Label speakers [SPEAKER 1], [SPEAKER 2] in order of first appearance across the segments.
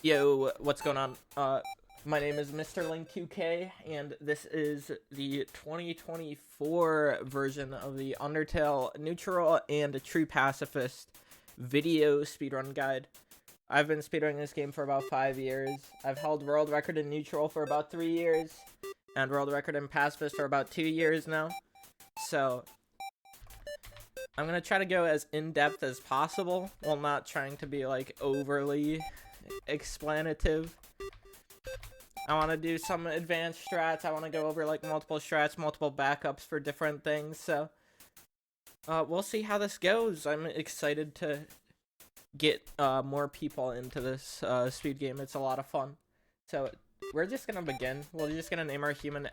[SPEAKER 1] Yo, what's going on? My name is Mr. Link 2K, and this is the 2024 version of the Undertale Neutral and True Pacifist video speedrun guide. I've been speedrunning this game for about 5 years. I've held world record in Neutral for about 3 years, and world record in Pacifist for about 2 years now. So, I'm gonna try to go as in-depth as possible, while not trying to be, like, overly explanative. I want to do some advanced strats. I want to go over like multiple strats, multiple backups for different things. So we'll see how this goes. I'm excited to get more people into this speed game. It's a lot of fun. So we're just gonna begin. We're just gonna name our human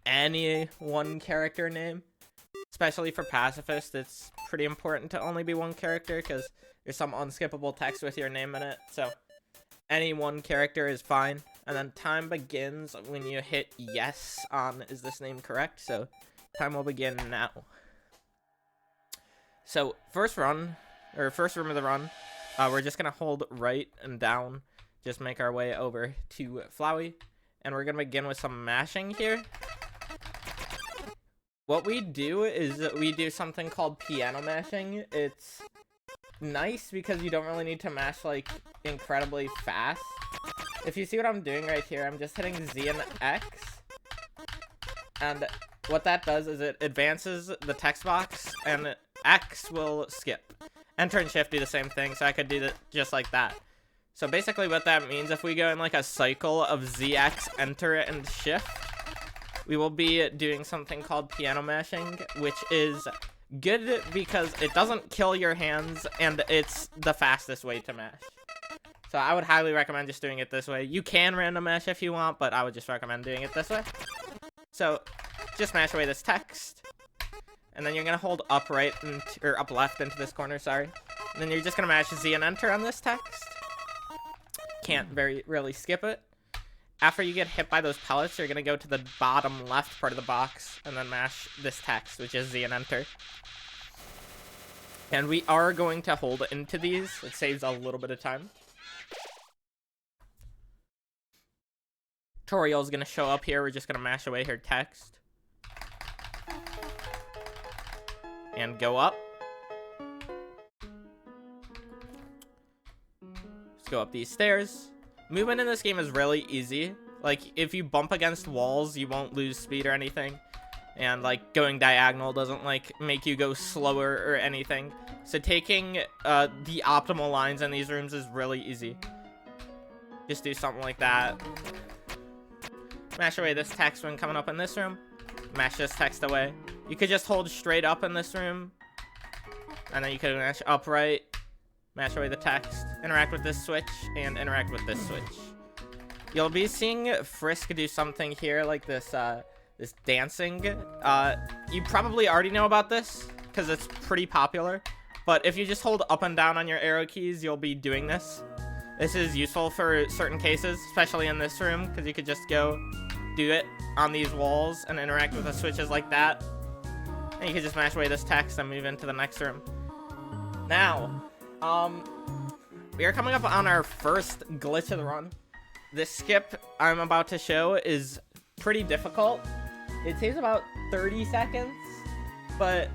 [SPEAKER 1] any one character name. Especially for Pacifist, it's pretty important to only be one character because there's some unskippable text with your name in it. So any one character is fine. And then time begins when you hit yes on is this name correct. So time will begin now. So first room of the run, we're just gonna hold right and down, just make our way over to Flowey, and we're gonna begin with some mashing here. What we do is we do something called piano mashing. It's nice because you don't really need to mash like incredibly fast. If you see what I'm doing right here, I'm just hitting Z and X, and what that does is it advances the text box, and X will skip. Enter and shift do the same thing, so I could do that just like that. So basically what that means, if we go in like a cycle of ZX, enter, and shift, we will be doing something called piano mashing, which is good because it doesn't kill your hands, and it's the fastest way to mash. So I would highly recommend just doing it this way. You can random mash if you want, but I would just recommend doing it this way. So just mash away this text, and then you're gonna hold up right or up left into this corner, sorry. And then you're just gonna mash Z and enter on this text. Can't really skip it. After you get hit by those pellets, you're gonna go to the bottom left part of the box and then mash this text, which is Z and enter. And we are going to hold into these. It saves a little bit of time. Toriel's gonna show up here. We're just gonna mash away her text. And go up. Let's go up these stairs. Movement in this game is really easy. Like, if you bump against walls, you won't lose speed or anything. And, like, going diagonal doesn't, like, make you go slower or anything. So taking the optimal lines in these rooms is really easy. Just do something like that. Mash away this text when coming up in this room. Mash this text away. You could just hold straight up in this room. And then you could mash upright. Mash away the text. Interact with this switch. And interact with this switch. You'll be seeing Frisk do something here like this, this dancing. You probably already know about this because it's pretty popular. But if you just hold up and down on your arrow keys, you'll be doing this. This is useful for certain cases, especially in this room, because you could just go do it on these walls and interact with the switches like that. And you can just mash away this text and move into the next room. Now, we are coming up on our first glitch of the run. This skip I'm about to show is pretty difficult. It takes about 30 seconds, but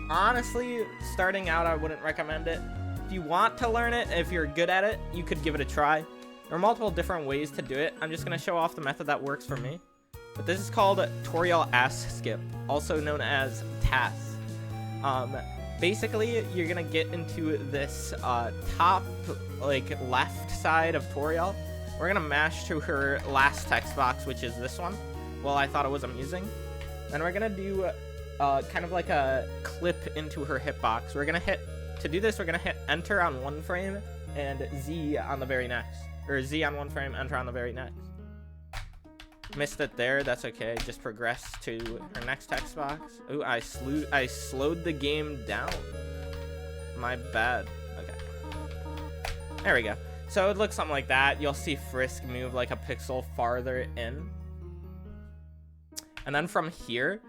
[SPEAKER 1] honestly, starting out, I wouldn't recommend it. If you want to learn it, if you're good at it, you could give it a try. There are multiple different ways to do it. I'm just going to show off the method that works for me. But this is called Toriel Skip, also known as TAS. Basically, you're going to get into this top, like, left side of Toriel. We're going to mash to her last text box, which is this one. Well, I thought it was amusing. And we're going to do kind of like a clip into her hitbox. We're going to hit... To do this, we're going to hit enter on one frame and Z on the very next. Or Z on one frame, enter on the very next. Missed it there. That's okay. Just progress to our next text box. Ooh, I slowed the game down. My bad. Okay. There we go. So it looks something like that. You'll see Frisk move like a pixel farther in. And then from here,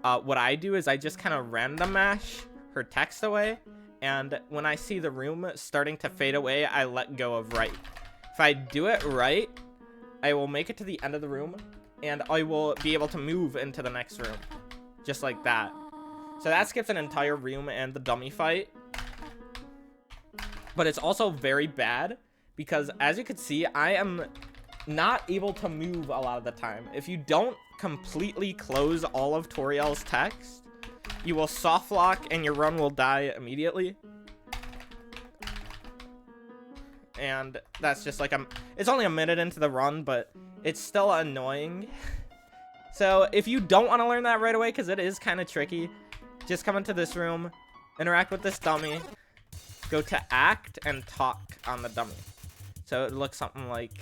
[SPEAKER 1] what I do is I just kind of random mash her text away. And when I see the room starting to fade away, I let go of right. If I do it right, I will make it to the end of the room, and I will be able to move into the next room. Just like that. So that skips an entire room and the dummy fight. But it's also very bad, because as you can see, I am not able to move a lot of the time. If you don't completely close all of Toriel's text, you will soft lock and your run will die immediately. And that's just like, it's only a minute into the run, but it's still annoying. So if you don't want to learn that right away, because it is kind of tricky, just come into this room, interact with this dummy, go to act and talk on the dummy. So it looks something like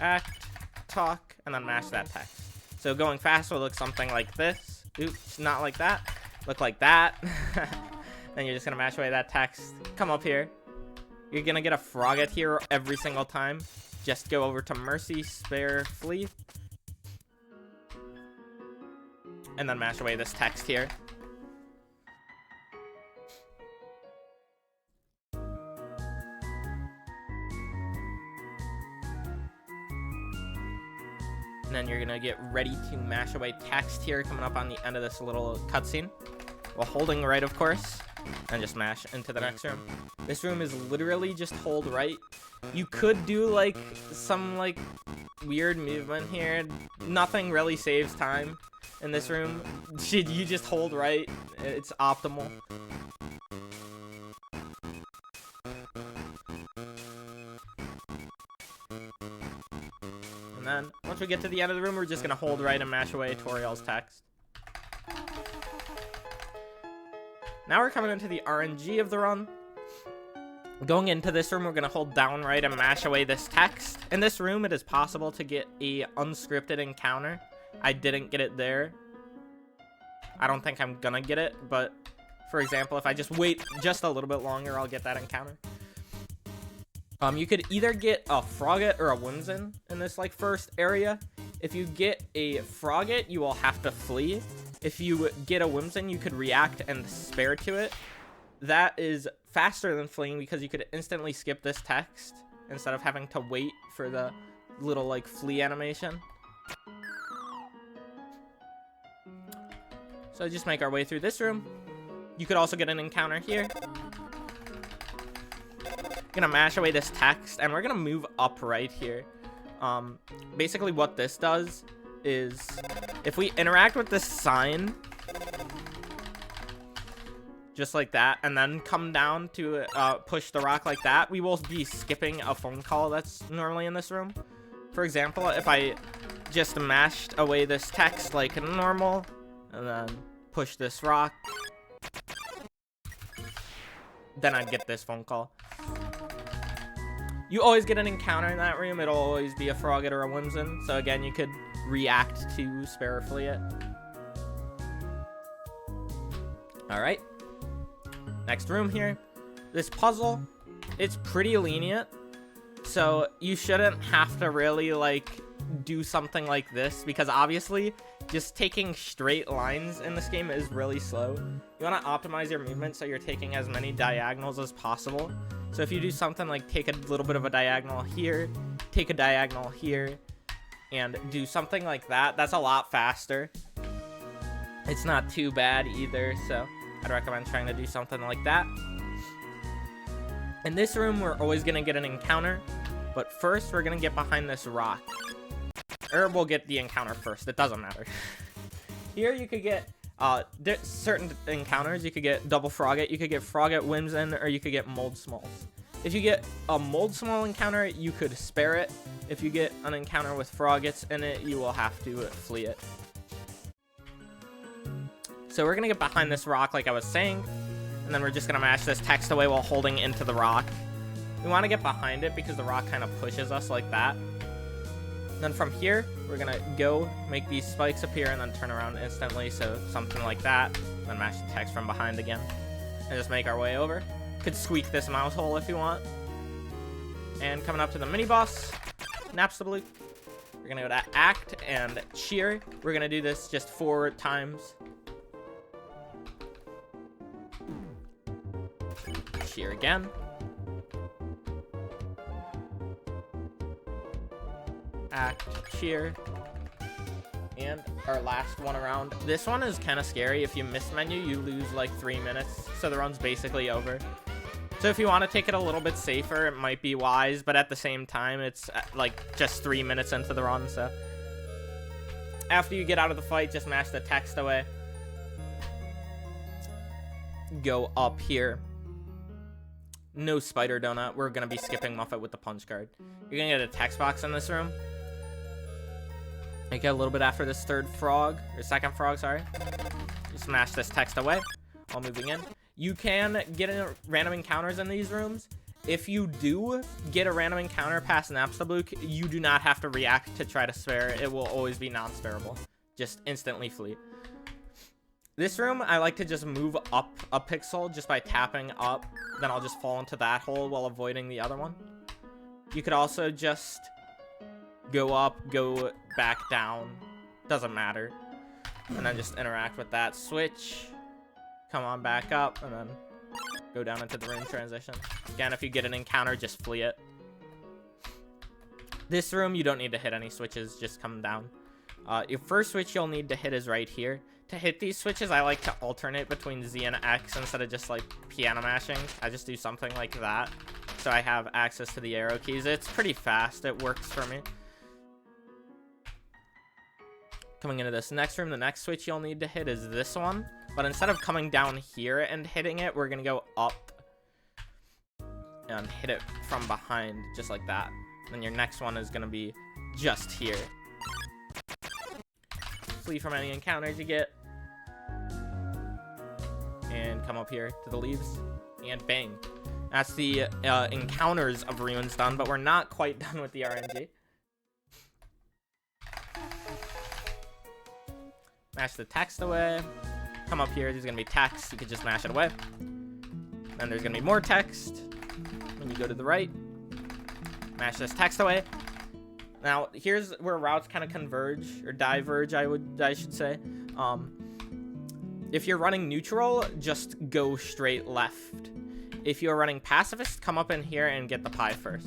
[SPEAKER 1] act, talk, and then match that text. So going fast will look something like this. Oops, not like that. Look like that. Then you're just gonna match away that text. Come up here. You're gonna get a Frogget here every single time. Just go over to Mercy, Spare, Flee. And then match away this text here. And then you're gonna get ready to mash away text here coming up on the end of this little cutscene. While holding right, of course. And just mash into the next room. This room is literally just hold right. You could do like some like weird movement here. Nothing really saves time in this room. You just hold right. It's optimal. And then once we get to the end of the room, we're just gonna hold right and mash away Toriel's text. Now we're coming into the RNG of the run. Going into this room, we're going to hold down right and mash away this text. In this room, it is possible to get a unscripted encounter. I didn't get it there. I don't think I'm going to get it, but for example, if I just wait just a little bit longer, I'll get that encounter. You could either get a Frogget or a Whimsin in this like first area. If you get a Frogget, you will have to flee. If you get a Whimsin, you could react and spare to it. That is faster than fleeing because you could instantly skip this text instead of having to wait for the little like flee animation. So just make our way through this room. You could also get an encounter here. Gonna mash away this text and we're gonna move up right here. Basically what this does is if we interact with this sign just like that and then come down to push the rock like that, we will be skipping a phone call that's normally in this room. For example, if I just mashed away this text like normal and then push this rock, then I'd get this phone call. You always get an encounter in that room. It'll always be a Frogget or a Whimsin. So again, you could react to spare or flee it. Alright. Next room here. This puzzle, it's pretty lenient. So you shouldn't have to really like do something like this because obviously just taking straight lines in this game is really slow. You want to optimize your movement so you're taking as many diagonals as possible. So if you do something like take a little bit of a diagonal here, take a diagonal here, and do something like that, that's a lot faster. It's not too bad either, so I'd recommend trying to do something like that. In this room, we're always going to get an encounter, but first we're going to get behind this rock. Or we'll get the encounter first, it doesn't matter. Here you could get certain encounters. You could get double Frogget, you could get Frogget Whimsin, or you could get Mold Smalls. If you get a Mold Small encounter, you could spare it. If you get an encounter with Froggets in it, you will have to flee it. So we're gonna get behind this rock like I was saying, and then we're just gonna mash this text away while holding into the rock. We want to get behind it because the rock kind of pushes us like that. Then from here, we're gonna go make these spikes appear and then turn around instantly, so something like that. Then mash the text from behind again, and just make our way over. Could squeak this mouse hole if you want. And coming up to the mini boss, Napstablook. We're gonna go to Act and Cheer. We're gonna do this just 4 times. Cheer again. act, cheer. And our last one around. This one is kind of scary. If you miss menu, you lose like 3 minutes. So the run's basically over. So if you want to take it a little bit safer, it might be wise. But at the same time, it's like just 3 minutes into the run. So after you get out of the fight, just mash the text away. Go up here. No spider donut. We're going to be skipping Muffet with the punch card. You're going to get a text box in this room. Make it a little bit after this third frog, or second frog, sorry. You smash this text away while moving in. You can get random encounters in these rooms. If you do get a random encounter past Napstablook, you do not have to react to try to spare. It will always be non-spareable. Just instantly flee. This room, I like to just move up a pixel just by tapping up. Then I'll just fall into that hole while avoiding the other one. You could also just go up, go back down, doesn't matter, and then just interact with that switch, come on back up, and then go down into the room transition. Again, if you get an encounter, just flee it. This room, you don't need to hit any switches, just come down. Your first switch you'll need to hit is right here. To hit these switches, I like to alternate between Z and X instead of just like piano mashing. I just do something like that, so I have access to the arrow keys. It's pretty fast, it works for me. Coming into this next room, the next switch you'll need to hit is this one. But instead of coming down here and hitting it, we're going to go up and hit it from behind, just like that. And your next one is going to be just here. Flee from any encounters you get. And come up here to the leaves. And bang. That's the encounters of ruins done, but we're not quite done with the RNG. Mash the text away. Come up here. There's going to be text. You could just mash it away. Then there's going to be more text. When you go to the right, mash this text away. Now, here's where routes kind of converge, or diverge, I should say. If you're running neutral, just go straight left. If you're running pacifist, come up in here and get the pie first.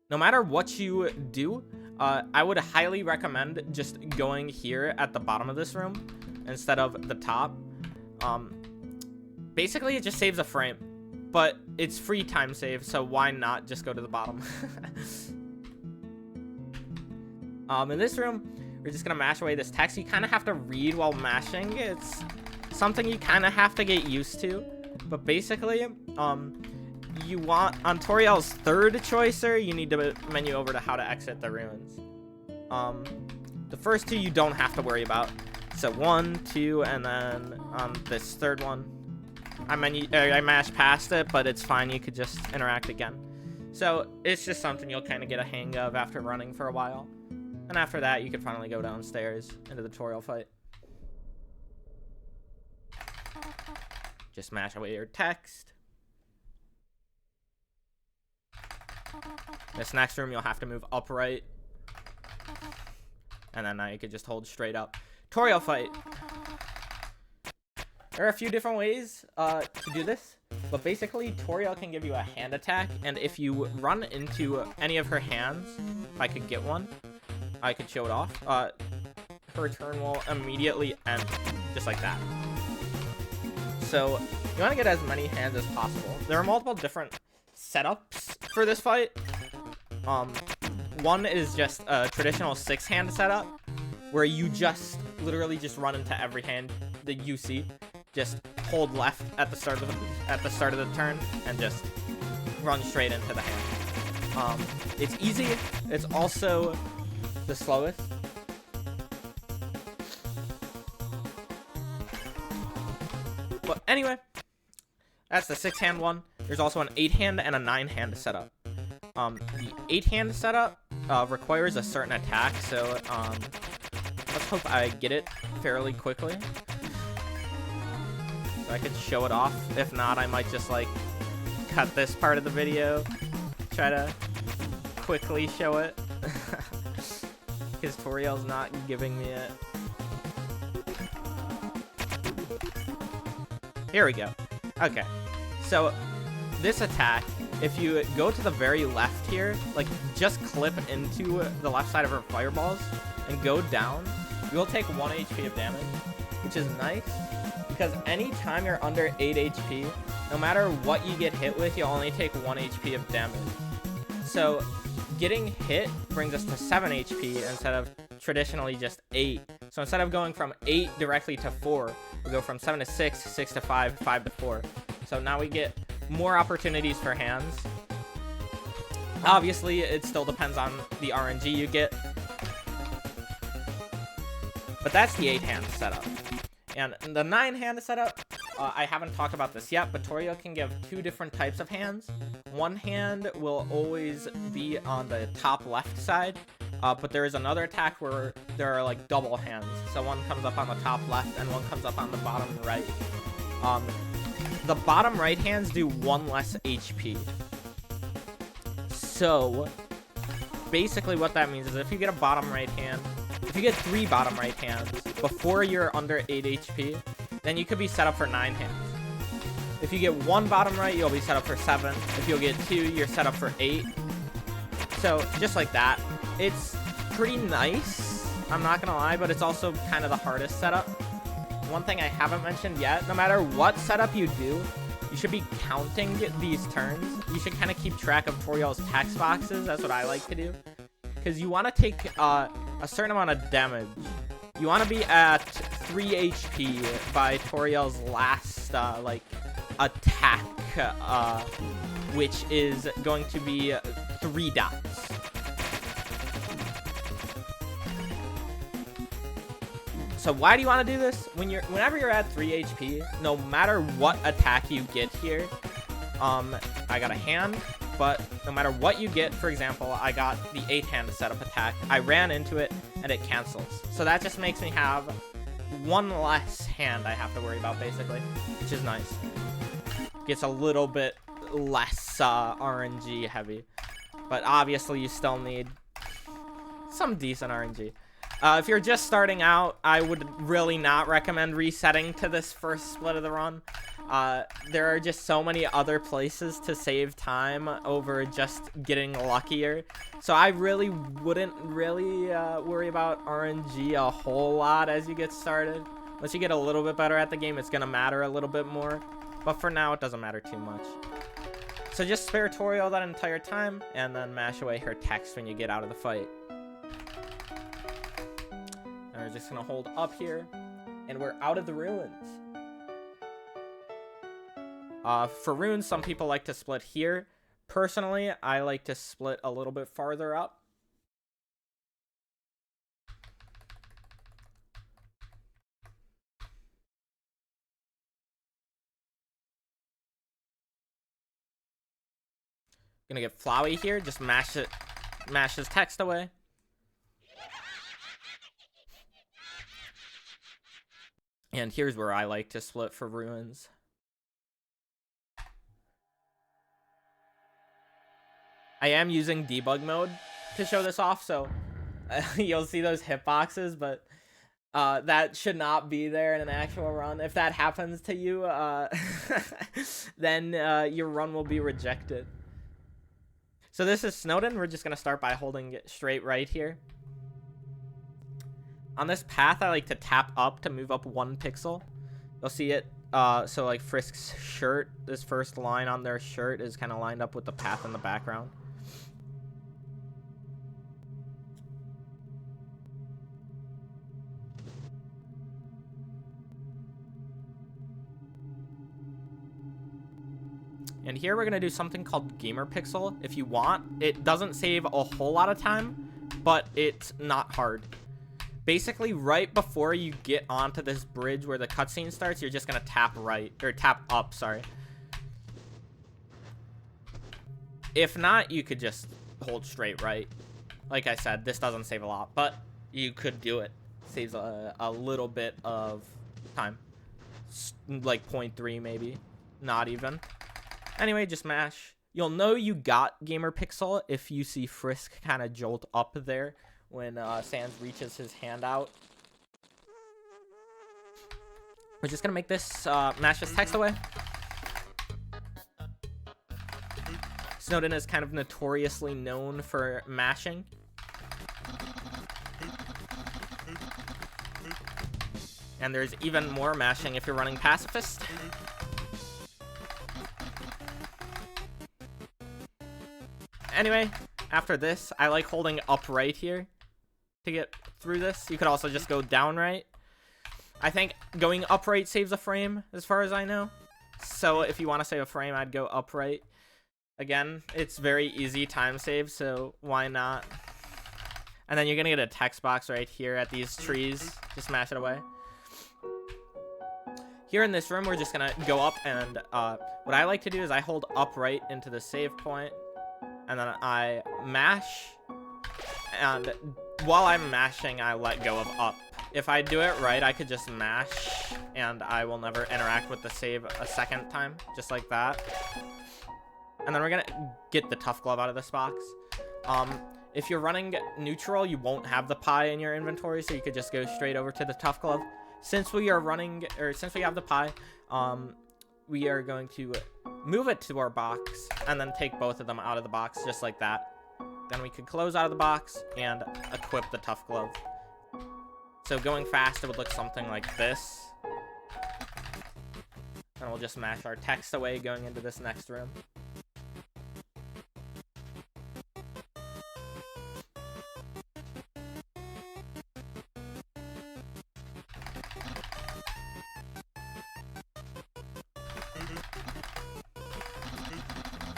[SPEAKER 1] No matter what you do, I would highly recommend just going here at the bottom of this room instead of the top. Basically, it just saves a frame, but it's free time save, so why not just go to the bottom? In this room, we're just going to mash away this text. You kind of have to read while mashing. It's something you kind of have to get used to, but basically, you want, on Toriel's third choicer, you need to menu over to how to exit the ruins. The first two you don't have to worry about. So 1, 2, and then on this third one, I mashed past it, but it's fine. You could just interact again. So it's just something you'll kind of get a hang of after running for a while. And after that, you could finally go downstairs into the Toriel fight. Just mash away your text. This next room, you'll have to move upright. And then now you could just hold straight up. Toriel fight. There are a few different ways to do this. But basically, Toriel can give you a hand attack. And if you run into any of her hands, if I could get one, I could show it off. Her turn will immediately end. Just like that. So you want to get as many hands as possible. There are multiple different setups for this fight. One is just a traditional 6-hand setup where you just literally just run into every hand that you see. Just hold left at the start of the turn and just run straight into the hand. It's easy. It's also the slowest. But anyway, that's the 6-hand one. There's also an 8-hand and a 9-hand setup. The 8-hand setup requires a certain attack, so let's hope I get it fairly quickly. So I could show it off. If not, I might just like cut this part of the video, try to quickly show it. Because Toriel's not giving me it. Here we go. Okay. So this attack, if you go to the very left here, like just clip into the left side of her fireballs and go down, you'll take 1 HP of damage, which is nice because anytime you're under 8 HP, no matter what you get hit with, you'll only take 1 HP of damage. So getting hit brings us to 7 HP instead of traditionally just 8. So instead of going from 8 directly to 4, we go from 7 to 6, 6 to 5, 5 to 4. So now we get more opportunities for hands. Obviously, it still depends on the RNG you get. But that's the 8-hand setup. And the 9-hand setup, I haven't talked about this yet, but Toriel can give 2 different types of hands. One hand will always be on the top left side, but there is another attack where there are like double hands. So one comes up on the top left and one comes up on the bottom right. The bottom right hands do 1 less HP. So basically what that means is if you get a bottom right hand, if you get 3 bottom right hands before you're under 8 HP, then you could be set up for 9 hands. If you get 1 bottom right, you'll be set up for 7. If you'll get 2, you're set up for 8. So just like that. It's pretty nice, I'm not gonna lie, but it's also kind of the hardest setup. One thing I haven't mentioned yet, no matter what setup you do, you should be counting these turns. You should kind of keep track of Toriel's text boxes. That's what I like to do. Because you want to take a certain amount of damage. You want to be at 3 HP by Toriel's last, like, attack, which is going to be 3 dots. So why do you want to do this? Whenever you're at 3 HP, no matter what attack you get here, I got a hand, but no matter what you get, for example, I got the 8-hand setup attack. I ran into it and it cancels. So that just makes me have 1 less hand I have to worry about, basically, which is nice. Gets a little bit less RNG heavy, but obviously you still need some decent RNG. If you're just starting out, I would really not recommend resetting to this first split of the run. There are just so many other places to save time over just getting luckier. So I really wouldn't worry about RNG a whole lot as you get started. Once you get a little bit better at the game, it's going to matter a little bit more. But for now, it doesn't matter too much. So just spare Toriel that entire time, and then mash away her text when you get out of the fight. And we're just going to hold up here, and we're out of the ruins. For runes, some people like to split here. Personally, I like to split a little bit farther up. Gonna get Flowey here, just mash his text away. And here's where I like to split for ruins. I am using debug mode to show this off, so you'll see those hitboxes, but that should not be there in an actual run. If that happens to you, then your run will be rejected. So this is Snowdin. We're just going to start by holding it straight right here. On this path, I like to tap up to move up 1 pixel. You'll see it. So like Frisk's shirt, this first line on their shirt is kind of lined up with the path in the background. And here we're going to do something called Gamer Pixel. If you want, it doesn't save a whole lot of time, but it's not hard. Basically, right before you get onto this bridge where the cutscene starts, you're just going to tap right, or tap up, sorry. If not, you could just hold straight right. Like I said, this doesn't save a lot, but you could do it. Saves a little bit of time. Like 0.3 maybe, not even. Anyway, just mash. You'll know you got Gamer Pixel if you see Frisk kind of jolt up there when Sans reaches his hand out. We're just going to make this mash this text away. Snowdin is kind of notoriously known for mashing. And there's even more mashing if you're running Pacifist. Anyway, after this, I like holding up right here to get through this. You could also just go down right. I think going up right saves a frame, as far as I know. So if you want to save a frame, I'd go up right. Again, it's very easy time save, so why not? And then you're going to get a text box right here at these trees. Just smash it away. Here in this room, we're just going to go up, and what I like to do is I hold up right into the save point, and then I mash, and while I'm mashing, I let go of up. If I do it right, I could just mash, and I will never interact with the save a second time, just like that. And then we're gonna get the Tough Glove out of this box. If you're running neutral, you won't have the pie in your inventory, so you could just go straight over to the Tough Glove. Since we are running, or since we have the pie, we are going to move it to our box, and then take both of them out of the box, just like that. Then we could close out of the box and equip the Tough Glove. So going fast, it would look something like this. And we'll just mash our text away going into this next room.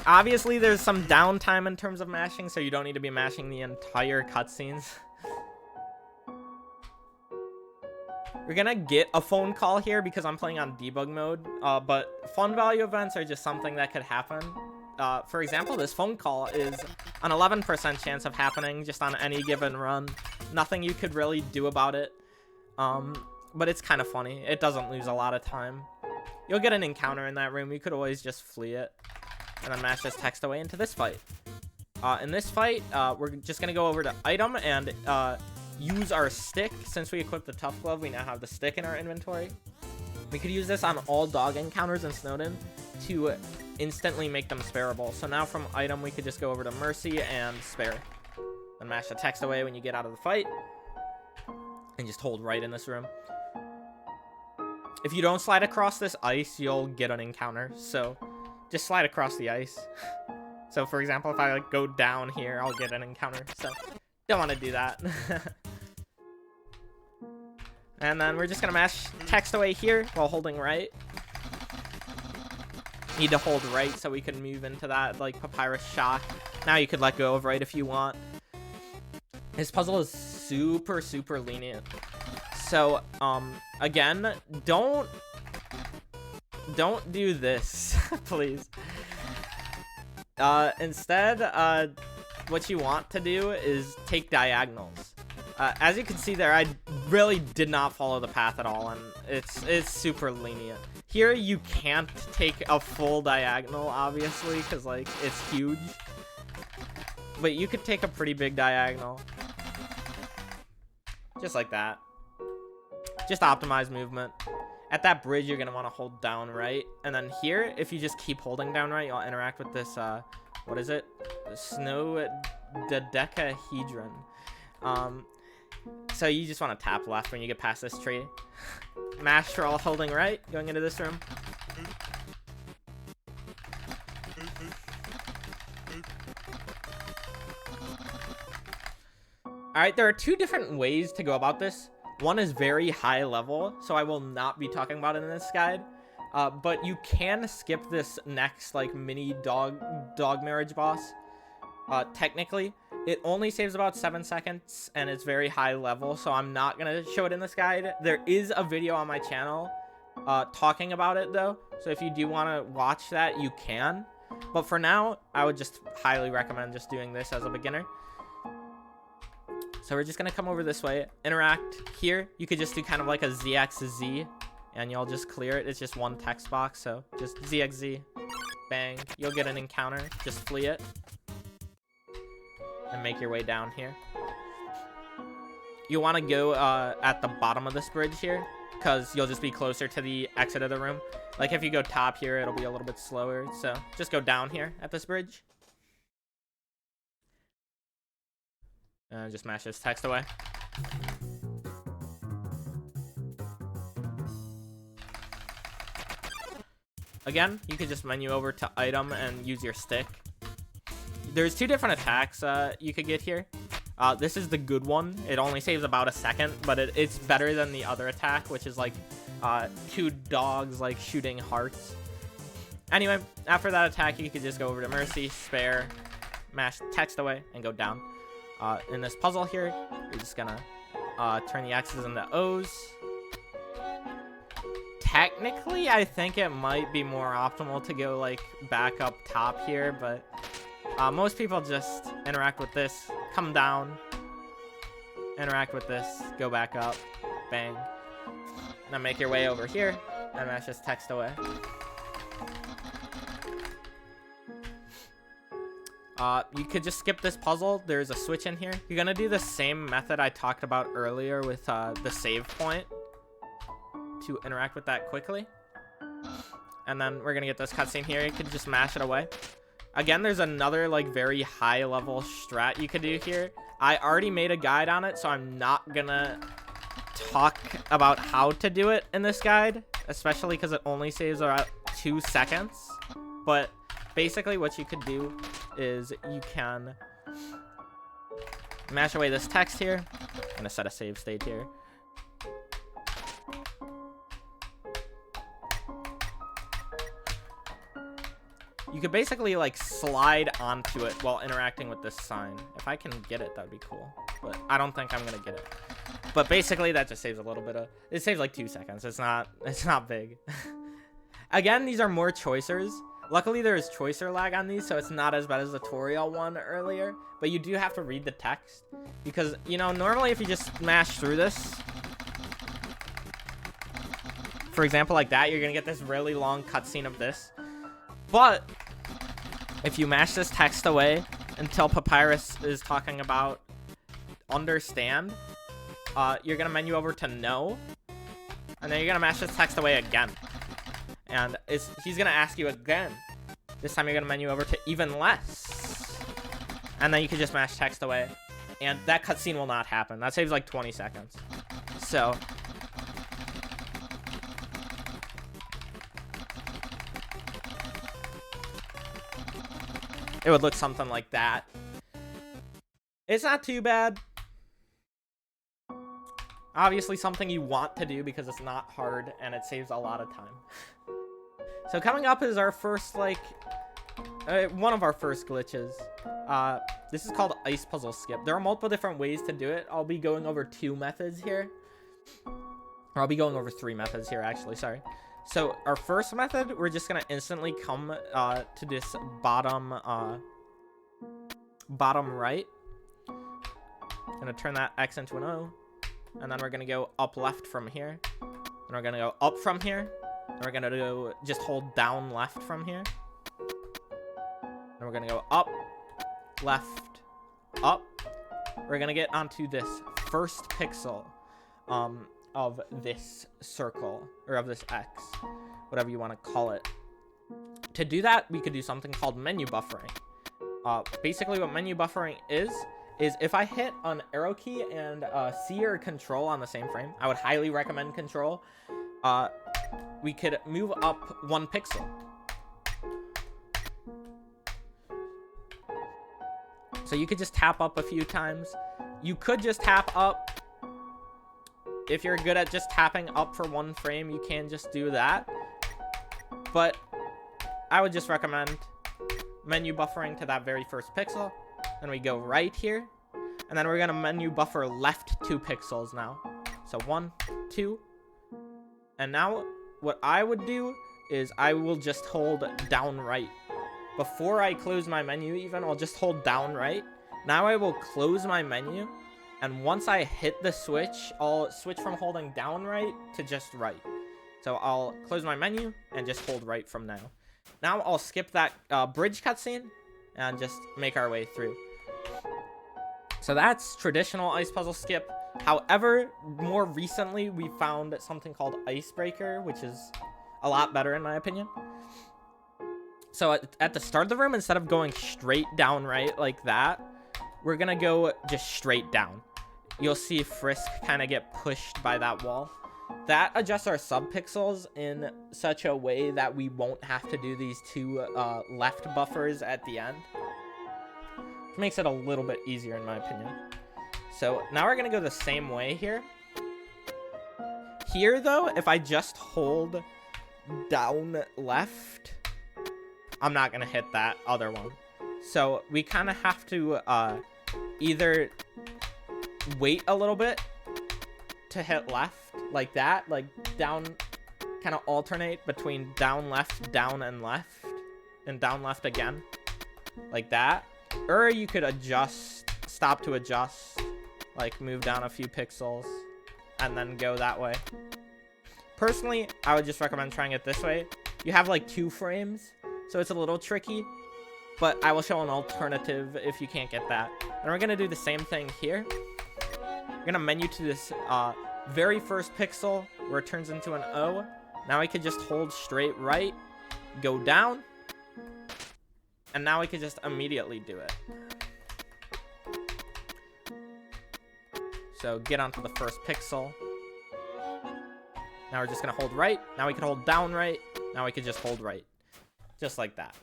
[SPEAKER 1] Obviously, there's some downtime in terms of mashing, so you don't need to be mashing the entire cutscenes. We're gonna get a phone call here because I'm playing on debug mode, but fun value events are just something that could happen. For example, this phone call is an 11% chance of happening just on any given run. Nothing you could really do about it, but it's kind of funny. It doesn't lose a lot of time. You'll get an encounter in that room. You could always just flee it, and then mash this text away into this fight. In this fight, we're just gonna go over to item and use our stick. Since we equipped the Tough Glove, we now have the stick in our inventory. We could use this on all dog encounters in Snowdin to instantly make them spareable. So now from item, we could just go over to Mercy and spare. Then mash the text away when you get out of the fight. And just hold right in this room. If you don't slide across this ice, you'll get an encounter. So just slide across the ice. So for example, if I like go down here, I'll get an encounter. So don't want to do that. And then we're just gonna mash text away here while holding right. Need to hold right so we can move into that like Papyrus shock. Now you could let go of right if you want. This puzzle is super lenient. So again, don't do this, please. Instead, what you want to do is take diagonals. As you can see there, I really did not follow the path at all, and it's super lenient. Here, you can't take a full diagonal, obviously, because, like, it's huge. But you could take a pretty big diagonal. Just like that. Just optimize movement. At that bridge, you're going to want to hold down right. And then here, if you just keep holding down right, you'll interact with this, what is it? The Snowdin. So you just want to tap left when you get past this tree. Mash for all holding right, going into this room. Alright, there are two different ways to go about this. One is very high level, so I will not be talking about it in this guide. But you can skip this next, like, mini dog marriage boss. Technically, it only saves about 7 seconds, and it's very high level, so I'm not gonna show it in this guide. There is a video on my channel talking about it, though, so if you do want to watch that, you can. But for now, I would just highly recommend just doing this as a beginner. So we're just gonna come over this way, interact here. You could just do kind of like a ZXZ, and you'll just clear it. It's just one text box, so just ZXZ, bang. You'll get an encounter, just flee it. And make your way down here. You want to go at the bottom of this bridge here, because you'll just be closer to the exit of the room. Like if you go top here, it'll be a little bit slower, so just go down here at this bridge. And just mash this text away. Again, you could just menu over to item and use your stick. There's 2 different attacks you could get here. This is the good one. It only saves about a second, but it's better than the other attack, which is like 2 dogs like shooting hearts. Anyway, after that attack, you could just go over to Mercy, Spare, mash text away, and go down. In this puzzle here, you're just gonna turn the X's into O's. Technically, I think it might be more optimal to go like back up top here, but most people just interact with this, come down, interact with this, go back up, bang. Now make your way over here, and mash this text away. You could just skip this puzzle. There's a switch in here. You're gonna do the same method I talked about earlier with the save point to interact with that quickly. And then we're gonna get this cutscene here. You could just mash it away. Again, there's another like very high level strat you could do here. I already made a guide on it, so I'm not gonna talk about how to do it in this guide, especially because it only saves about 2 seconds. But basically what you could do is you can mash away this text here. I'm gonna set a save state here. You could basically like slide onto it while interacting with this sign. If I can get it, that'd be cool, but I don't think I'm gonna get it. But basically that just saves a little bit of, it saves like 2 seconds. It's not big. Again, these are more choicers. Luckily, there is choicer lag on these, so it's not as bad as the Toriel one earlier. But you do have to read the text. Because, you know, normally if you just mash through this, for example, like that, you're going to get this really long cutscene of this. But if you mash this text away until Papyrus is talking about understand, you're going to menu over to no. And then you're going to mash this text away again. And he's going to ask you again. This time you're going to menu over to even less. And then you can just mash text away. And that cutscene will not happen. That saves like 20 seconds. So it would look something like that. It's not too bad. Obviously something you want to do because it's not hard and it saves a lot of time. So coming up is our first, like, one of our first glitches. This is called Ice Puzzle Skip. There are multiple different ways to do it. I'll be going over 2 methods here. Or I'll be going over 3 methods here, actually, sorry. So our first method, we're just gonna instantly come to this bottom right. Gonna turn that X into an O. And then we're gonna go up left from here. And we're gonna go up from here. And we're gonna go just hold down left from here. And we're gonna go up, left, up. We're gonna get onto this first pixel of this circle, or of this X, whatever you want to call it. To do that, we could do something called menu buffering. Basically what menu buffering is if I hit an arrow key and C or control on the same frame, I would highly recommend control, we could move up 1 pixel. So you could just tap up a few times. You could just tap up. If you're good at just tapping up for 1 frame, you can just do that. But I would just recommend menu buffering to that very first pixel. Then we go right here. And then we're going to menu buffer left 2 pixels now. So 1, 2. And now what I would do is I will just hold down right. Before I close my menu even, I'll just hold down right. Now I will close my menu. And once I hit the switch, I'll switch from holding down right to just right. So I'll close my menu and just hold right from now. Now I'll skip that bridge cutscene and just make our way through. So that's traditional Ice Puzzle Skip. However, more recently we found something called Icebreaker, which is a lot better in my opinion. So at the start of the room, instead of going straight down right like that, we're gonna go just straight down. You'll see Frisk kind of get pushed by that wall. That adjusts our subpixels in such a way that we won't have to do these two left buffers at the end. Which makes it a little bit easier in my opinion. So now we're gonna go the same way here. Here though, if I just hold down left, I'm not gonna hit that other one. So we kind of have to either wait a little bit to hit left like that, like down, kind of alternate between down left, down and left, and down left again, like that. Or you could adjust, stop to adjust, like move down a few pixels and then go that way. Personally, I would just recommend trying it this way. You have like 2 frames, so it's a little tricky, but I will show an alternative if you can't get that. And we're gonna do the same thing here. We're gonna menu to this very first pixel where it turns into an O. Now we could just hold straight right, go down, and now we could just immediately do it. So get onto the first pixel. Now we're just gonna hold right. Now we can hold down right. Now we could just hold right. Just like that.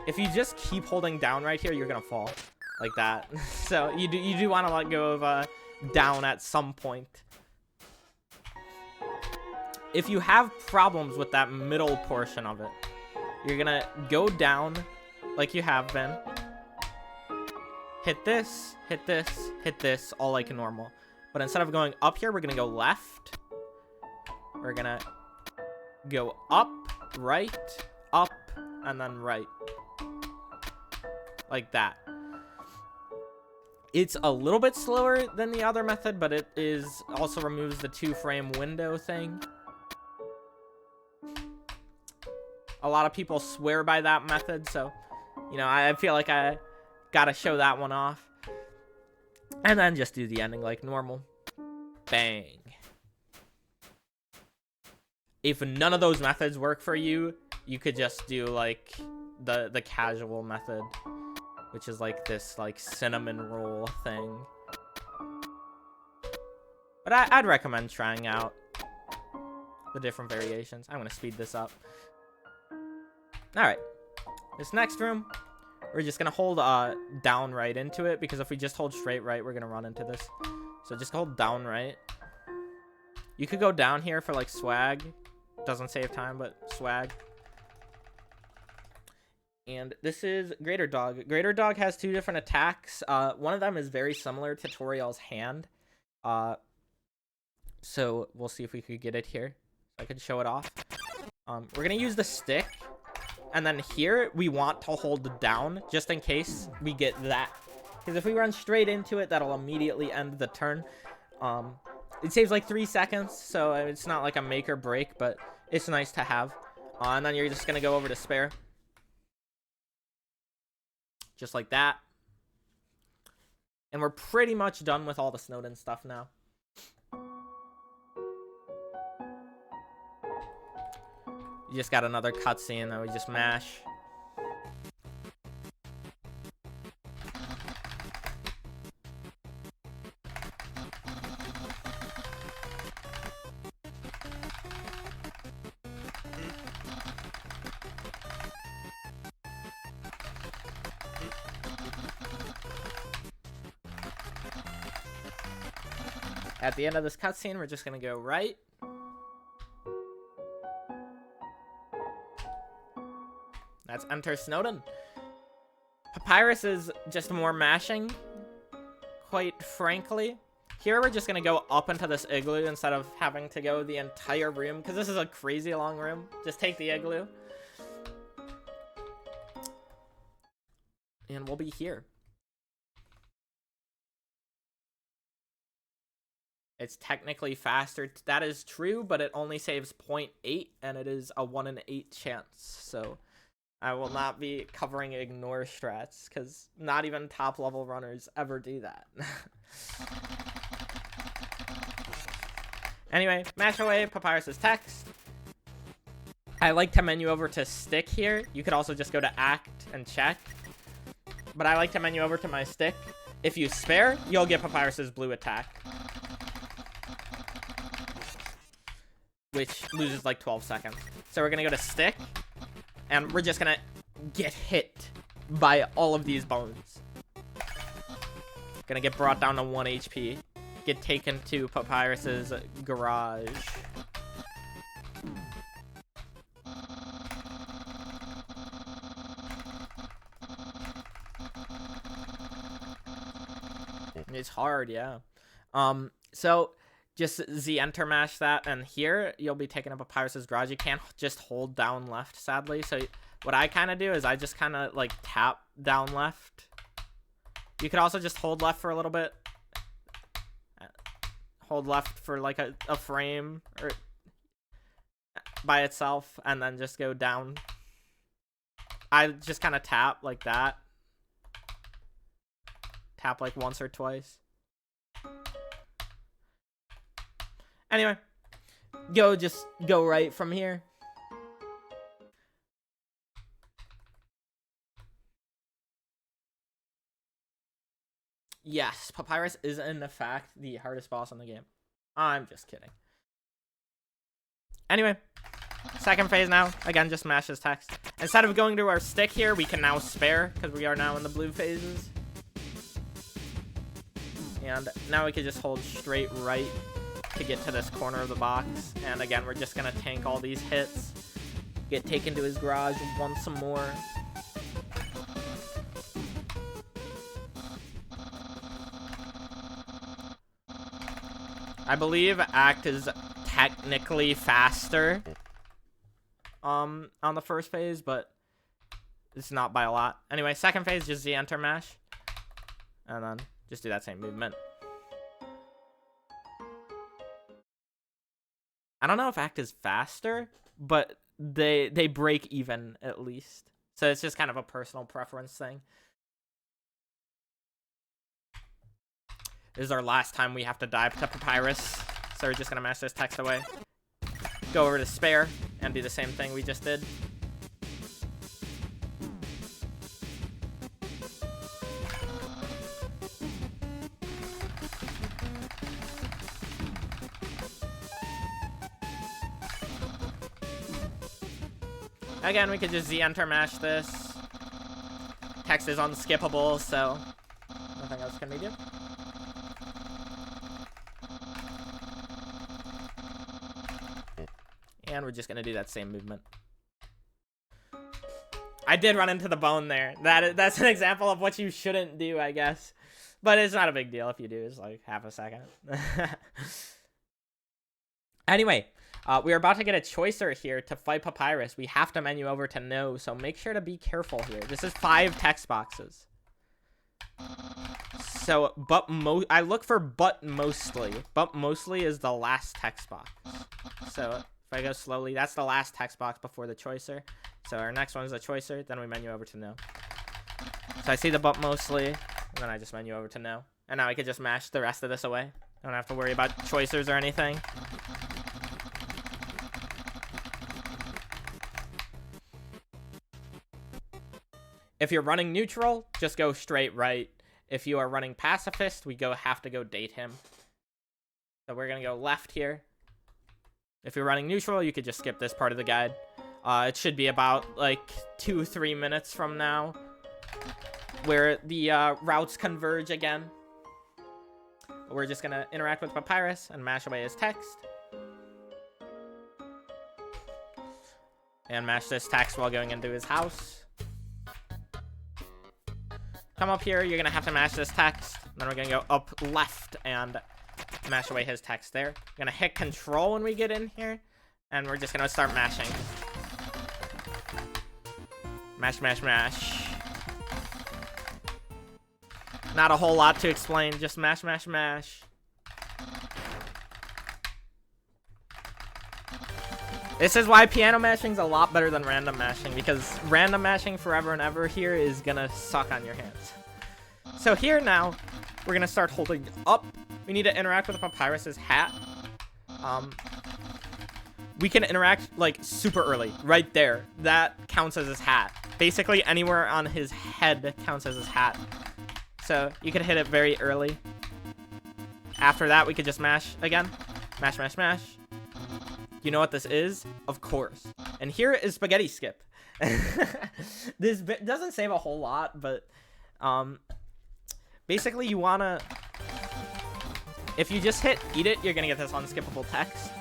[SPEAKER 1] If you just keep holding down right here, you're gonna fall. Like that. So you do want to let go of down at some point. If you have problems with that middle portion of it, you're gonna go down like you have been. Hit this, hit this, hit this, all like normal. But instead of going up here, we're gonna go left. We're gonna go up, right, up, and then right. Like that. It's a little bit slower than the other method, but it is also removes the 2-frame window thing. A lot of people swear by that method, so, you know, I feel like I gotta show that one off. And then just do the ending like normal. Bang. If none of those methods work for you, you could just do like the casual method, which is like this like cinnamon roll thing. But I'd recommend trying out the different variations. I'm gonna speed this up. All right, this next room, we're just gonna hold down right into it, because if we just hold straight right, we're gonna run into this. So just hold down right. You could go down here for like swag. Doesn't save time, but swag. And this is Greater Dog. Greater Dog has 2 different attacks. One of them is very similar to Toriel's hand. So we'll see if we could get it here. I could show it off. We're gonna use the stick. And then here, we want to hold down, just in case we get that. Because if we run straight into it, that'll immediately end the turn. It saves like 3 seconds, so it's not like a make or break, but it's nice to have. And then you're just gonna go over to spare. Just like that. And we're pretty much done with all the Snowdin stuff now. You just got another cutscene that we just mash. At the end of this cutscene, we're just gonna go right. That's enter Snowdin. Papyrus is just more mashing, quite frankly. Here we're just gonna go up into this igloo instead of having to go the entire room, because this is a crazy long room. Just take the igloo. And we'll be here. It's technically faster. That is true, but it only saves 0.8, and it is a 1 in 8 chance. So I will not be covering ignore strats, because not even top level runners ever do that. Anyway, mash away Papyrus's text. I like to menu over to stick here. You could also just go to act and check. but I like to menu over to my stick. If you spare, you'll get Papyrus's blue attack, which loses like 12 seconds. So we're gonna go to stick, and we're just gonna get hit by all of these bones. Gonna get brought down to 1 HP. Get taken to Papyrus's garage. It's hard, yeah. So just Z enter mash that, and here you'll be taking up Papyrus's garage. You can't just hold down left, sadly. So what I kind of do is I just kind of like tap down left. You could also just hold left for a little bit. Hold left for like a frame or by itself, and then just go down. I just kind of tap like that. Tap like once or twice. Anyway, just go right from here. Yes, Papyrus is in fact the hardest boss in the game. I'm just kidding. Anyway, second phase now. Again, just mash his text. Instead of going to our stick here, we can now spare, because we are now in the blue phases. And now we can just hold straight right to get to this corner of the box. And again, we're just going to tank all these hits. Get taken to his garage once more. I believe Act is technically faster on the first phase, but it's not by a lot. Anyway, second phase, just Z enter mash. And then just do that same movement. I don't know if Act is faster, but they break even at least. So it's just kind of a personal preference thing. This is our last time we have to dive to Papyrus. So we're just going to mash this text away. Go over to spare and do the same thing we just did. Again, we could just Z enter mash this. Text is unskippable, so nothing else can be done. And we're just gonna do that same movement. I did run into the bone there. That's an example of what you shouldn't do, I guess. But it's not a big deal if you do. It's like half a second. Anyway, we are about to get a choicer here to fight Papyrus. We have to menu over to no, so make sure to be careful here. This is 5 text boxes. So, I look for but mostly. But mostly is the last text box. So if I go slowly, that's the last text box before the choicer. So our next one is a choicer, then we menu over to no. So I see the but mostly, and then I just menu over to no. And now I can just mash the rest of this away. I don't have to worry about choicers or anything. If you're running neutral, just go straight right. If you are running pacifist, we have to go date him. So we're gonna go left here. If you're running neutral, you could just skip this part of the guide. It should be about like 2-3 minutes from now where the routes converge again. We're just gonna interact with Papyrus and mash away his text. And mash this text while going into his house. Come up here, you're gonna have to mash this text. Then we're gonna go up left and mash away his text there. We're gonna hit control when we get in here, and we're just gonna start mashing. Mash, mash, mash. Not a whole lot to explain, just mash, mash, mash. This is why piano mashing is a lot better than random mashing, because random mashing forever and ever here is gonna suck on your hands. So here now, we're gonna start holding up. We need to interact with Papyrus's hat. we can interact like super early, right there. That counts as his hat. Basically anywhere on his head counts as his hat. So you could hit it very early. After that, we could just mash again. Mash, mash, mash. You know what this is? Of course. And here is Spaghetti Skip. This bit doesn't save a whole lot, but basically you wanna, if you just hit eat it, you're gonna get this unskippable text.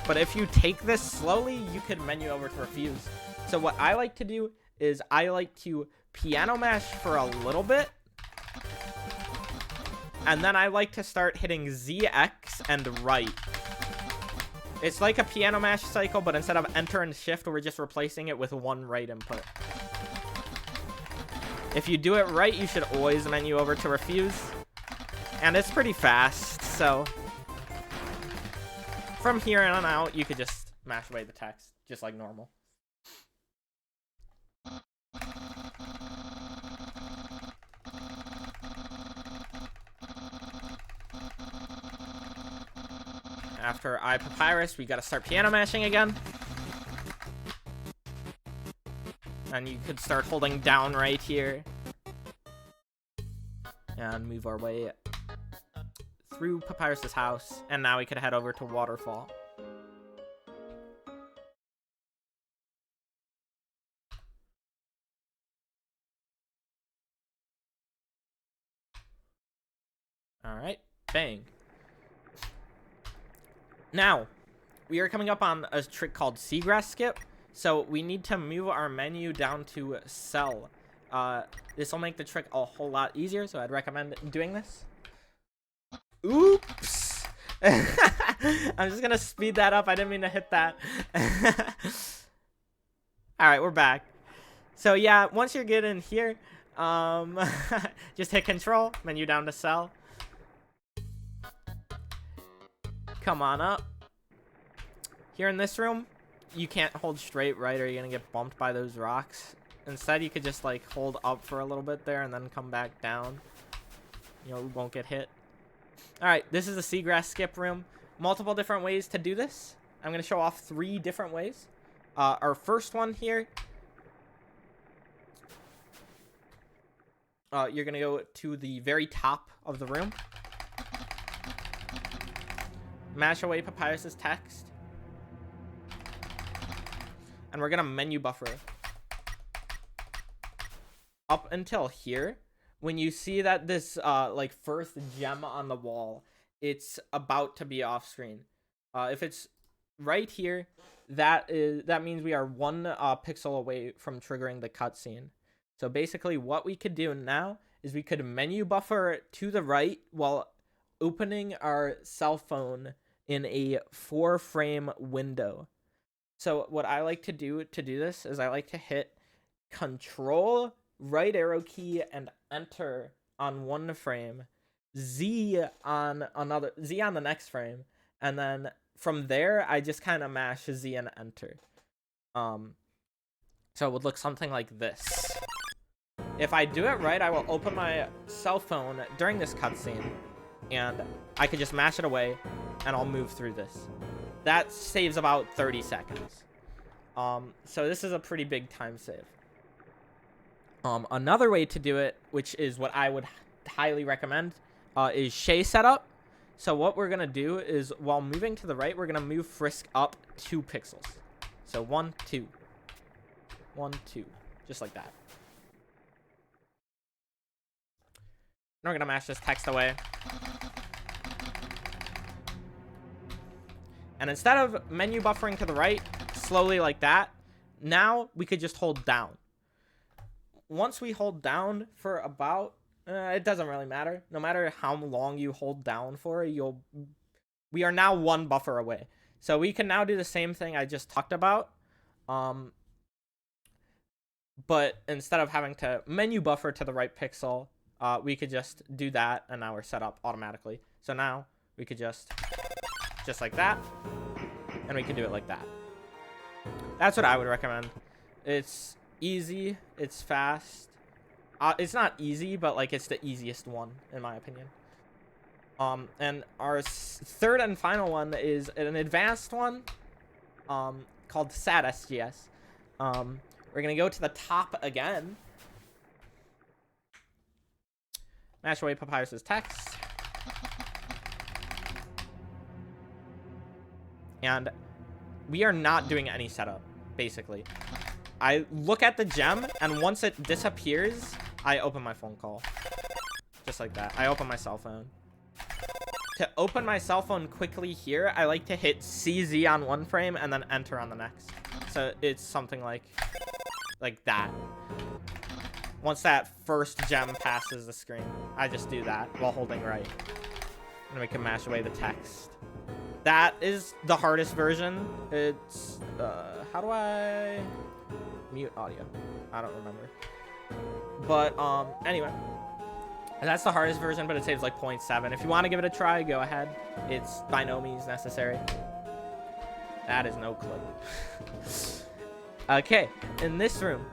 [SPEAKER 1] But if you take this slowly, you could menu over to refuse. So what I like to do is I like to piano mash for a little bit. And then I like to start hitting ZX and right. It's like a piano mash cycle, but instead of enter and shift, we're just replacing it with one right input. If you do it right, you should always menu over to refuse. And it's pretty fast, so from here on out, you could just mash away the text, just like normal. After Papyrus, we gotta start piano mashing again. And you could start holding down right here. And move our way through Papyrus's house. And now we could head over to Waterfall. Alright, bang. Now, we are coming up on a trick called Seagrass Skip. So we need to move our menu down to cell. This will make the trick a whole lot easier, so I'd recommend doing this. Oops! I'm just gonna speed that up. I didn't mean to hit that. Alright, we're back. So yeah, once you're good in here, just hit control, menu down to cell. Come on up. Here in this room, you can't hold straight right or you're gonna get bumped by those rocks. Instead, you could just like hold up for a little bit there and then come back down. You know, we won't get hit. Alright, this is the Seagrass Skip room. Multiple different ways to do this. I'm gonna show off 3 different ways. Our first one here, you're gonna go to the very top of the room. Mash away Papyrus's text. And we're gonna menu buffer up until here. When you see that this like first gem on the wall, it's about to be off screen. If it's right here, that means we are 1 pixel away from triggering the cutscene. So basically what we could do now is we could menu buffer to the right while opening our cell phone in a 4-frame window. So what I like to do this is I like to hit control, right arrow key, and enter on 1 frame, Z on the next frame, and then from there I just kind of mash Z and enter. So it would look something like this. If I do it right, I will open my cell phone during this cutscene, and I could just mash it away, and I'll move through this. That saves about 30 seconds. So this is a pretty big time save. Another way to do it, which is what I would highly recommend, is Shay setup. So what we're gonna do is while moving to the right, we're gonna move Frisk up 2 pixels. So 1, 2, 1, 2, just like that. And we're gonna mash this text away. And instead of menu buffering to the right, slowly like that, now we could just hold down. Once we hold down for about, it doesn't really matter. No matter how long you hold down for, we are now 1 buffer away. So we can now do the same thing I just talked about. But instead of having to menu buffer to the right pixel, we could just do that, and now we're set up automatically. So now we could just like that, and we can do it like that. That's what I would recommend. It's easy, it's fast. It's not easy, but like it's the easiest one in my opinion. And our third and final one is an advanced one, called Sad SGS. We're gonna go to the top again. Mash away Papyrus's text. And we are not doing any setup, basically. I look at the gem, and once it disappears, I open my phone call. Just like that. I open my cell phone. To open my cell phone quickly here, I like to hit CZ on one frame and then enter on the next. So it's something like that. Once that first gem passes the screen, I just do that while holding right. And we can mash away the text. That is the hardest version. It's, how do I mute audio? I don't remember. But, anyway. That's the hardest version, but it saves like 0.7. If you want to give it a try, go ahead. It's by no means necessary. That is no clip. Okay, in this room,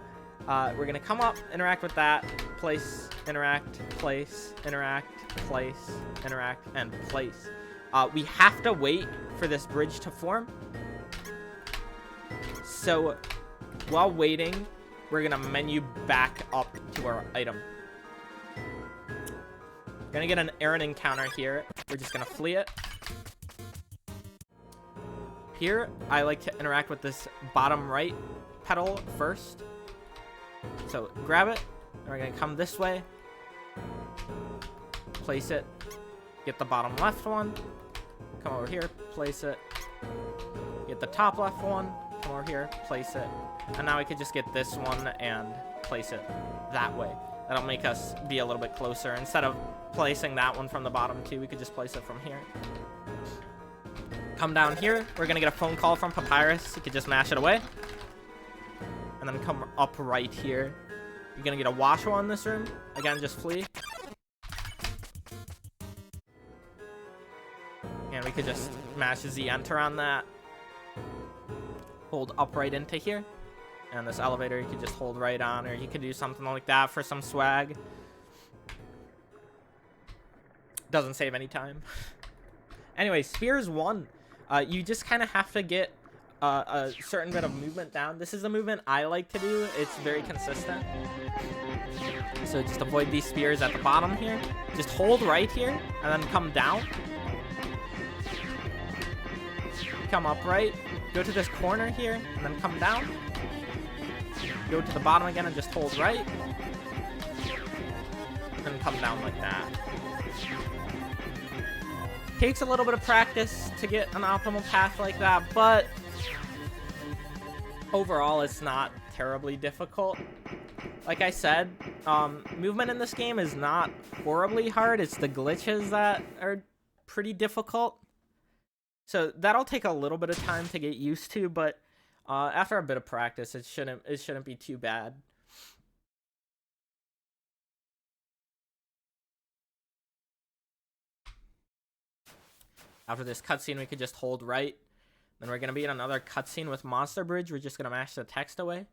[SPEAKER 1] we're going to come up, interact with that, place, interact, place, interact, place, interact, and place. We have to wait for this bridge to form. So, while waiting, we're going to menu back up to our item. We're gonna get an Aaron encounter here. We're just gonna flee it. Here, I like to interact with this bottom right pedal first. So grab it, and we're gonna come this way, place it, get the bottom left one, come over here, place it, get the top left one, come over here, place it, and now we could just get this one and place it that way. That'll make us be a little bit closer. Instead of placing that one from the bottom too, we could just place it from here. Come down here. We're gonna get a phone call from Papyrus. You could just mash it away. And then come up right here. You're gonna get a Waterfall in this room. Again, just flee. And we could just mash Z enter on that. Hold up right into here. And this elevator, you could just hold right on, or you could do something like that for some swag. Doesn't save any time. Anyway, Spears 1. You just kind of have to get a certain bit of movement down. This is the movement I like to do. It's very consistent. So just avoid these spears at the bottom here. Just hold right here, and then come down. Come up right. Go to this corner here, and then come down. Go to the bottom again and just hold right. And come down like that. Takes a little bit of practice to get an optimal path like that, but overall it's not terribly difficult. Like I said, movement in this game is not horribly hard. It's the glitches that are pretty difficult. So that'll take a little bit of time to get used to, but after a bit of practice, it shouldn't be too bad. After this cutscene, we could just hold right. Then we're gonna be in another cutscene with Monster Bridge. We're just gonna mash the text away.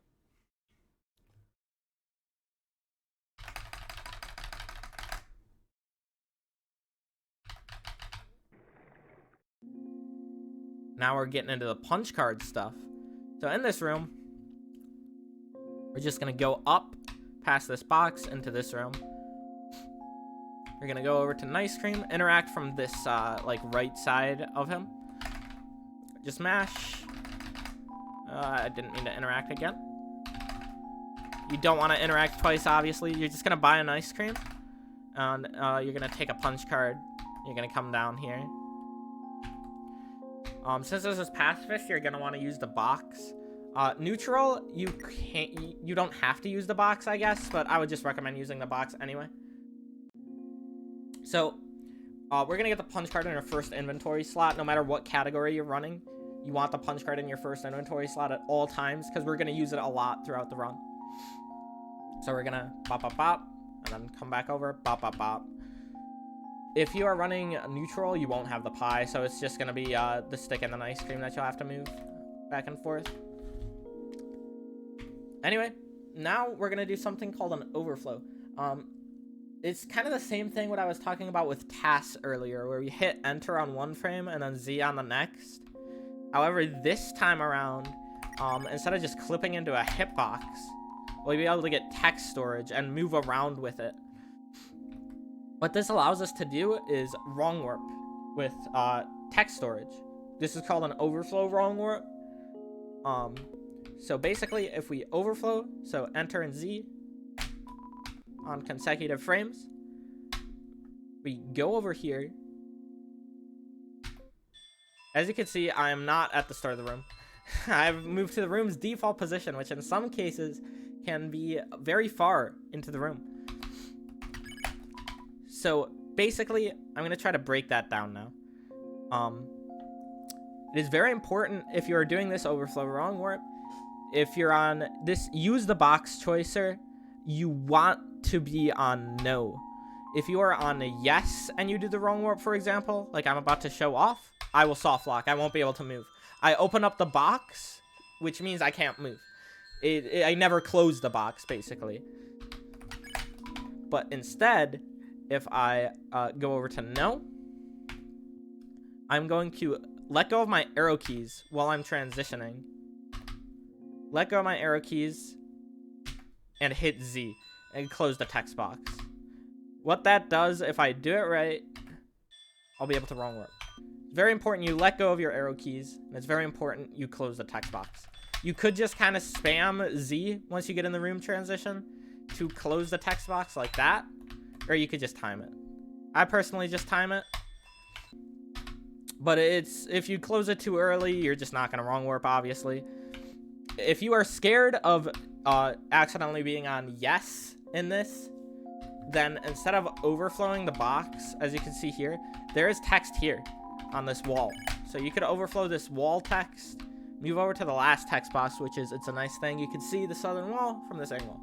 [SPEAKER 1] Now we're getting into the punch card stuff. So in this room, we're just gonna go up past this box into this room. We're gonna go over to Nice Cream, interact from this like right side of him. Just mash. I didn't mean to interact again. You don't want to interact twice, obviously. You're just gonna buy an ice cream, and you're gonna take a punch card. You're gonna come down here. Since this is Pacifist, you're gonna want to use the box. Neutral, you don't have to use the box, I guess, but I would just recommend using the box anyway. So, we're gonna get the punch card in your first inventory slot. No matter what category you're running, you want the punch card in your first inventory slot at all times, because we're gonna use it a lot throughout the run. So we're gonna bop, bop, bop, and then come back over, bop, bop, bop. If you are running neutral, you won't have the pie, so it's just gonna be the stick and the ice cream that you'll have to move back and forth. Anyway, now we're gonna do something called an overflow. It's kind of the same thing what I was talking about with tasks earlier, where you hit enter on one frame and then Z on the next. However, this time around, instead of just clipping into a hitbox, we'll be able to get text storage and move around with it. What this allows us to do is wrong warp with text storage. This is called an overflow wrong warp. So basically, if we overflow, so enter and Z on consecutive frames, we go over here. As you can see, I am not at the start of the room. I've moved to the room's default position, which in some cases can be very far into the room. So basically, I'm going to try to break that down now. It is very important if you're doing this overflow wrong warp. If you're on this use the box choicer, you want to be on no. If you are on a yes and you do the wrong warp, for example, like I'm about to show off, I will soft lock. I won't be able to move. I open up the box, which means I can't move. I never close the box, basically. But instead, if I go over to no, I'm going to let go of my arrow keys while I'm transitioning. Let go of my arrow keys and hit Z and close the text box. What that does, if I do it right, I'll be able to wrong warp. It's very important you let go of your arrow keys, and it's very important you close the text box. You could just kind of spam Z once you get in the room transition to close the text box like that, or you could just time it. I personally just time it. But if you close it too early, you're just not going to wrong warp, obviously. If you are scared of accidentally being on yes in this, then instead of overflowing the box, as you can see here, there is text here on this wall. So you could overflow this wall text, move over to the last text box, which is, it's a nice thing. You can see the southern wall from this angle.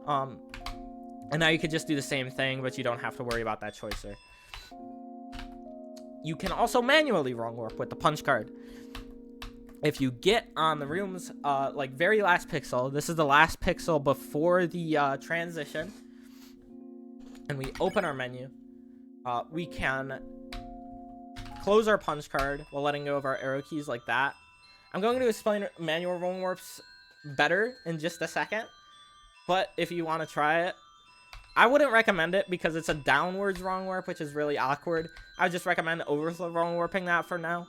[SPEAKER 1] And now you could just do the same thing, but you don't have to worry about that choicer. You can also manually wrong warp with the punch card. If you get on the room's like very last pixel, this is the last pixel before the transition, and we open our menu, we can close our punch card while letting go of our arrow keys like that. I'm going to explain manual wrong warps better in just a second, but if you want to try it, I wouldn't recommend it because it's a downwards wrong warp, which is really awkward. I would just recommend overflow wrong warping that for now.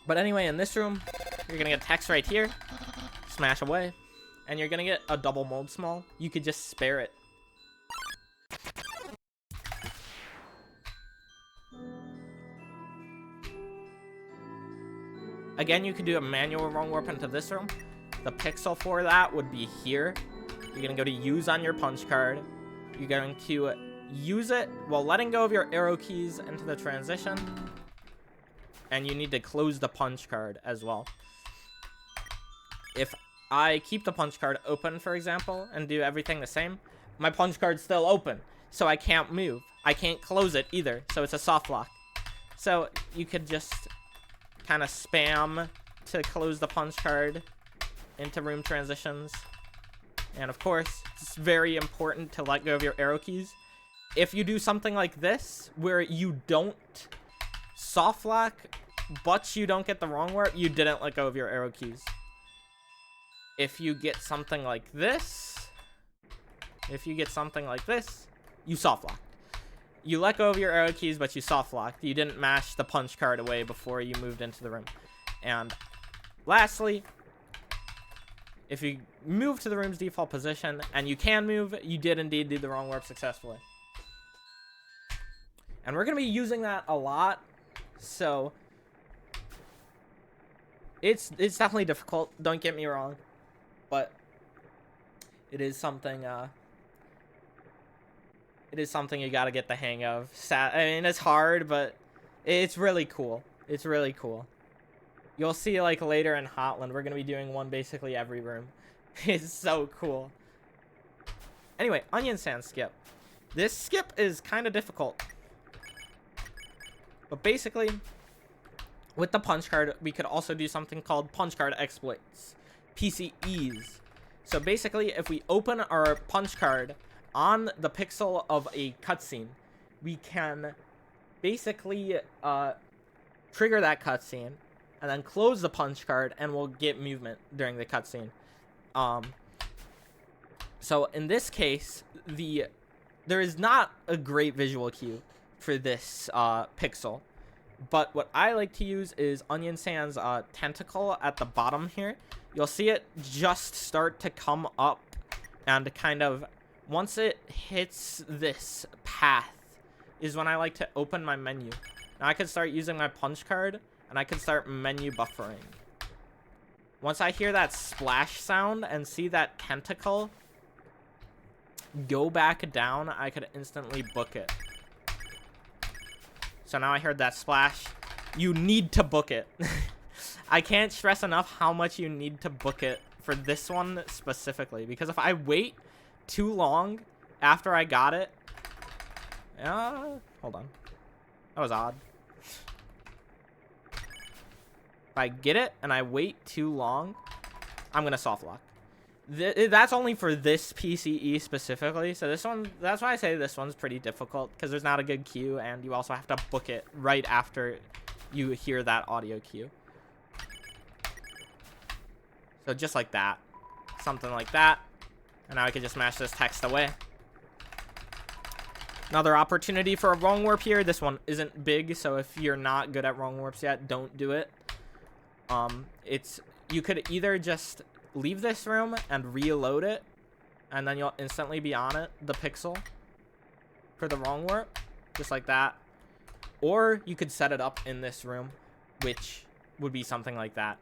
[SPEAKER 1] But anyway, in this room, you're going to get text right here, smash away, and you're going to get a double mold small. You could just spare it. Again, you could do a manual wrong warp into this room. The pixel for that would be here. You're going to go to use on your punch card. You're going to use it while letting go of your arrow keys into the transition. And you need to close the punch card as well. If I keep the punch card open, for example, and do everything the same, my punch card's still open, so I can't move. I can't close it either, so it's a soft lock. So you could just kind of spam to close the punch card into room transitions. And of course, it's very important to let go of your arrow keys. If you do something like this, where you don't soft lock, but you don't get the wrong warp, you didn't let go of your arrow keys. If you get something like this, you soft lock. You let go of your arrow keys, but you soft locked. You didn't mash the punch card away before you moved into the room. And lastly, if you move to the room's default position, and you can move, you did indeed do the wrong warp successfully. And we're going to be using that a lot, so it's definitely difficult, don't get me wrong, but it is something you got to get the hang of. I mean, it's hard, but it's really cool. It's really cool. You'll see, like, later in Hotland, we're going to be doing one basically every room. It's so cool. Anyway, onion sand skip. This skip is kind of difficult. But basically, with the punch card, we could also do something called punch card exploits. PCEs. So basically, if we open our punch card on the pixel of a cutscene, we can basically trigger that cutscene and then close the punch card, and we'll get movement during the cutscene. So in this case, there is not a great visual cue for this pixel, but what I like to use is Onion Sand's tentacle at the bottom here. You'll see it just start to come up, and kind of once it hits this path is when I like to open my menu. Now I can start using my punch card, and I can start menu buffering. Once I hear that splash sound and see that tentacle go back down, I could instantly book it. So now I heard that splash. You need to book it. I can't stress enough how much you need to book it for this one specifically, because if I wait too long after I got it, hold on, that was odd. If I get it and I wait too long, I'm gonna soft lock. That's only for this PCE specifically, so this one, that's why I say this one's pretty difficult, because there's not a good cue, and you also have to book it right after you hear that audio cue. So just like that, something like that, and now I can just mash this text away. Another opportunity for a wrong warp here. This one isn't big, so if you're not good at wrong warps yet, don't do it. You could either just leave this room and reload it, and then you'll instantly be on it, the pixel, for the wrong warp, just like that. Or you could set it up in this room, which would be something like that.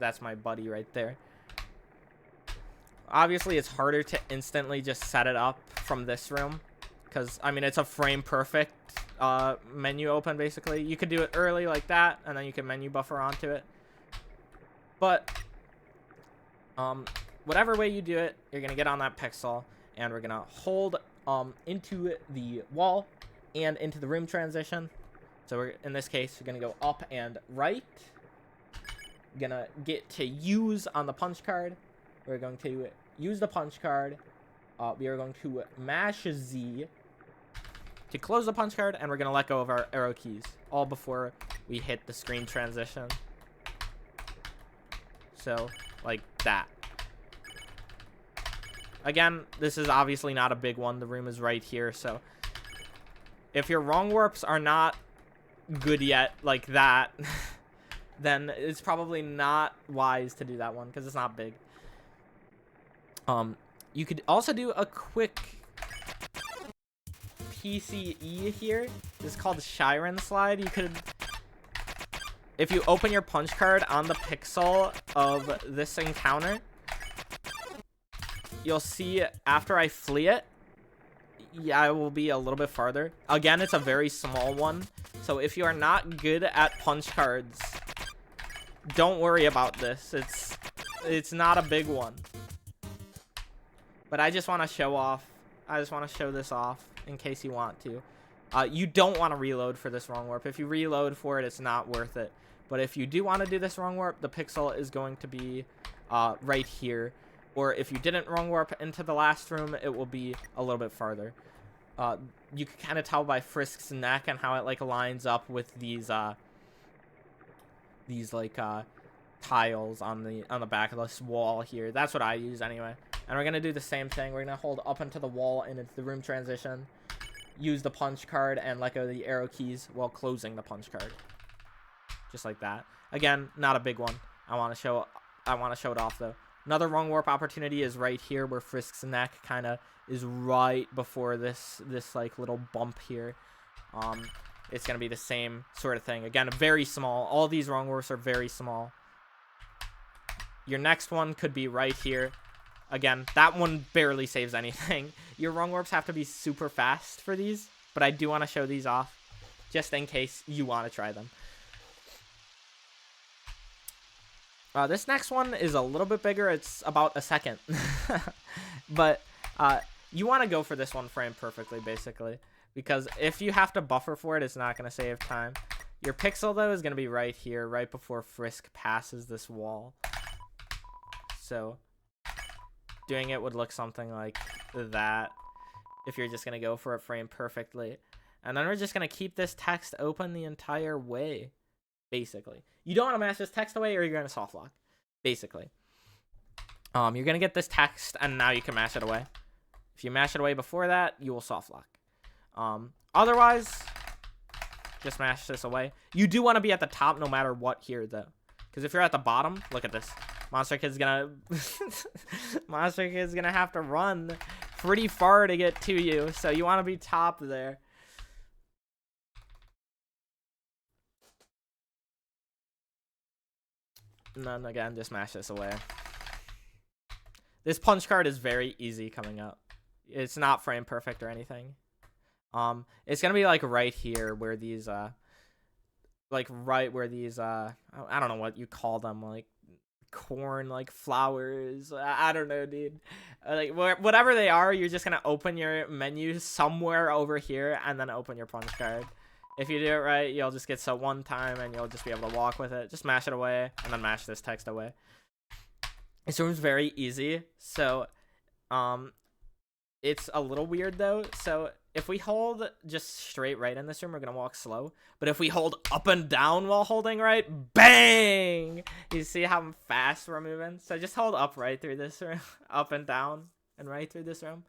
[SPEAKER 1] That's my buddy right there. Obviously, it's harder to instantly just set it up from this room, because, I mean, it's a frame perfect menu open, basically. You could do it early like that, and then you can menu buffer onto it. But whatever way you do it, you're gonna get on that pixel, and we're gonna hold into the wall and into the room transition. So we're, in this case, we're gonna go up and right. Gonna get to use on the punch card. We're going to use the punch card. We are going to mash Z to close the punch card, and we're gonna let go of our arrow keys, all before we hit the screen transition. So like that. Again, this is obviously not a big one. The room is right here, so if your wrong warps are not good yet like that, then it's probably not wise to do that one, because it's not big. You could also do a quick PCE here. This is called Shiren Slide. You could, if you open your punch card on the pixel of this encounter, you'll see after I flee it, yeah, I will be a little bit farther. Again, it's a very small one, so if you are not good at punch cards, don't worry about this. It's not a big one. But I just want to show off. I just want to show this off in case you want to. You don't want to reload for this wrong warp. If you reload for it, it's not worth it. But if you do want to do this wrong warp, the pixel is going to be right here. Or if you didn't wrong warp into the last room, it will be a little bit farther. You can kind of tell by Frisk's neck and how it like lines up with these like tiles on the back of this wall here. That's what I use anyway. And we're gonna do the same thing. We're gonna hold up into the wall and into the room transition, use the punch card, and let go of the arrow keys while closing the punch card, just like that. Again, not a big one. I want to show it off though. Another wrong warp opportunity is right here, where Frisk's neck kind of is right before this like little bump here. It's gonna be the same sort of thing. Again, very small. All these wrong warps are very small. Your next one could be right here. Again, that one barely saves anything. Your wrong warps have to be super fast for these, but I do want to show these off just in case you want to try them. This next one is a little bit bigger. It's about a second. But you want to go for this one frame perfectly, basically, because if you have to buffer for it, it's not going to save time. Your pixel, though, is going to be right here, right before Frisk passes this wall. So doing it would look something like that if you're just going to go for it frame perfectly. And then we're just going to keep this text open the entire way, basically. You don't want to mash this text away or you're going to soft lock, basically. You're going to get this text and now you can mash it away. If you mash it away before that, you will soft lock. Otherwise, just mash this away. You do want to be at the top no matter what here, though. Because if you're at the bottom, look at this. Monster Kid's gonna Monster Kid's gonna have to run pretty far to get to you. So you want to be top there. And then again, just mash this away. This punch card is very easy coming up. It's not frame perfect or anything. It's gonna be like right here where these like right where these I don't know what you call them, like corn, like flowers. I don't know, dude. Like whatever they are, you're just gonna open your menu somewhere over here and then open your punch card. If you do it right, you'll just get so one time and you'll just be able to walk with it. Just mash it away and then mash this text away. This room's very easy, so it's a little weird though. So if we hold just straight right in this room, we're gonna walk slow. But if we hold up and down while holding right, bang! You see how fast we're moving? So just hold up right through this room, up and down, and right through this room.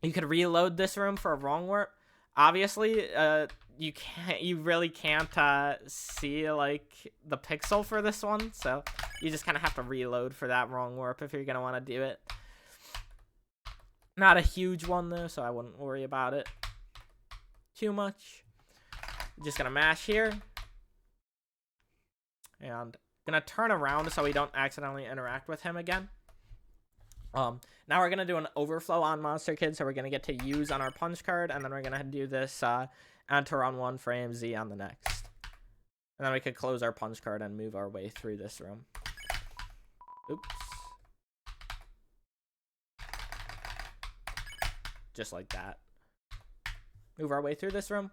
[SPEAKER 1] You could reload this room for a wrong warp. Obviously, you really can't see like the pixel for this one, so you just kind of have to reload for that wrong warp if you're gonna want to do it. Not a huge one though, so I wouldn't worry about it too much. Just gonna mash here and gonna turn around so we don't accidentally interact with him again. Now we're gonna do an overflow on Monster Kid, so we're gonna get to use on our punch card, and then we're gonna do this enter on one frame, Z on the next, and then we could close our punch card and move our way through this room. Oops. Just like that. Move our way through this room.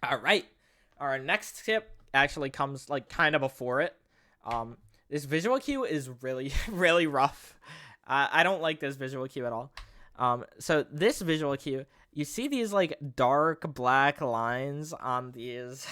[SPEAKER 1] All right, our next skip actually comes like kind of before it. This visual cue is really really rough. I don't like this visual cue at all. So this visual cue, you see these like dark black lines on these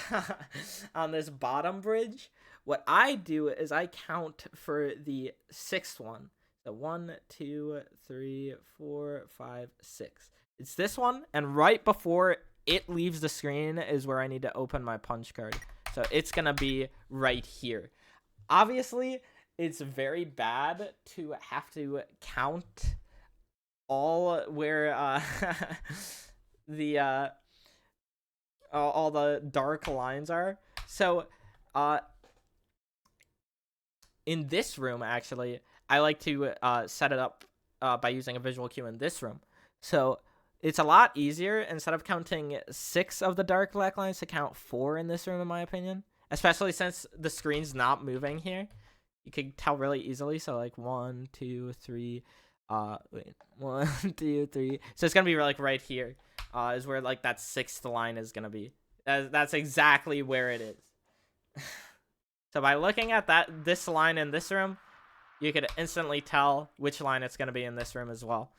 [SPEAKER 1] on this bottom bridge. What I do is I count for the sixth one. So 1, 2, 3, 4, 5, 6. It's this one, and right before it leaves the screen is where I need to open my punch card. So it's gonna be right here. Obviously, it's very bad to have to count all where all the dark lines are. So in this room, actually, I like to set it up by using a visual cue in this room. So it's a lot easier, instead of counting 6 of the dark black lines, to count 4 in this room, in my opinion. Especially since the screen's not moving here. You can tell really easily. So like 1, 2, 3, 1, 2, 3. So it's gonna be like right here is where like that 6th line is gonna be. That's exactly where it is. So by looking at this line in this room, you could instantly tell which line it's gonna be in this room as well.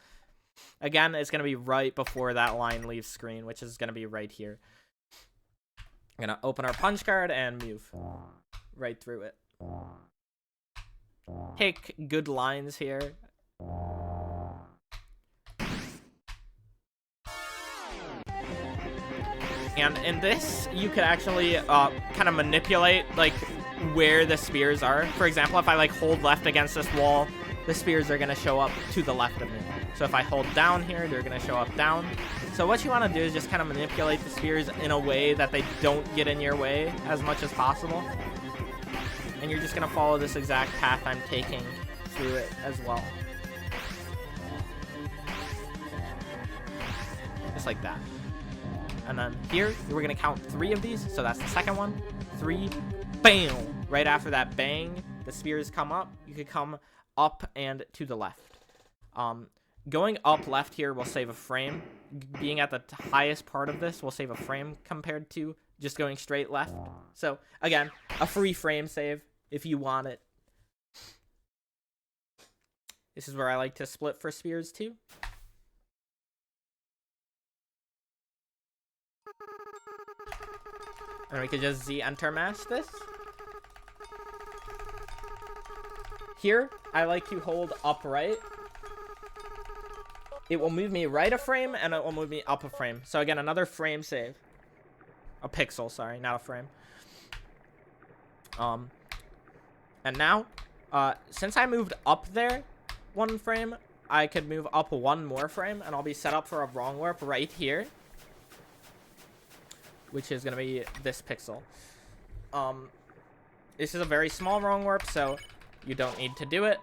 [SPEAKER 1] Again, it's gonna be right before that line leaves screen, which is gonna be right here. I'm gonna open our punch card and move right through it. Pick good lines here. And in this, you could actually kind of manipulate like where the spears are. For example, if I like hold left against this wall, the spears are gonna show up to the left of me. So if I hold down here, they're gonna show up down. So what you want to do is just kind of manipulate the spears in a way that they don't get in your way as much as possible. And you're just gonna follow this exact path I'm taking through it as well. Just like that. And then here, we're gonna count 3 of these. So that's the second one. 3, bam! Right after that bang, the spears come up. You could come up and to the left. Going up left here will save a frame. Being at the highest part of this will save a frame compared to just going straight left. So again, a free frame save if you want it. This is where I like to split for spears too. And we could just Z enter mash this. Here, I like to hold upright. It will move me right a frame, and it will move me up a frame. So again, another frame save. A pixel, sorry, not a frame. And now, since I moved up there 1 frame, I could move up 1 more frame, and I'll be set up for a wrong warp right here, which is gonna be this pixel. This is a very small wrong warp, so you don't need to do it.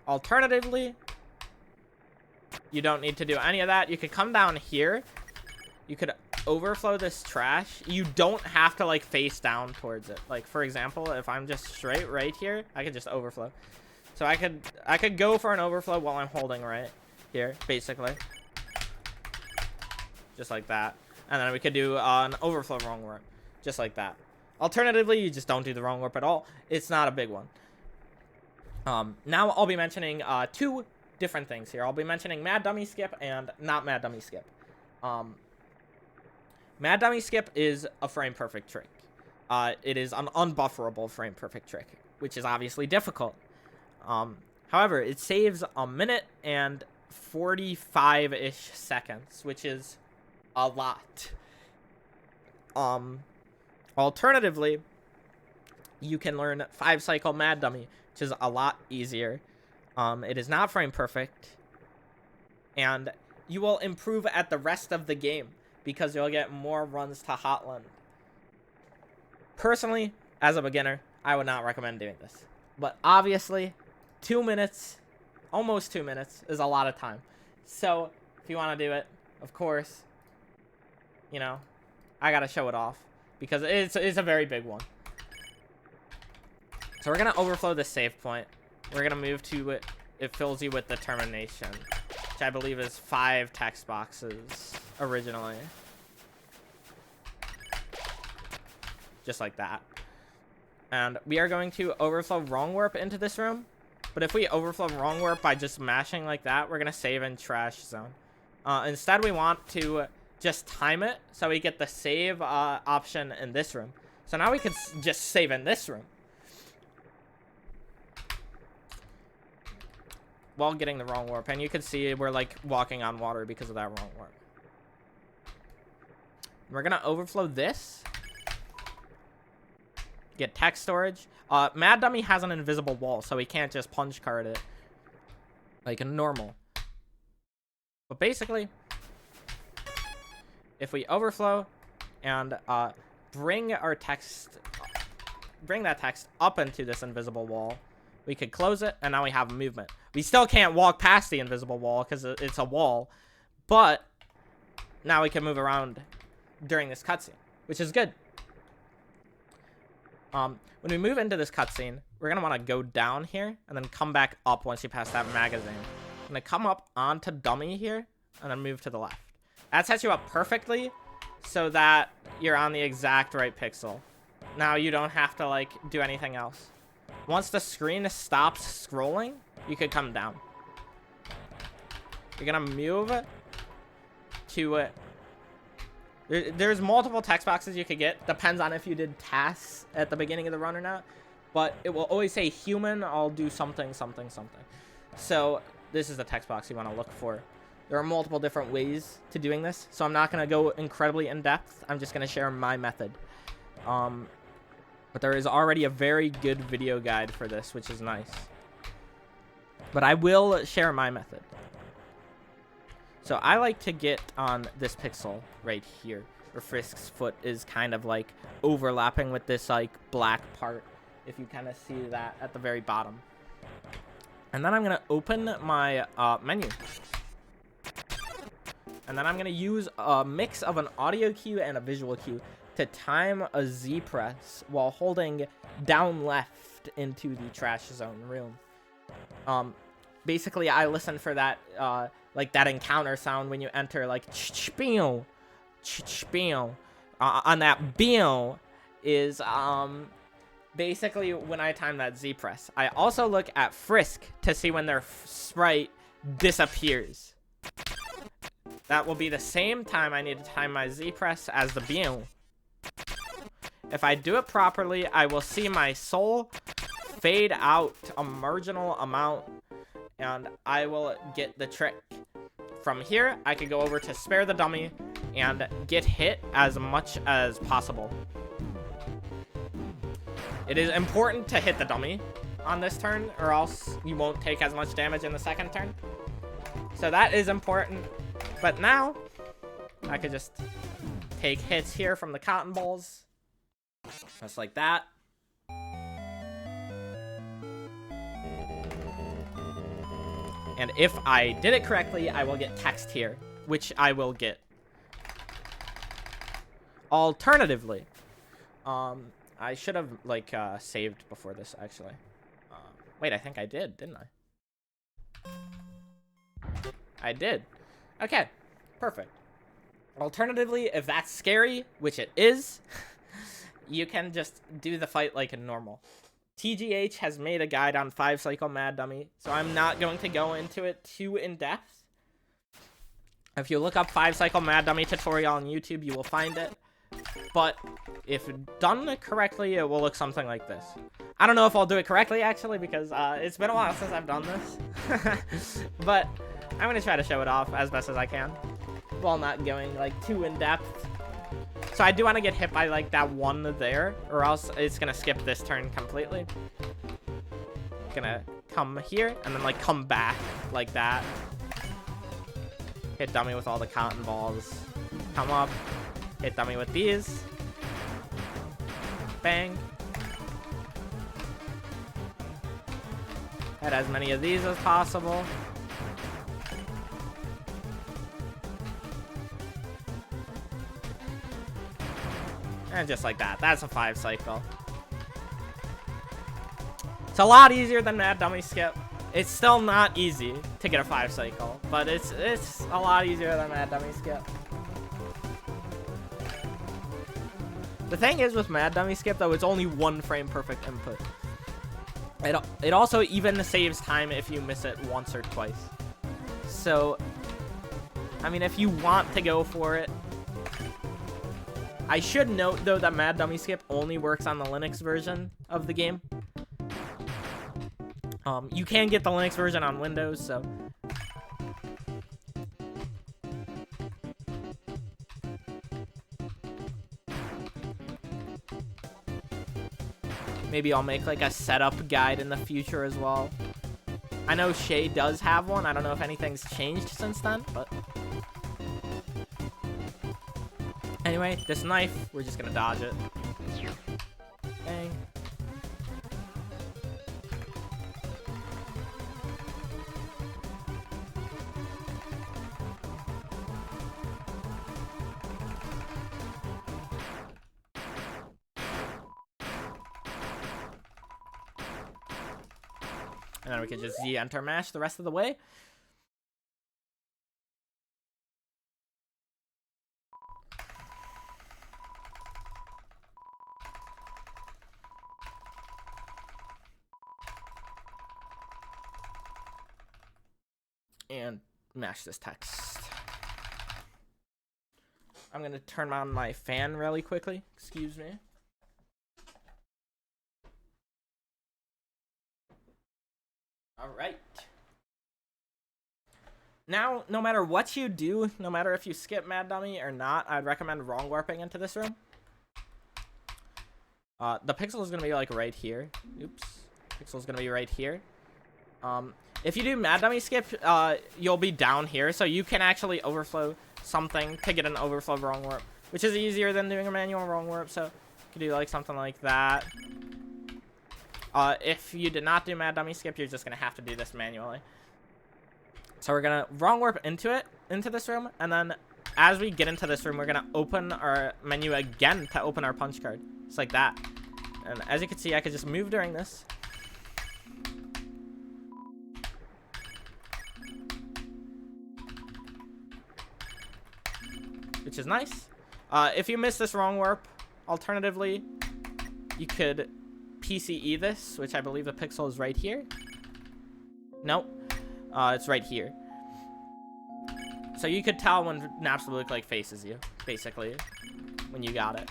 [SPEAKER 1] Alternatively, you don't need to do any of that. You could come down here. You could overflow this trash. You don't have to like face down towards it. Like for example, if I'm just straight right here, I could just overflow. So I could go for an overflow while I'm holding right here, basically. Just like that. And then we could do an overflow wrong warp, just like that. Alternatively, you just don't do the wrong warp at all. It's not a big one. Now I'll be mentioning 2 different things here. I'll be mentioning Mad Dummy Skip and not Mad Dummy Skip. Mad Dummy Skip is a frame perfect trick. It is an unbufferable frame perfect trick, which is obviously difficult. However, it saves a minute and 45-ish seconds, which is a lot. Alternatively, you can learn 5-cycle Mad Dummy, which is a lot easier. It is not frame perfect, and you will improve at the rest of the game because you'll get more runs to Hotland. Personally, as a beginner, I would not recommend doing this, but obviously 2 minutes, almost 2 minutes, is a lot of time. So if you want to do it, of course, you know, I gotta show it off because it's a very big one. So we're gonna overflow the save point. We're gonna move to it. It fills you with determination, which I believe is 5 text boxes originally. Just like that. And we are going to overflow wrong warp into this room. But if we overflow wrong warp by just mashing like that, we're gonna save in trash zone. Instead, we want to just time it so we get the save option in this room. So now we can just save in this room while getting the wrong warp. And you can see we're like walking on water because of that wrong warp. We're gonna overflow this. Get text storage. Mad Dummy has an invisible wall, so we can't just punch card it like a normal. But basically, if we overflow and bring that text up into this invisible wall, we could close it, and now we have movement. We still can't walk past the invisible wall because it's a wall, but now we can move around during this cutscene, which is good. When we move into this cutscene, we're going to want to go down here and then come back up once you pass that magazine. I'm going to come up onto Dummy here and then move to the left. That sets you up perfectly so that you're on the exact right pixel. Now you don't have to like do anything else. Once the screen stops scrolling, you could come down. You're going to move to it. There's multiple text boxes you could get. Depends on if you did tasks at the beginning of the run or not. But it will always say human, I'll do something, something, something. So this is the text box you want to look for. There are multiple different ways to doing this. So I'm not going to go incredibly in depth. I'm just going to share my method. But there is already a very good video guide for this, which is nice. But I will share my method. So I like to get on this pixel right here, where Frisk's foot is kind of like overlapping with this like black part, if you kind of see that at the very bottom. And then I'm going to open my menu. And then I'm going to use a mix of an audio cue and a visual cue to time a Z press while holding down left into the trash zone room. Basically, I listen for that like that encounter sound when you enter, like ch-ch-pew, ch-ch-pew. On that bill is basically when I time that Z press. I also look at frisk to see when their sprite disappears. That will be the same time I need to time my Z press as the bien. If I do it properly, I will see my soul fade out a marginal amount, and I will get the trick. From here, I could go over to spare the dummy and get hit as much as possible. It is important to hit the dummy on this turn, or else you won't take as much damage in the second turn. So that is important. But now, I could just take hits here from the cotton balls. Just like that. And if I did it correctly, I will get text here, which I will get. Alternatively, I should have, like, saved before this, actually. Wait, I think I did, didn't I? I did. Okay, perfect. Alternatively, if that's scary, which it is, you can just do the fight like normal. TGH has made a guide on 5-cycle Mad Dummy, so I'm not going to go into it too in-depth. If you look up 5-cycle Mad Dummy tutorial on YouTube, you will find it. But if done correctly, it will look something like this. I don't know if I'll do it correctly, actually, because it's been a while since I've done this. But I'm going to try to show it off as best as I can, while not going, like, too in-depth. So I do want to get hit by, like, that one there, or else it's going to skip this turn completely. Gonna come here, and then, like, come back like that. Hit dummy with all the cotton balls. Come up. Hit dummy with these. Bang. Hit as many of these as possible. And just like that. That's a 5-cycle. It's a lot easier than Mad Dummy Skip. It's still not easy to get a 5-cycle, but it's a lot easier than Mad Dummy Skip. The thing is with Mad Dummy Skip, though, it's only 1 frame perfect input. It also even saves time if you miss it once or twice. So, I mean, if you want to go for it, I should note, though, that Mad Dummy Skip only works on the Linux version of the game. You can get the Linux version on Windows, so... Maybe I'll make, like, a setup guide in the future as well. I know Shay does have one. I don't know if anything's changed since then, but... Anyway, this knife, we're just gonna dodge it. Bang. And then we can just Z enter mash the rest of the way. And mash this text. I'm gonna turn on my fan really quickly. Excuse me. Alright. Now, no matter what you do, no matter if you skip Mad Dummy or not, I'd recommend wrong warping into this room. The pixel is gonna be like right here. Oops. Pixel is gonna be right here. If you do Mad Dummy Skip, you'll be down here, so you can actually overflow something to get an overflow wrong warp, which is easier than doing a manual wrong warp, so you can do like something like that. If you did not do Mad Dummy Skip, you're just gonna have to do this manually. So we're gonna wrong warp into this room, and then as we get into this room, we're gonna open our menu again to open our punch card. Just like that. And as you can see, I could just move during this. Which is nice. If you miss this wrong warp, alternatively, you could PCE this, which I believe the pixel is right here. Nope. It's right here. So you could tell when Napstablook like faces you, basically, when you got it.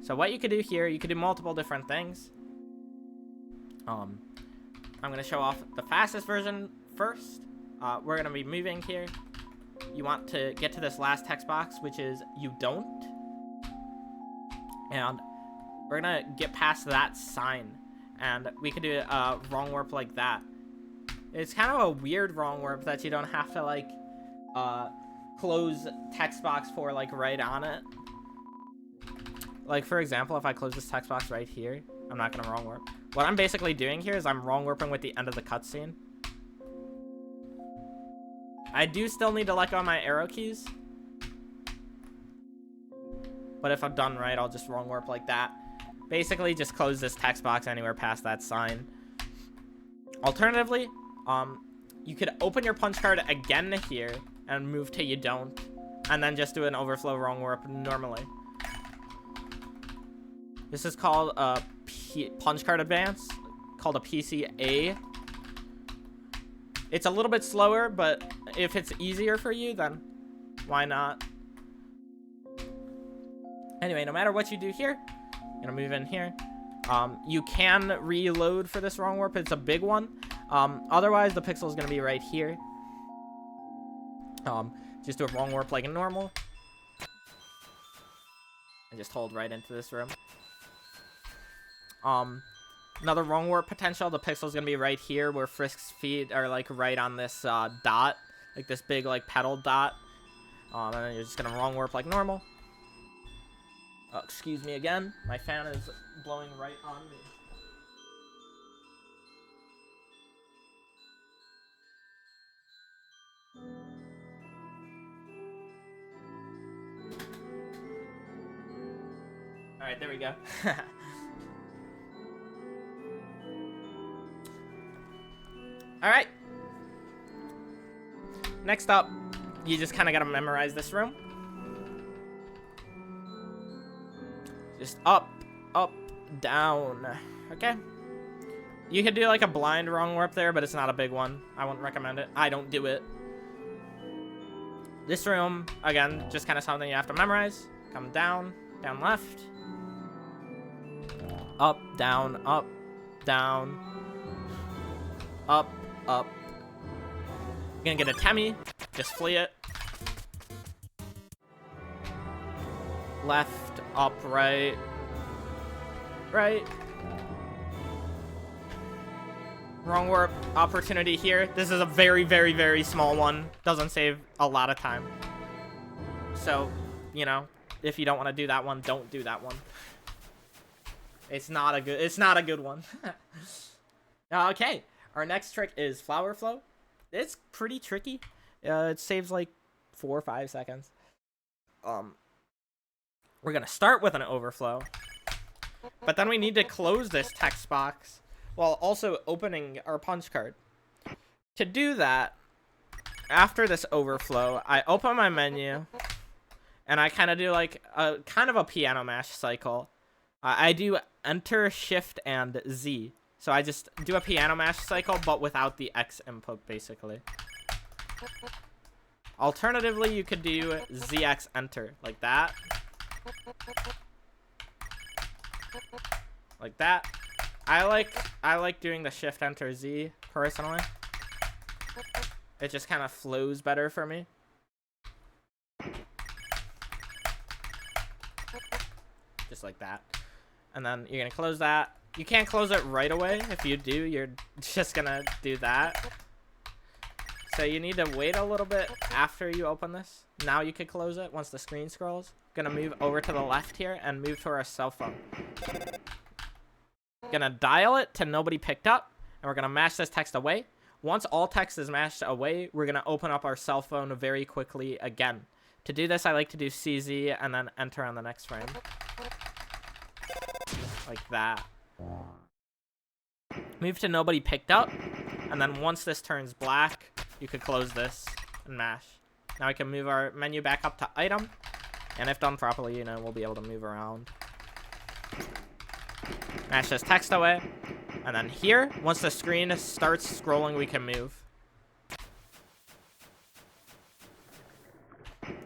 [SPEAKER 1] So what you could do here, you could do multiple different things. I'm gonna show off the fastest version first. We're gonna be moving here. You want to get to this last text box, which is you don't. And we're gonna get past that sign. And we could do a wrong warp like that. It's kind of a weird wrong warp that you don't have to like close text box for like right on it. Like for example, if I close this text box right here, I'm not gonna wrong warp. What I'm basically doing here is I'm wrong warping with the end of the cutscene. I do still need to let go of my arrow keys. But if I'm done right, I'll just wrong warp like that. Basically, just close this text box anywhere past that sign. Alternatively, you could open your punch card again here and move to you don't. And then just do an overflow wrong warp normally. This is called a punch card advance, called a PCA. It's a little bit slower, but if it's easier for you, then why not? Anyway, no matter what you do here, I'm gonna move in here. You can reload for this wrong warp. It's a big one. Otherwise, the pixel is gonna be right here. Just do a wrong warp like normal. And just hold right into this room. Another wrong warp potential, the pixel's gonna be right here where Frisk's feet are like right on this dot, like this big like pedal dot. And then you're just gonna wrong warp like normal. Excuse me again, my fan is blowing right on me. Alright, there we go. Alright. Next up, you just kind of gotta memorize this room. Just up, up, down. Okay. You could do like a blind wrong warp there, but it's not a big one. I wouldn't recommend it. I don't do it. This room, again, just kind of something you have to memorize. Come down, down left. Up, down, up, down. Up, up. You're gonna get a Temmie. Just flee it. Left, up, right. Right. Wrong warp opportunity here. This is a very, very, very small one. Doesn't save a lot of time. So, you know, if you don't want to do that one, don't do that one. It's not a good one. Okay. Our next trick is Flower Flow. It's pretty tricky. It saves like 4 or 5 seconds. We're gonna start with an overflow, but then we need to close this text box while also opening our punch card. To do that, after this overflow, I open my menu, and I kind of do like a kind of a piano mash cycle. I do Enter, Shift, and Z. So I just do a piano mash cycle, but without the X input, basically. Alternatively, you could do ZX Enter, like that. Like that. I like doing the Shift Enter Z, personally. It just kind of flows better for me. Just like that. And then you're gonna close that. You can't close it right away. If you do, you're just gonna do that. So you need to wait a little bit after you open this. Now you could close it once the screen scrolls. Gonna move over to the left here and move to our cell phone. Gonna dial it to nobody picked up, and we're gonna mash this text away. Once all text is mashed away, we're gonna open up our cell phone very quickly again. To do this, I like to do CZ and then enter on the next frame. Like that. Move to nobody picked up, and then once this turns black, you could close this and mash. Now we can move our menu back up to item, and if done properly, you know, we'll be able to move around. Mash this text away. And then here, once the screen starts scrolling, we can move.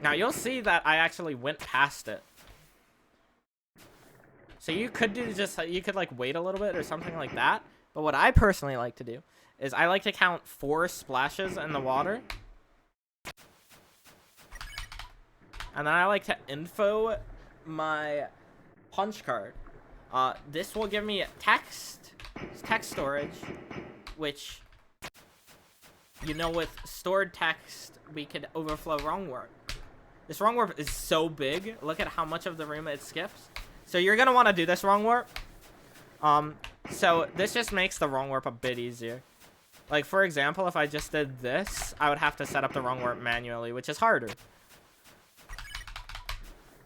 [SPEAKER 1] Now you'll see that I actually went past it. So you could do you could like wait a little bit or something like that. But what I personally like to do is I like to count 4 splashes in the water. And then I like to info my punch card. This will give me text storage, which, you know, with stored text, we could overflow wrong warp. This wrong warp is so big. Look at how much of the room it skips. So you're going to want to do this wrong warp. So this just makes the wrong warp a bit easier. Like, for example, if I just did this, I would have to set up the wrong warp manually, which is harder.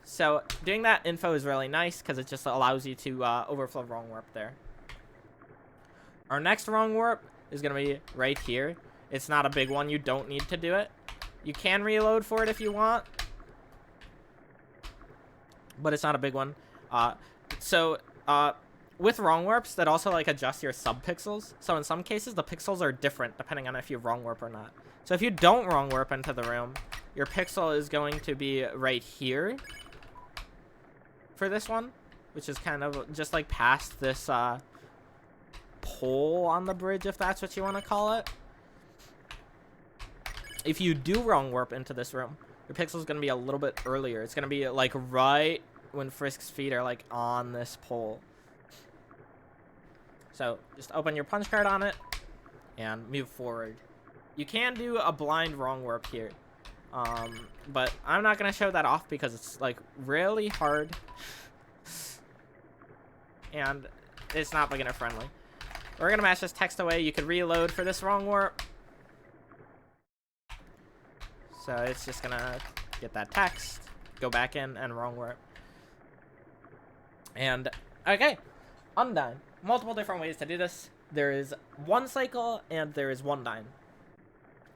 [SPEAKER 1] So doing that info is really nice because it just allows you to overflow wrong warp there. Our next wrong warp is going to be right here. It's not a big one. You don't need to do it. You can reload for it if you want, but it's not a big one. With wrong warps, that also like adjust your subpixels. So in some cases, the pixels are different depending on if you wrong warp or not. So if you don't wrong warp into the room, your pixel is going to be right here for this one, which is kind of just like past this pole on the bridge, if that's what you want to call it. If you do wrong warp into this room, your pixel is going to be a little bit earlier. It's going to be like right when Frisk's feet are like on this pole. So just open your punch card on it and move forward. You can do a blind wrong warp here, but I'm not going to show that off because it's like really hard and it's not beginner friendly. We're going to mash this text away. You could reload for this wrong warp. So it's just going to get that text, go back in, and wrong warp. And, okay, Undyne. Multiple different ways to do this. There is one cycle, and there is Undyne.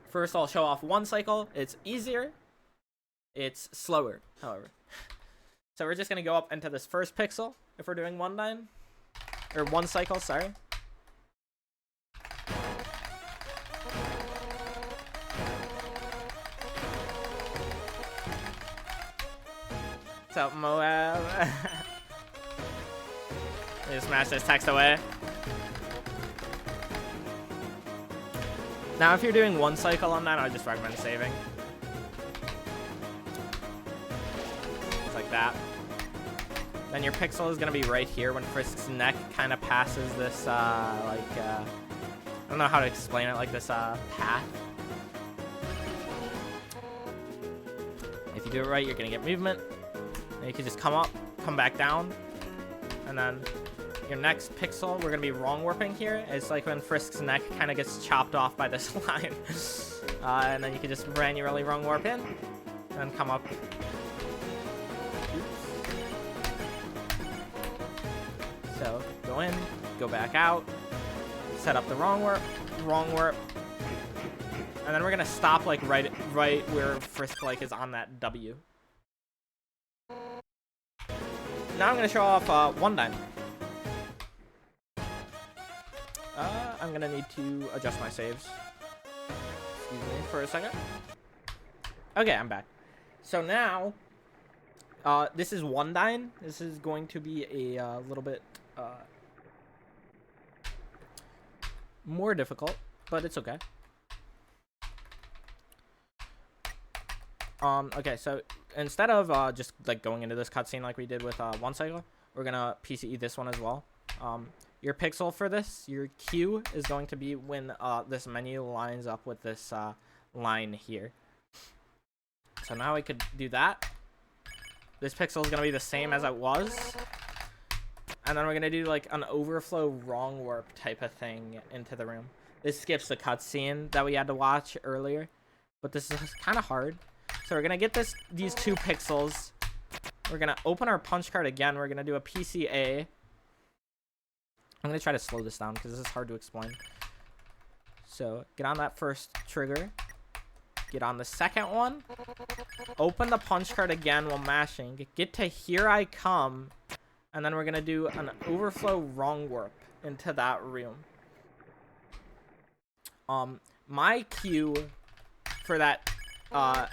[SPEAKER 1] First, I'll show off one cycle. It's easier. It's slower, however. So we're just going to go up into this first pixel if we're doing Undyne. Or one cycle, sorry. What's up, Moab? Just smash this text away. Now, if you're doing one cycle on that, I would just recommend saving. It's like that. Then your pixel is going to be right here when Frisk's neck kind of passes this, I don't know how to explain it, like this path. If you do it right, you're going to get movement. And you can just come up, come back down, and then your next pixel, we're going to be wrong warping here. It's like when Frisk's neck kind of gets chopped off by this line. And then you can just manually wrong warp in, and come up. Oops. So, go in, go back out, set up the wrong warp, and then we're going to stop like right where Frisk like is on that W. Now I'm going to show off Undyne. I'm going to need to adjust my saves. Excuse me for a second. Okay, I'm back. So now, this is Undyne. This is going to be a little bit more difficult, but it's okay. Okay, so instead of just like going into this cutscene like we did with one cycle, we're gonna PCE this one as well. Your pixel for this, your Q, is going to be when this menu lines up with this line here. So now we could do that. This pixel is gonna be the same as it was, and then we're gonna do like an overflow wrong warp type of thing into the room. This skips the cutscene that we had to watch earlier, but this is kind of hard. So we're going to get these 2 pixels. We're going to open our punch card again. We're going to do a PCA. I'm going to try to slow this down because this is hard to explain. So get on that first trigger. Get on the second one. Open the punch card again while mashing. Get to Here I Come. And then we're gonna do an Overflow wrong warp into that room. My cue for that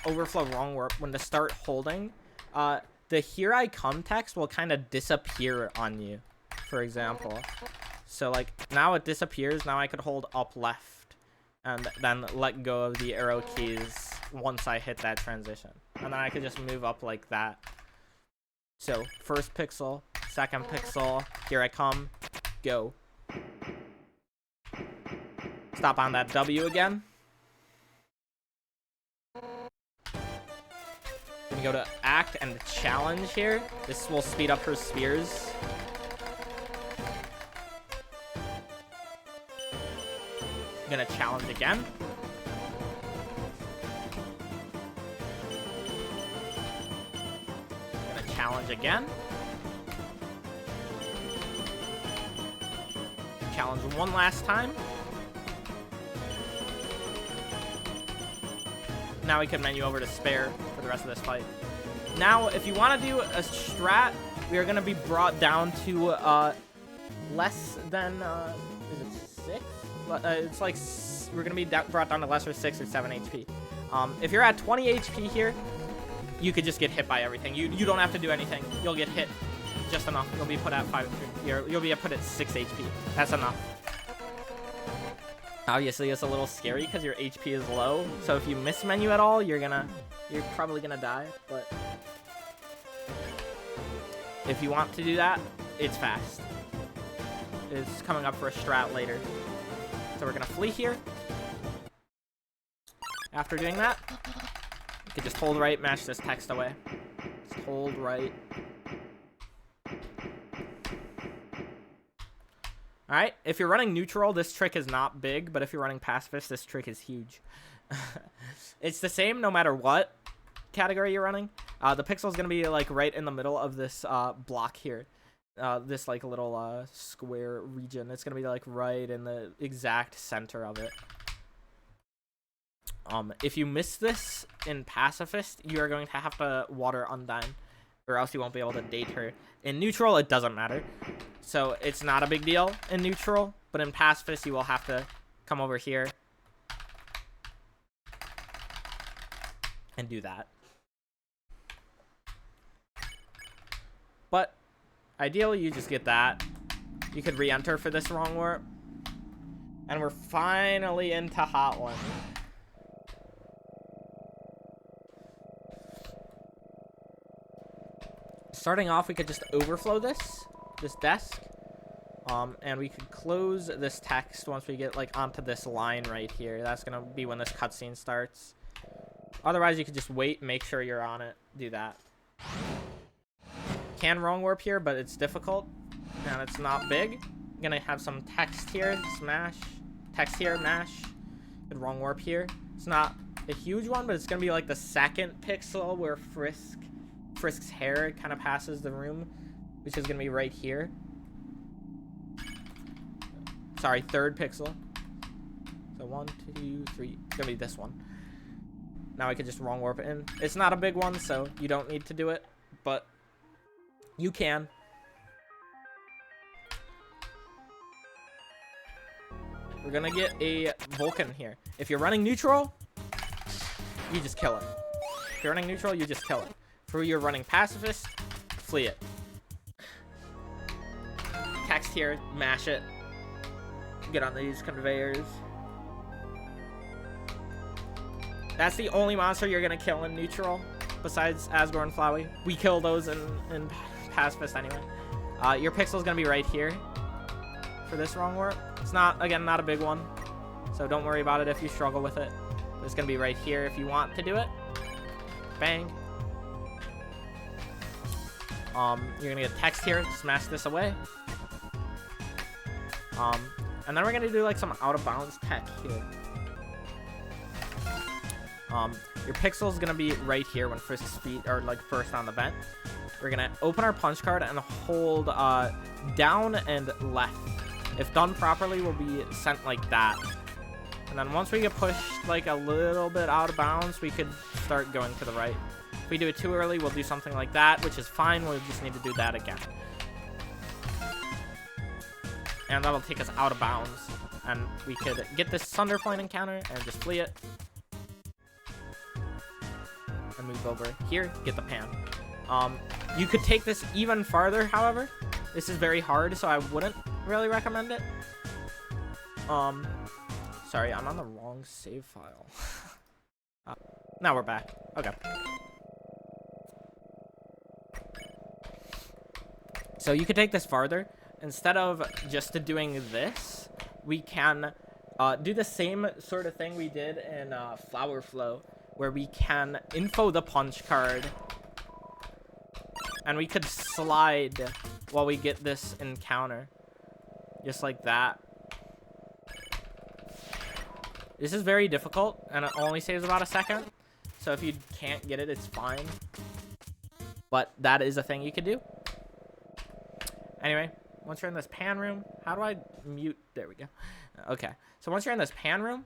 [SPEAKER 1] Overflow wrong warp, when to start holding, the "Here I Come" text will kind of disappear on you, for example. So like now it disappears. Now I could hold up left and then let go of the arrow keys once I hit that transition. And then I could just move up like that. So first pixel, second pixel, here I come, go. Stop on that W again. Then go to act and challenge here. This will speed up her spears. I'm gonna challenge again. Gonna challenge again. Challenge one last time. Now we can menu over to spare for the rest of this fight. Now, if you want to do a strat, we are going to be brought down to less than, is it 6? It's like, we're going to be brought down to less or 6 or 7 HP. If you're at 20 HP here, you could just get hit by everything. You don't have to do anything. You'll get hit just enough. You'll be put at 5. You'll be put at 6 HP. That's enough. Obviously, it's a little scary because your HP is low. So if you miss menu at all, you're probably gonna die. But if you want to do that, it's fast. It's coming up for a strat later. So we're gonna flee here. After doing that, you can just hold right, mash this text away. Just hold right. Alright, if you're running neutral, this trick is not big, but if you're running pacifist, this trick is huge. It's the same no matter what category you're running. The pixel is going to be like right in the middle of this block here. This like little square region. It's going to be like right in the exact center of it. If you miss this in pacifist, you are going to have to water Undyne, or else you won't be able to date her. In neutral, it doesn't matter. So it's not a big deal in neutral, but in pacifist, you will have to come over here and do that. But ideally, you just get that. You could re-enter for this wrong warp. And we're finally into Hotland. Starting off, we could just overflow this desk, and we could close this text once we get like onto this line right here. That's gonna be when this cutscene starts. Otherwise, you could just wait, make sure you're on it, do that. Can wrong warp here, but it's difficult, and it's not big. I'm gonna have some text here, smash, text here, mash, good wrong warp here. It's not a huge one, but it's gonna be like the second pixel where Frisk's hair kind of passes the room, which is going to be right here. Sorry, third pixel. So 1, 2, 3. It's going to be this one. Now I can just wrong warp it in. It's not a big one, so you don't need to do it, but you can. We're going to get a Vulcan here. If you're running neutral, you just kill it. If you're running neutral, you just kill it. For you're running pacifist, flee it. Text here, mash it. Get on these conveyors. That's the only monster you're gonna kill in neutral, besides Asgore and Flowey. We kill those in pacifist anyway. Your pixel's gonna be right here for this wrong warp. It's not, again, not a big one, so don't worry about it if you struggle with it. It's gonna be right here if you want to do it. Bang. You're gonna get text here, smash this away. And then we're gonna do like some out of bounds tech here. Your pixel is gonna be right here when Frisk's feet are like first on the vent. We're gonna open our punch card and hold down and left. If done properly, we'll be sent like that. And then once we get pushed like a little bit out of bounds, we could start going to the right. If we do it too early, we'll do something like that, which is fine. We'll just need to do that again. and that'll take us out of bounds. And we could get this Thunderpoint encounter and just flee it. And move over here, get the pan. You could take this even farther, however. This is very hard, so I wouldn't really recommend it. Sorry, I'm on the wrong save file. Now we're back. Okay. So you could take this farther. Instead of just doing this, we can do the same sort of thing we did in Flowerflow, where we can info the punch card, and we could slide while we get this encounter, just like that. This is very difficult, and it only saves about a second, so if you can't get it, it's fine. But that is a thing you could do. Anyway, once you're in this pan room, how do I mute? There we go. Okay, so once you're in this pan room,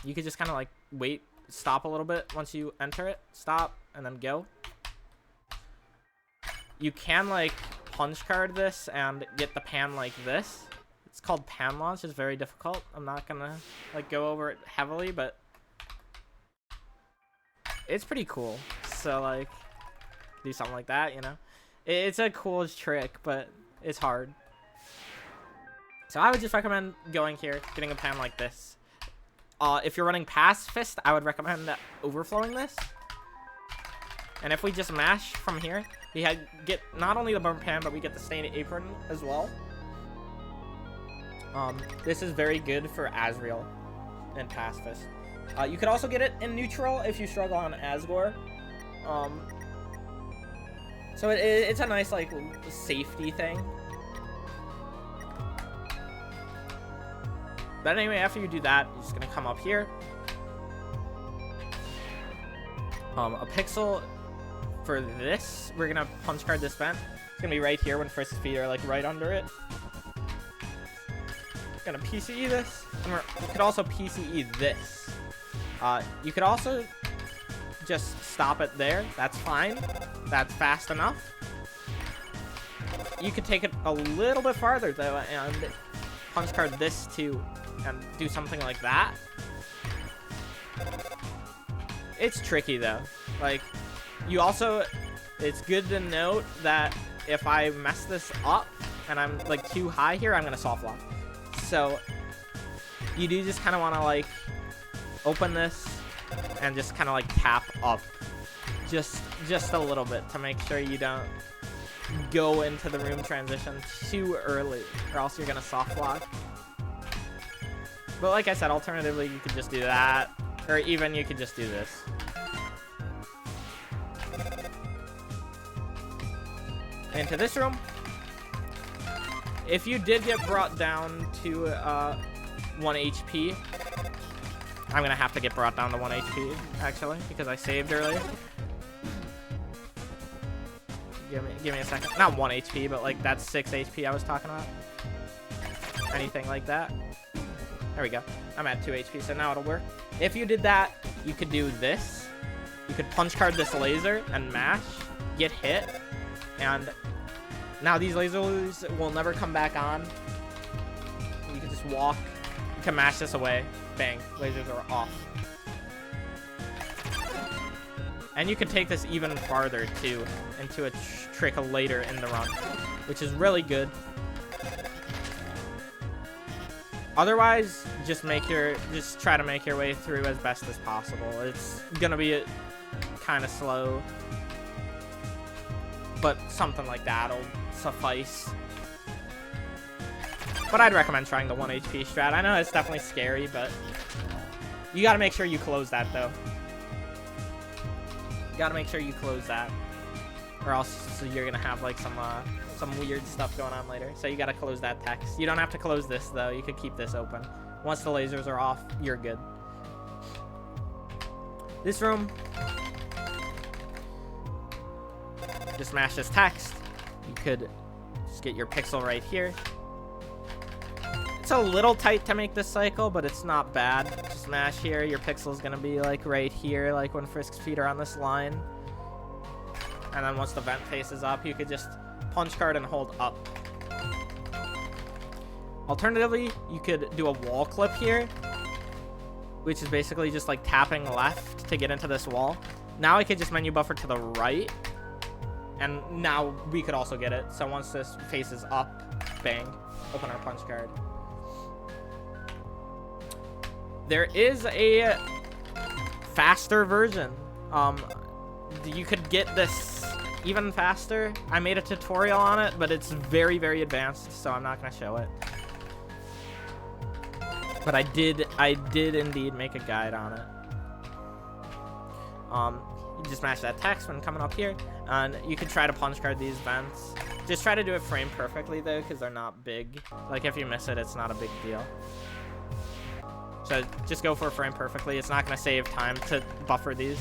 [SPEAKER 1] you could just kind of like wait, stop a little bit once you enter it, stop, and then go. You can like punch card this and get the pan like this. It's called pan launch. It's very difficult. I'm not gonna like go over it heavily, but it's pretty cool. So like do something like that, you know. It's a cool trick, but it's hard. So I would just recommend going here, getting a pan like this. If you're running Pacifist, I would recommend overflowing this. And if we just mash from here, we get not only the burn pan, but we get the stained apron as well. This is very good for Asriel and Pacifist. You could also get it in neutral if you struggle on Asgore. So it's a nice like safety thing. But anyway, after you do that, you're just gonna come up here. A pixel for this, we're gonna punch card this vent. It's gonna be right here when Frisk's feet are like right under it. Gonna PCE this, and you could also PCE this. You could also just stop it there. That's fine. That's fast enough. You could take it a little bit farther though, and punch card this too, and do something like that. It's tricky though. Like, you also, it's good to note that if I mess this up and I'm like too high here, I'm gonna soft lock. So you do just kind of want to like open this and just kind of like tap up just a little bit to make sure you don't go into the room transition too early, or else you're gonna soft lock. But like I said, alternatively, you could just do that, or even you could just do this. Into this room. If you did get brought down to 1 HP, I'm gonna have to get brought down to 1 HP actually, because I saved earlier. Give me a second. Not 1 HP, but like that's 6 HP I was talking about. Anything like that. There we go. I'm at 2 HP, so now it'll work. If you did that, you could do this. You could punch card this laser and mash, get hit, and now these lasers will never come back on. You can just walk. You can mash this away. Bang. Lasers are off. And you can take this even farther too, into a trick later in the run, which is really good. Otherwise, just try to make your way through as best as possible. It's gonna be kind of slow, but something like that'll suffice. But I'd recommend trying the 1 HP strat. I know it's definitely scary, but you gotta make sure you close that though. You gotta make sure you close that, or else you're gonna have like some weird stuff going on later. So you gotta close that text. You don't have to close this though. You could keep this open. Once the lasers are off, you're good. This room, just smash this text. You could just get your pixel right here. It's a little tight to make this cycle, but it's not bad. Just smash here. Your pixel's gonna be like right here, like when Frisk's feet are on this line. And then once the vent faces up, you could just punch card and hold up. Alternatively, you could do a wall clip here, which is basically just like tapping left to get into this wall. Now I could just menu buffer to the right, and now we could also get it. So once this faces up, bang, open our punch card. There is a faster version. You could get this even faster. I made a tutorial on it, but it's very, very advanced, so I'm not gonna show it. But I did indeed make a guide on it. You just match that text when coming up here, and you could try to punch card these vents. Just try to do it frame perfectly though, because they're not big. Like if you miss it, it's not a big deal. So just go for a frame perfectly. It's not gonna save time to buffer these.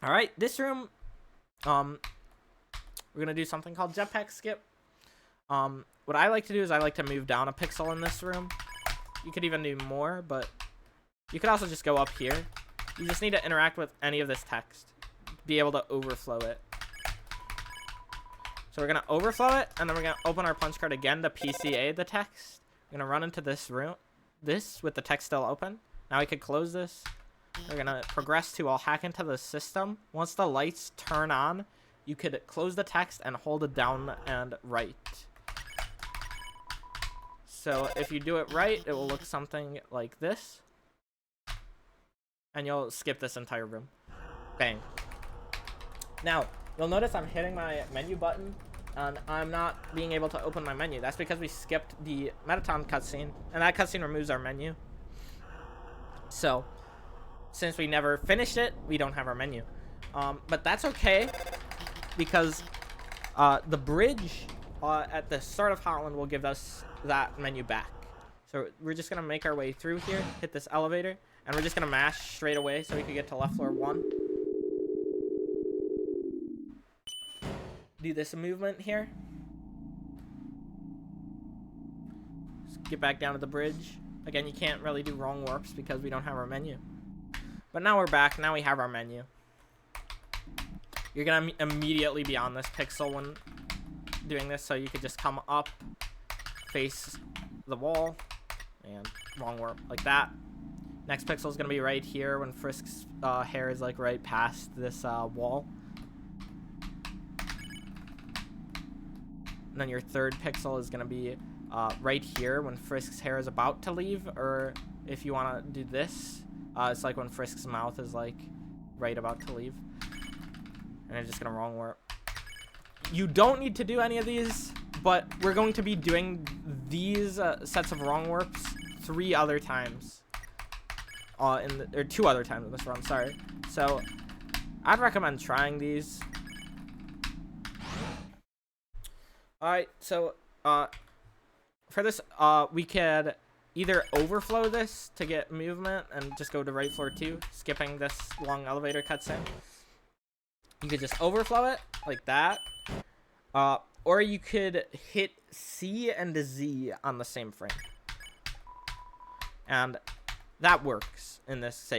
[SPEAKER 1] All right, this room, we're gonna do something called Jetpack Skip. What I like to do is I like to move down a pixel in this room. You could even do more, but you could also just go up here. You just need to interact with any of this text, be able to overflow it. So we're gonna overflow it, and then we're gonna open our punch card again to PCA the text. We're gonna run into this room, with the text still open. Now we could close this. We're gonna progress to I'll hack into the system. Once the lights turn on, you could close the text and hold it down and right. So if you do it right, it will look something like this. And you'll skip this entire room. Bang. Now, you'll notice I'm hitting my menu button, and I'm not being able to open my menu. That's because we skipped the Mettaton cutscene, and that cutscene removes our menu. So, since we never finished it, we don't have our menu. But that's okay, because the bridge at the start of Hotland will give us that menu back. So we're just gonna make our way through here, hit this elevator, and we're just gonna mash straight away so we can get to left floor 1. Do this movement here. Just get back down to the bridge. Again, you can't really do wrong warps because we don't have our menu. But now we're back. Now we have our menu. You're gonna immediately be on this pixel when doing this, so you could just come up, face the wall, and wrong warp like that. Next pixel is gonna be right here when Frisk's hair is like right past this wall. And then your third pixel is gonna be right here when Frisk's hair is about to leave, or if you wanna do this, it's like when Frisk's mouth is like right about to leave. And it's just gonna wrong warp. You don't need to do any of these, but we're going to be doing these sets of wrong warps 3 other times. Or 2 other times in this run, sorry. So I'd recommend trying these. Alright, so for this, we could either overflow this to get movement and just go to right floor 2, skipping this long elevator cutscene. You could just overflow it like that. Or you could hit C and Z on the same frame. And that works in this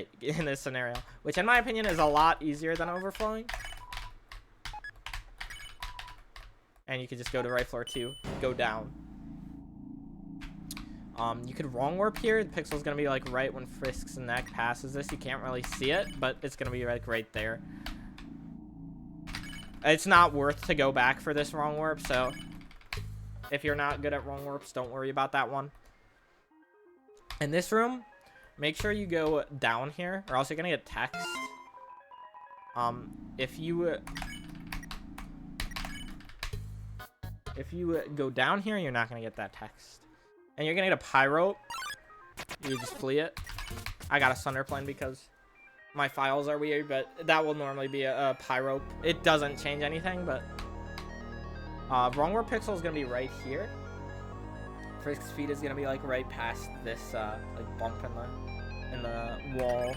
[SPEAKER 1] scenario, which in my opinion is a lot easier than overflowing. And you could just go to right floor 2, go down. You could wrong warp here. The pixel's gonna be like right when Frisk's neck passes this. You can't really see it, but it's gonna be like right there. It's not worth to go back for this wrong warp, so if you're not good at wrong warps, don't worry about that one. In this room, make sure you go down here, or else you're gonna get text. If you go down here, you're not gonna get that text, and you're gonna get a pyro. You just flee it. I got a Sunder plane because my files are weird, but that will normally be a pyro. It doesn't change anything, but wrong warp pixel is gonna be right here. Frisk's feet is gonna be like right past this like bump in the wall.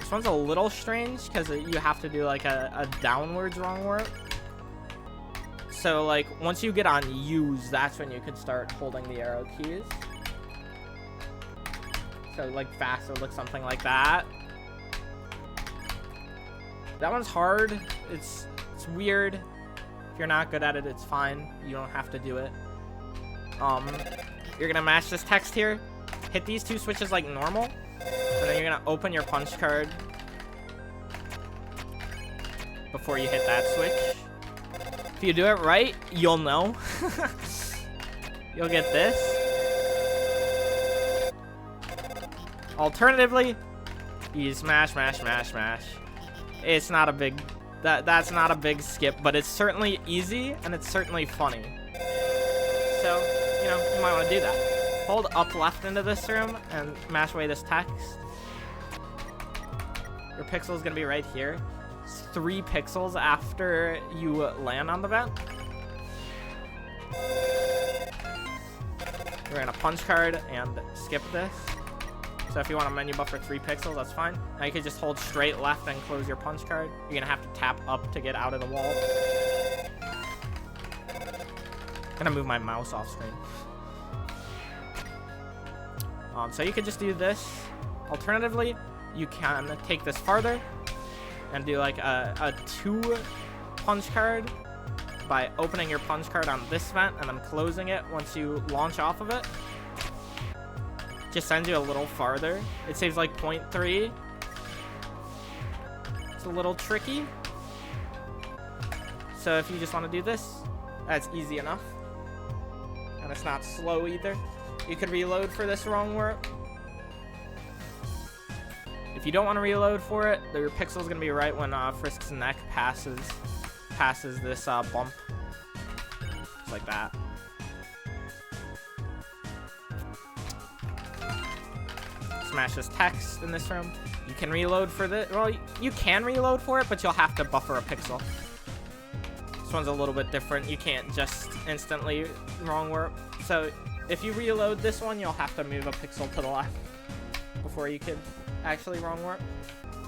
[SPEAKER 1] This one's a little strange because you have to do like a downwards wrong warp. So like once you get on use, that's when you could start holding the arrow keys. So like fast would look something like that. That one's hard. It's weird. If you're not good at it, it's fine. You don't have to do it. You're gonna mash this text here, hit these two switches like normal, and then you're gonna open your punch card before you hit that switch. If you do it right, you'll know. You'll get this. Alternatively, you smash, mash, mash, mash. It's not a big, that's not a big skip, but it's certainly easy and it's certainly funny. So, you know, you might want to do that. Hold up left into this room and mash away this text. Your pixel is gonna be right here. It's 3 pixels after you land on the vent. We're gonna punch card and skip this. So if you want a menu buffer 3 pixels, that's fine. Now you can just hold straight left and close your punch card. You're gonna have to tap up to get out of the wall. I'm gonna move my mouse off screen. So you could just do this. Alternatively, you can take this farther and do like a 2 punch card by opening your punch card on this vent and then closing it once you launch off of it. Just sends you a little farther. It saves like 0.3. It's a little tricky. So if you just want to do this, that's easy enough. And it's not slow either. You could reload for this wrong warp. If you don't want to reload for it, your pixel is going to be right when Frisk's neck passes this bump. Just like that. Smash this text in this room. You can reload for this. Well, you can reload for it, but you'll have to buffer a pixel. This one's a little bit different. You can't just instantly wrong warp. So if you reload this one, you'll have to move a pixel to the left before you can actually wrong warp.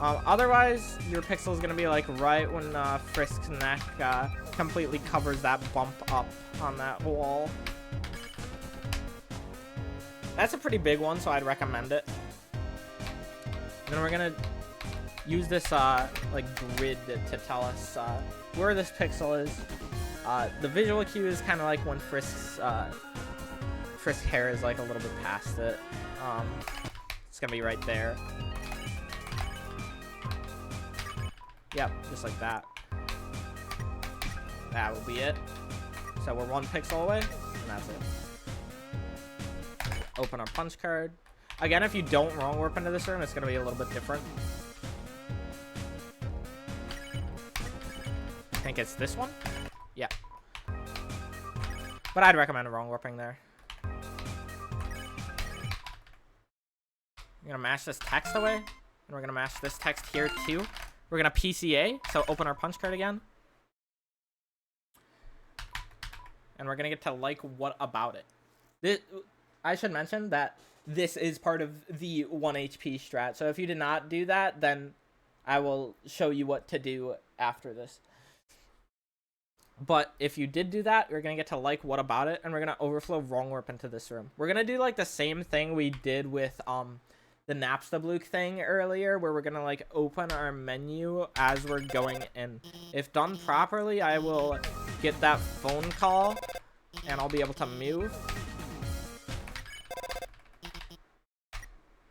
[SPEAKER 1] Otherwise, your pixel is going to be like right when Frisk's neck completely covers that bump up on that wall. That's a pretty big one, so I'd recommend it. And then we're going to use this like grid to tell us where this pixel is. The visual cue is kind of like when Frisk's hair is like a little bit past it. It's gonna be right there. Yep, just like that. That will be it. So we're 1 pixel away, and that's it. Open our punch card. Again, if you don't wrong warp into this room, it's gonna be a little bit different. I think it's this one? Yeah. But I'd recommend wrong warping there. We're gonna mash this text away, and we're gonna mash this text here too. We're gonna PCA, so open our punch card again. And we're gonna get to like what about it. I should mention that this is part of the 1 HP strat. So if you did not do that, then I will show you what to do after this. But if you did do that, you're going to get to like what about it, and we're going to overflow wrong warp into this room. We're going to do like the same thing we did with the Napstablook thing earlier, where we're going to like open our menu as we're going in. If done properly, I will get that phone call and I'll be able to move.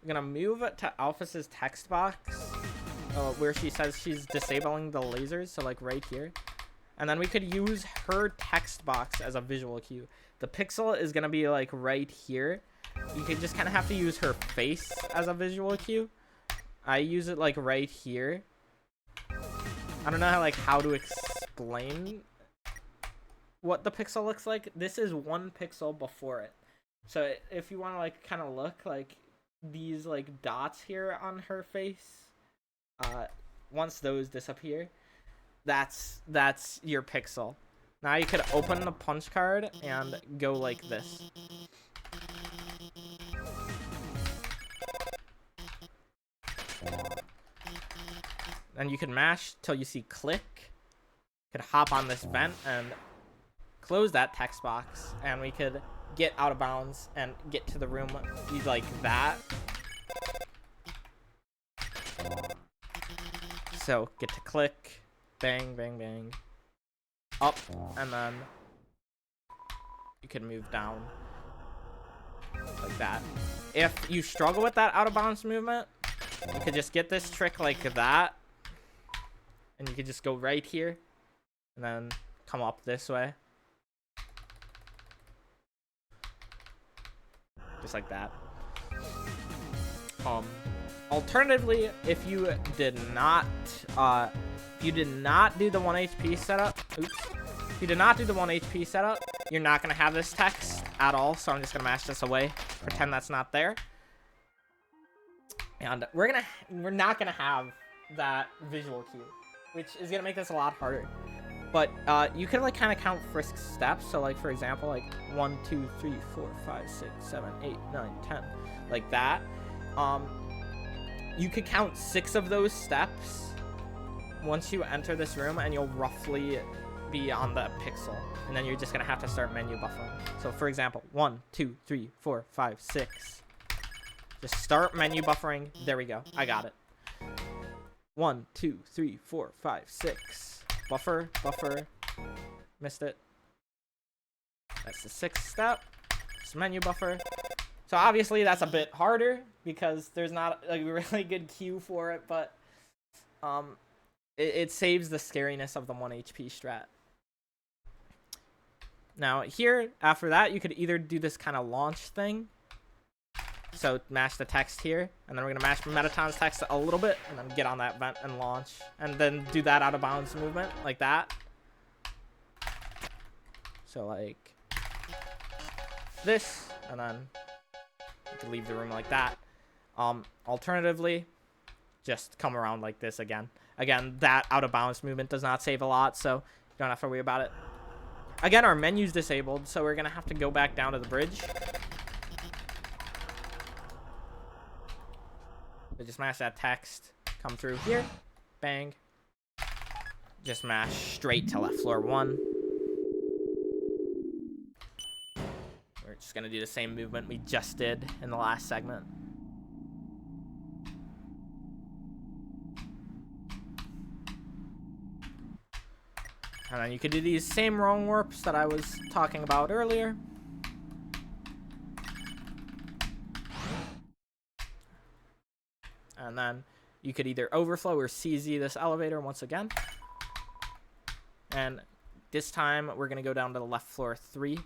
[SPEAKER 1] I'm going to move to Alphys's text box where she says she's disabling the lasers, so like right here. And then we could use her text box as a visual cue. The pixel is going to be like right here. You could just kind of have to use her face as a visual cue. I use it like right here. I don't know how to explain what the pixel looks like. This is 1 pixel before it. So if you want to like kind of look like these like dots here on her face, once those disappear, that's your pixel. Now you could open the punch card and go like this. And you can mash till you see click. You could hop on this vent and close that text box, and we could get out of bounds and get to the room like that. So get to click. Bang, bang, bang. up, and then you can move down like that. If you struggle with that out of bounds movement, you could just get this trick like that, and you could just go right here and then come up this way, just like that. Alternatively, if you did not do the 1 HP setup, if you did not do the 1 HP setup, you're not gonna have this text at all. So I'm just gonna mash this away, pretend that's not there, and we're not gonna have that visual cue, which is gonna make this a lot harder. But you could like kind of count Frisk's steps. So like for example, like 1, 2, 3, 4, 5, 6, 7, 8, 9, 10, like that. You could count 6 of those steps once you enter this room, and you'll roughly be on the pixel, and then you're just gonna have to start menu buffering. So for example, 1, 2, 3, 4, 5, 6. Just start menu buffering. There we go. I got it. 1, 2, 3, 4, 5, 6. Buffer, buffer. Missed it. That's the 6th step. Just menu buffer. So obviously that's a bit harder because there's not a really good cue for it, but it saves the scariness of the 1 HP strat. Now here, after that, you could either do this kind of launch thing. So mash the text here, and then we're gonna mash Mettaton's text a little bit, and then get on that vent and launch, and then do that out of bounds movement like that. So like this, and then you can leave the room like that. Alternatively, just come around like this again. Again, that out of bounds movement does not save a lot, so you don't have to worry about it. Again, our menu's disabled, so we're gonna have to go back down to the bridge. So just mash that text, come through here, bang. Just mash straight to left floor 1. We're just gonna do the same movement we just did in the last segment. And then you could do these same wrong warps that I was talking about earlier. And then you could either overflow or CZ this elevator once again. And this time we're gonna go down to the left floor 3.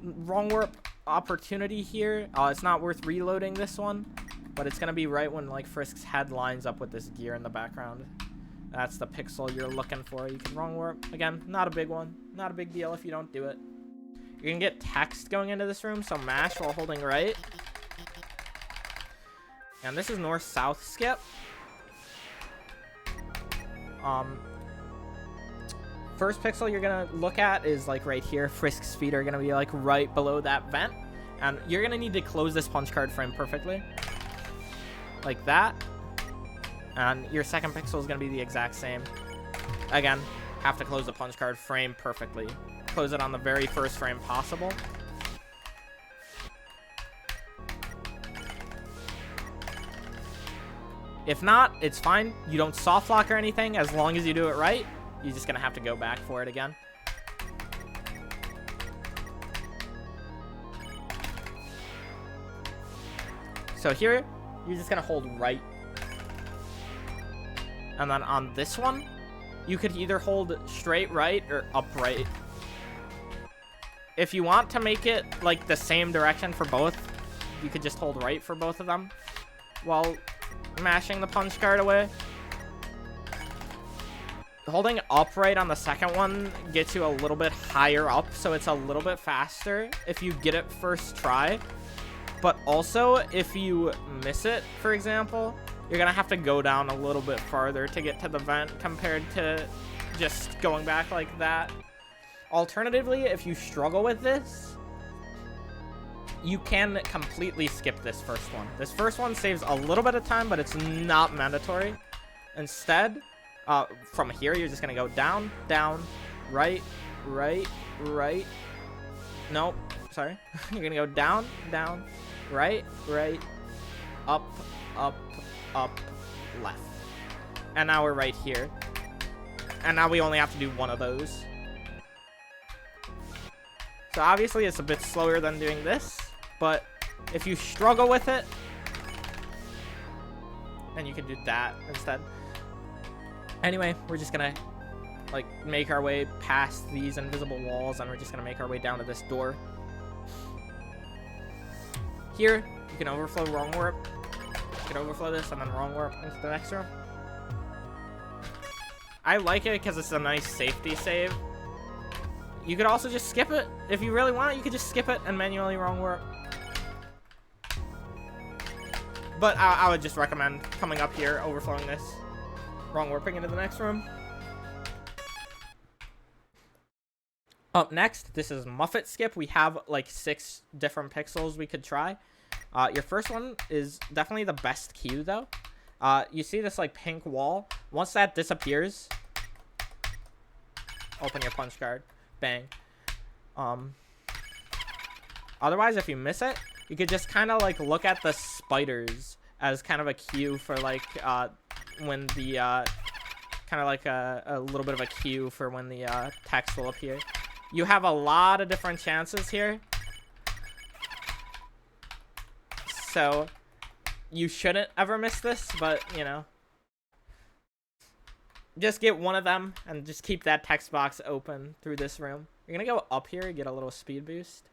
[SPEAKER 1] Wrong warp opportunity here. It's not worth reloading this one, but it's gonna be right when like Frisk's head lines up with this gear in the background. That's the pixel you're looking for. You can wrong warp. Again, not a big one. Not a big deal if you don't do it. You're gonna get text going into this room, so mash while holding right. And this is north-south skip. First pixel you're gonna look at is like right here. Frisk's feet are gonna be like right below that vent, and you're gonna need to close this punch card frame perfectly, like that. And your second pixel is gonna be the exact same. Again, have to close the punch card frame perfectly. Close it on the very first frame possible. If not, it's fine. You don't soft lock or anything. As long as you do it right, you're just gonna have to go back for it again. So here, you're just gonna hold right. And then on this one, you could either hold straight right or upright. If you want to make it like the same direction for both, you could just hold right for both of them while mashing the punch card away. Holding upright on the second one gets you a little bit higher up, so it's a little bit faster if you get it first try. But also, if you miss it, for example, you're gonna have to go down a little bit farther to get to the vent compared to just going back like that. Alternatively, if you struggle with this, you can completely skip this first one. This first one saves a little bit of time, but it's not mandatory. Instead, from here, you're just gonna go down, down, right, right, right. Nope, sorry. You're gonna go down, down, right, right, up, up, up, left. And now we're right here. And now we only have to do one of those. So obviously it's a bit slower than doing this, but if you struggle with it, then you can do that instead. Anyway, we're just gonna like make our way past these invisible walls, and we're just gonna make our way down to this door. Here, you can overflow wrong warp. You can overflow this and then wrong warp into the next room. I like it because it's a nice safety save. You could also just skip it. If you really want, you could just skip it and manually wrong warp. But I would just recommend coming up here, overflowing this, wrong warping into the next room. Up next, this is Muffet Skip. We have like 6 different pixels we could try. Your first one is definitely the best cue though. You see this like pink wall. Once that disappears, open your punch card. Bang. Otherwise, if you miss it, you could just kind of like look at the spiders as kind of a cue for like when the kind of like a little bit of a cue for when the text will appear. You have a lot of different chances here, so you shouldn't ever miss this, but you know, just get one of them and just keep that text box open through this room. You're gonna go up here, get a little speed boost,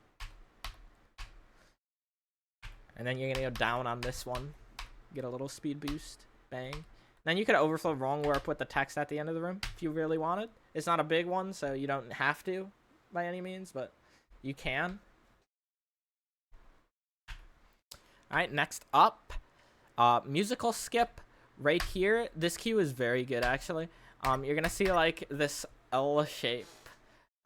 [SPEAKER 1] and then you're gonna go down on this one, get a little speed boost. Bang. Then you could overflow wrong warp with the text at the end of the room if you really wanted. It's not a big one, so you don't have to by any means, but you can. Alright, next up, musical skip right here. This cue is very good actually. You're gonna see like this L shape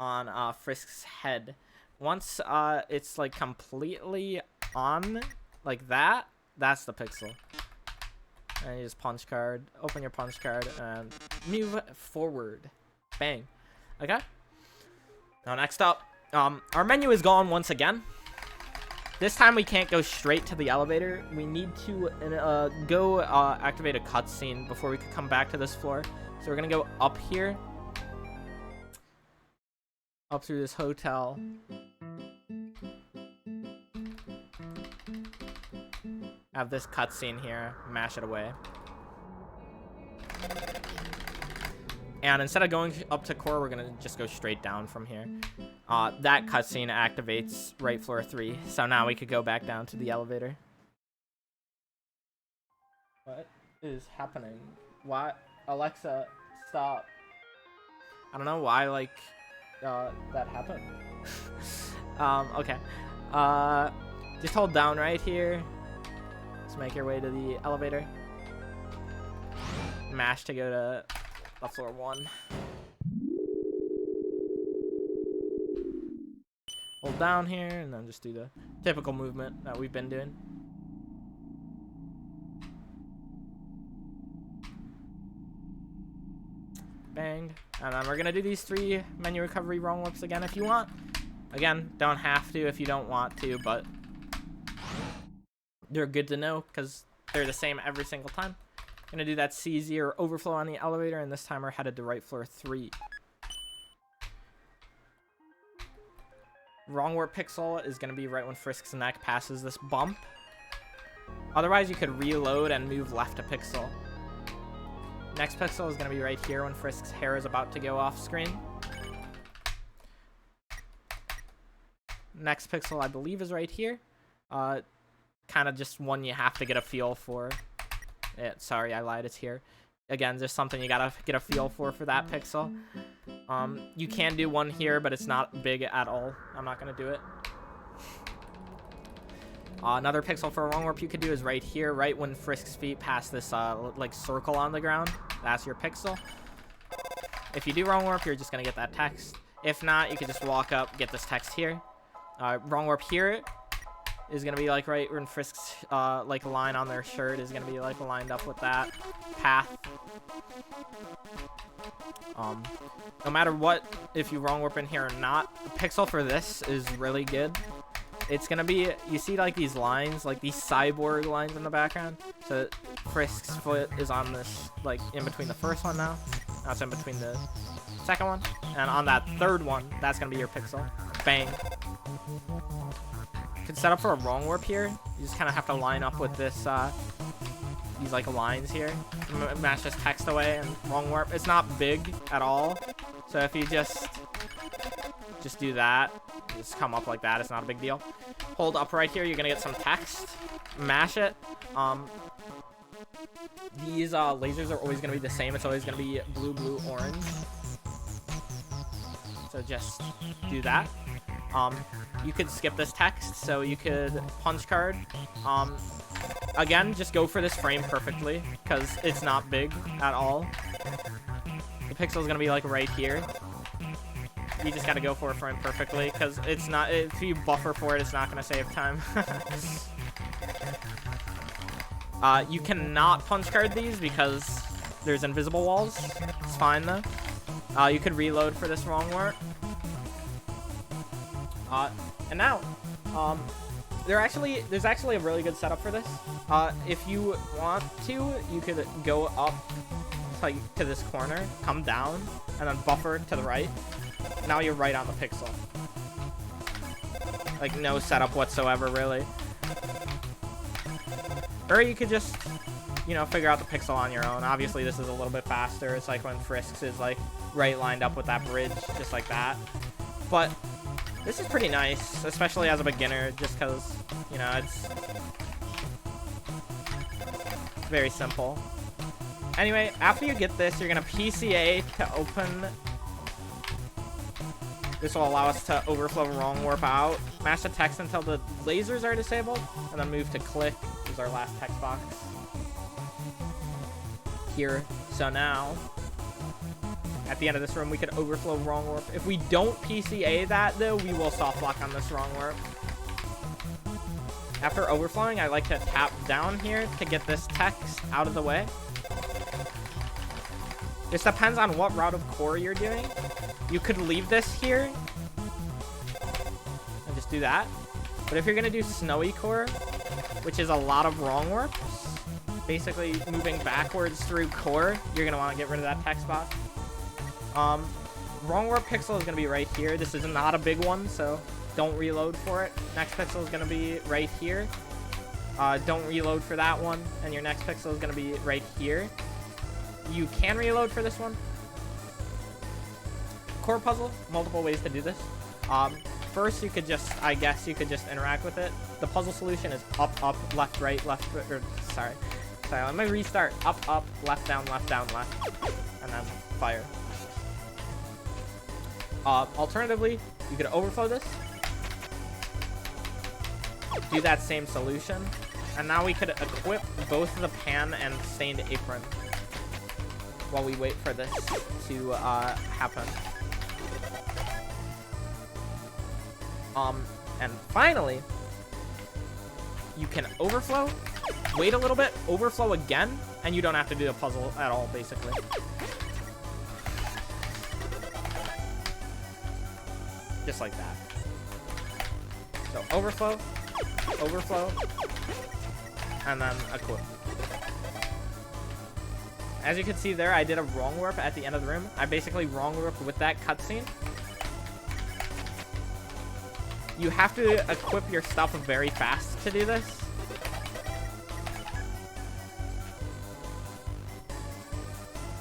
[SPEAKER 1] on Frisk's head. Once it's like completely on like that, that's the pixel. And you just punch card, open your punch card, and move forward. Bang. Okay. Now next up, our menu is gone once again. This time we can't go straight to the elevator. We need to go activate a cutscene before we could come back to this floor. So we're gonna go up here, up through this hotel. Have this cutscene here, mash it away. And instead of going up to core, we're gonna just go straight down from here. That cutscene activates right floor 3, so now we could go back down to the elevator. What is happening? Why? Alexa, stop. I don't know why, like, that happened. Okay. Just hold down right here. Let's make your way to the elevator. Mash to go to floor 1. Hold down here and then just do the typical movement that we've been doing. Bang. And then we're gonna do these 3 menu recovery wrong warps again if you want. Again, don't have to if you don't want to, but they're good to know because they're the same every single time. Gonna do that CZ or overflow on the elevator, and this time we're headed to right floor 3. Wrong warp pixel is gonna be right when Frisk's neck passes this bump. Otherwise, you could reload and move left a pixel. Next pixel is gonna be right here when Frisk's hair is about to go off screen. Next pixel, I believe, is right here. Kind of just one you have to get a feel for. Sorry, I lied. It's here. Again, there's something you gotta get a feel for that pixel. You can do one here, but it's not big at all. I'm not gonna do it. Another pixel for a wrong warp you could do is right here, right when Frisk's feet pass this like circle on the ground. That's your pixel. If you do wrong warp, you're just gonna get that text. If not, you can just walk up, get this text here. Wrong warp here is gonna be like right when Frisk's like line on their shirt is gonna be like lined up with that path. No matter what, if you wrong warp in here or not, the pixel for this is really good. It's gonna be, you see like these lines, like these cyborg lines in the background. So Frisk's foot is on this, like, in between the first one now. Now it's in between the second one. And on that third one, that's going to be your pixel. Bang. You can set up for a wrong warp here. You just kind of have to line up with this, these, like, lines here. Mash this text away and wrong warp. It's not big at all. So if you just do that, just come up like that. It's not a big deal. Hold up right here. You're going to get some text. Mash it. These lasers are always going to be the same. It's always going to be blue, blue, orange. So just do that. You could skip this text, so you could punch card. Again, just go for this frame perfectly, because it's not big at all. The pixel is going to be like right here. You just got to go for a frame perfectly, because it's not, if you buffer for it, it's not going to save time. You cannot punch card these because there's invisible walls. It's fine though. You could reload for this wrong warp. And now, there's actually a really good setup for this. If you want to, you could go up like to this corner, come down, and then buffer to the right. Now you're right on the pixel. Like no setup whatsoever, really. Or you could just, you know, figure out the pixel on your own. Obviously, this is a little bit faster. It's like when Frisk's is like right lined up with that bridge, just like that. But this is pretty nice, especially as a beginner, just because, you know, it's very simple. Anyway, after you get this, you're going to PCA to open. This will allow us to overflow wrong warp out. Mash the text until the lasers are disabled, and then move to click. This is our last text box here. So now, at the end of this room, we could overflow wrong warp. If we don't PCA that, though, we will soft lock on this wrong warp. After overflowing, I like to tap down here to get this text out of the way. This depends on what route of core you're doing. You could leave this here and just do that. But if you're going to do snowy core, which is a lot of wrong warps, basically moving backwards through core, you're going to want to get rid of that text box. Wrong warp pixel is going to be right here. This is not a big one, so don't reload for it. Next pixel is going to be right here. Don't reload for that one, and your next pixel is going to be right here. You can reload for this one. Core puzzle, multiple ways to do this. First, you could just, I guess you could just interact with it. The puzzle solution is up, up, left, right, left, or sorry, let me restart. Up, up, left, down, left, and then fire. Alternatively, you could overflow this. Do that same solution. And now we could equip both the pan and stained apron while we wait for this to happen. And finally, you can overflow, wait a little bit, overflow again, and you don't have to do a puzzle at all, basically. Just like that. So overflow, overflow, and then equip. As you can see there, I did a wrong warp at the end of the room. I basically wrong warped with that cutscene. You have to equip your stuff very fast to do this.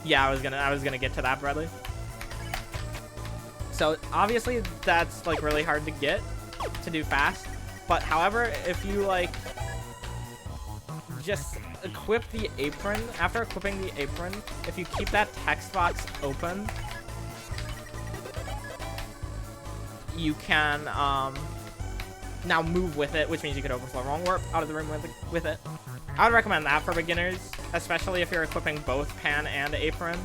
[SPEAKER 1] Yeah, I was gonna get to that, Bradley. So obviously that's like really hard to get to do fast. But however, if you like just equip the apron, after equipping the apron, if you keep that text box open, you can now move with it, which means you could overflow wrong warp out of the room with it. I would recommend that for beginners, especially if you're equipping both pan and apron.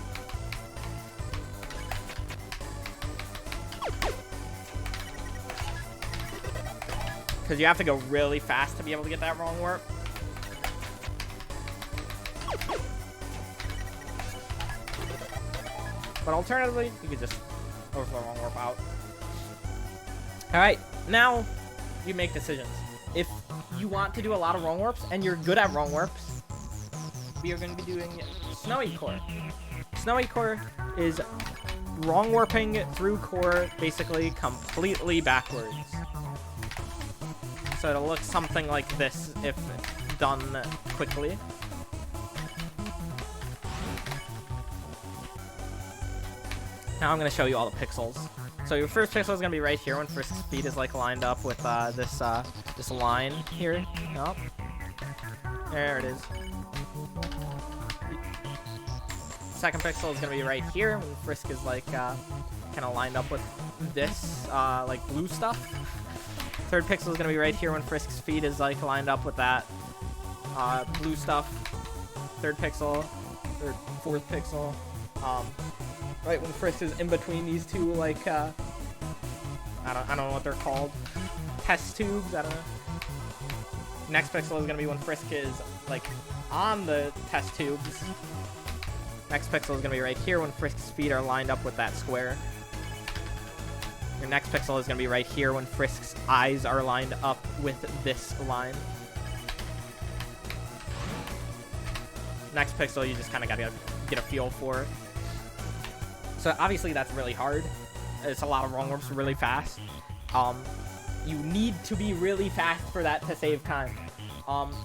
[SPEAKER 1] Because you have to go really fast to be able to get that wrong warp. But alternatively, you could just overflow wrong warp out. Alright, now you make decisions. If you want to do a lot of wrong warps and you're good at wrong warps, we are going to be doing Snowy Core. Snowy Core is wrong warping through core, basically completely backwards. So it'll look something like this if done quickly. Now I'm going to show you all the pixels. So your first pixel is going to be right here when Frisk's feet is like lined up with this line here. Nope. There it is. Second pixel is going to be right here when Frisk is like kind of lined up with this like blue stuff. Third pixel is going to be right here when Frisk's feet is like lined up with that blue stuff. Third pixel, fourth pixel. Right when Frisk is in between these two, like, I don't know what they're called. Test tubes, I don't know. Next pixel is gonna be when Frisk is, like, on the test tubes. Next pixel is gonna be right here when Frisk's feet are lined up with that square. Your next pixel is gonna be right here when Frisk's eyes are lined up with this line. Next pixel, you just kind of gotta get a feel for. So obviously that's really hard. It's a lot of wrong warps really fast. You need to be really fast for that to save time.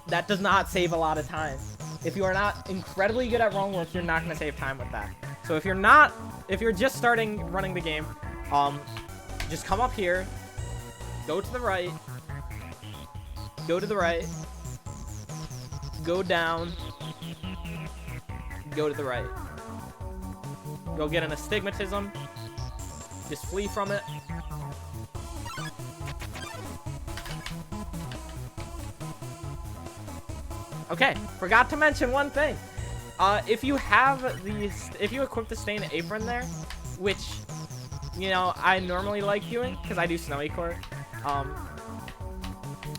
[SPEAKER 1] That does not save a lot of time. If you are not incredibly good at wrong warps, you're not going to save time with that. So if you're just starting running the game, just come up here, go to the right, go to the right, go down, go to the right. You'll get an astigmatism. Just flee from it. Okay, forgot to mention one thing. If you equip the stained apron there, which, you know, I normally like doing because I do Snowy Core,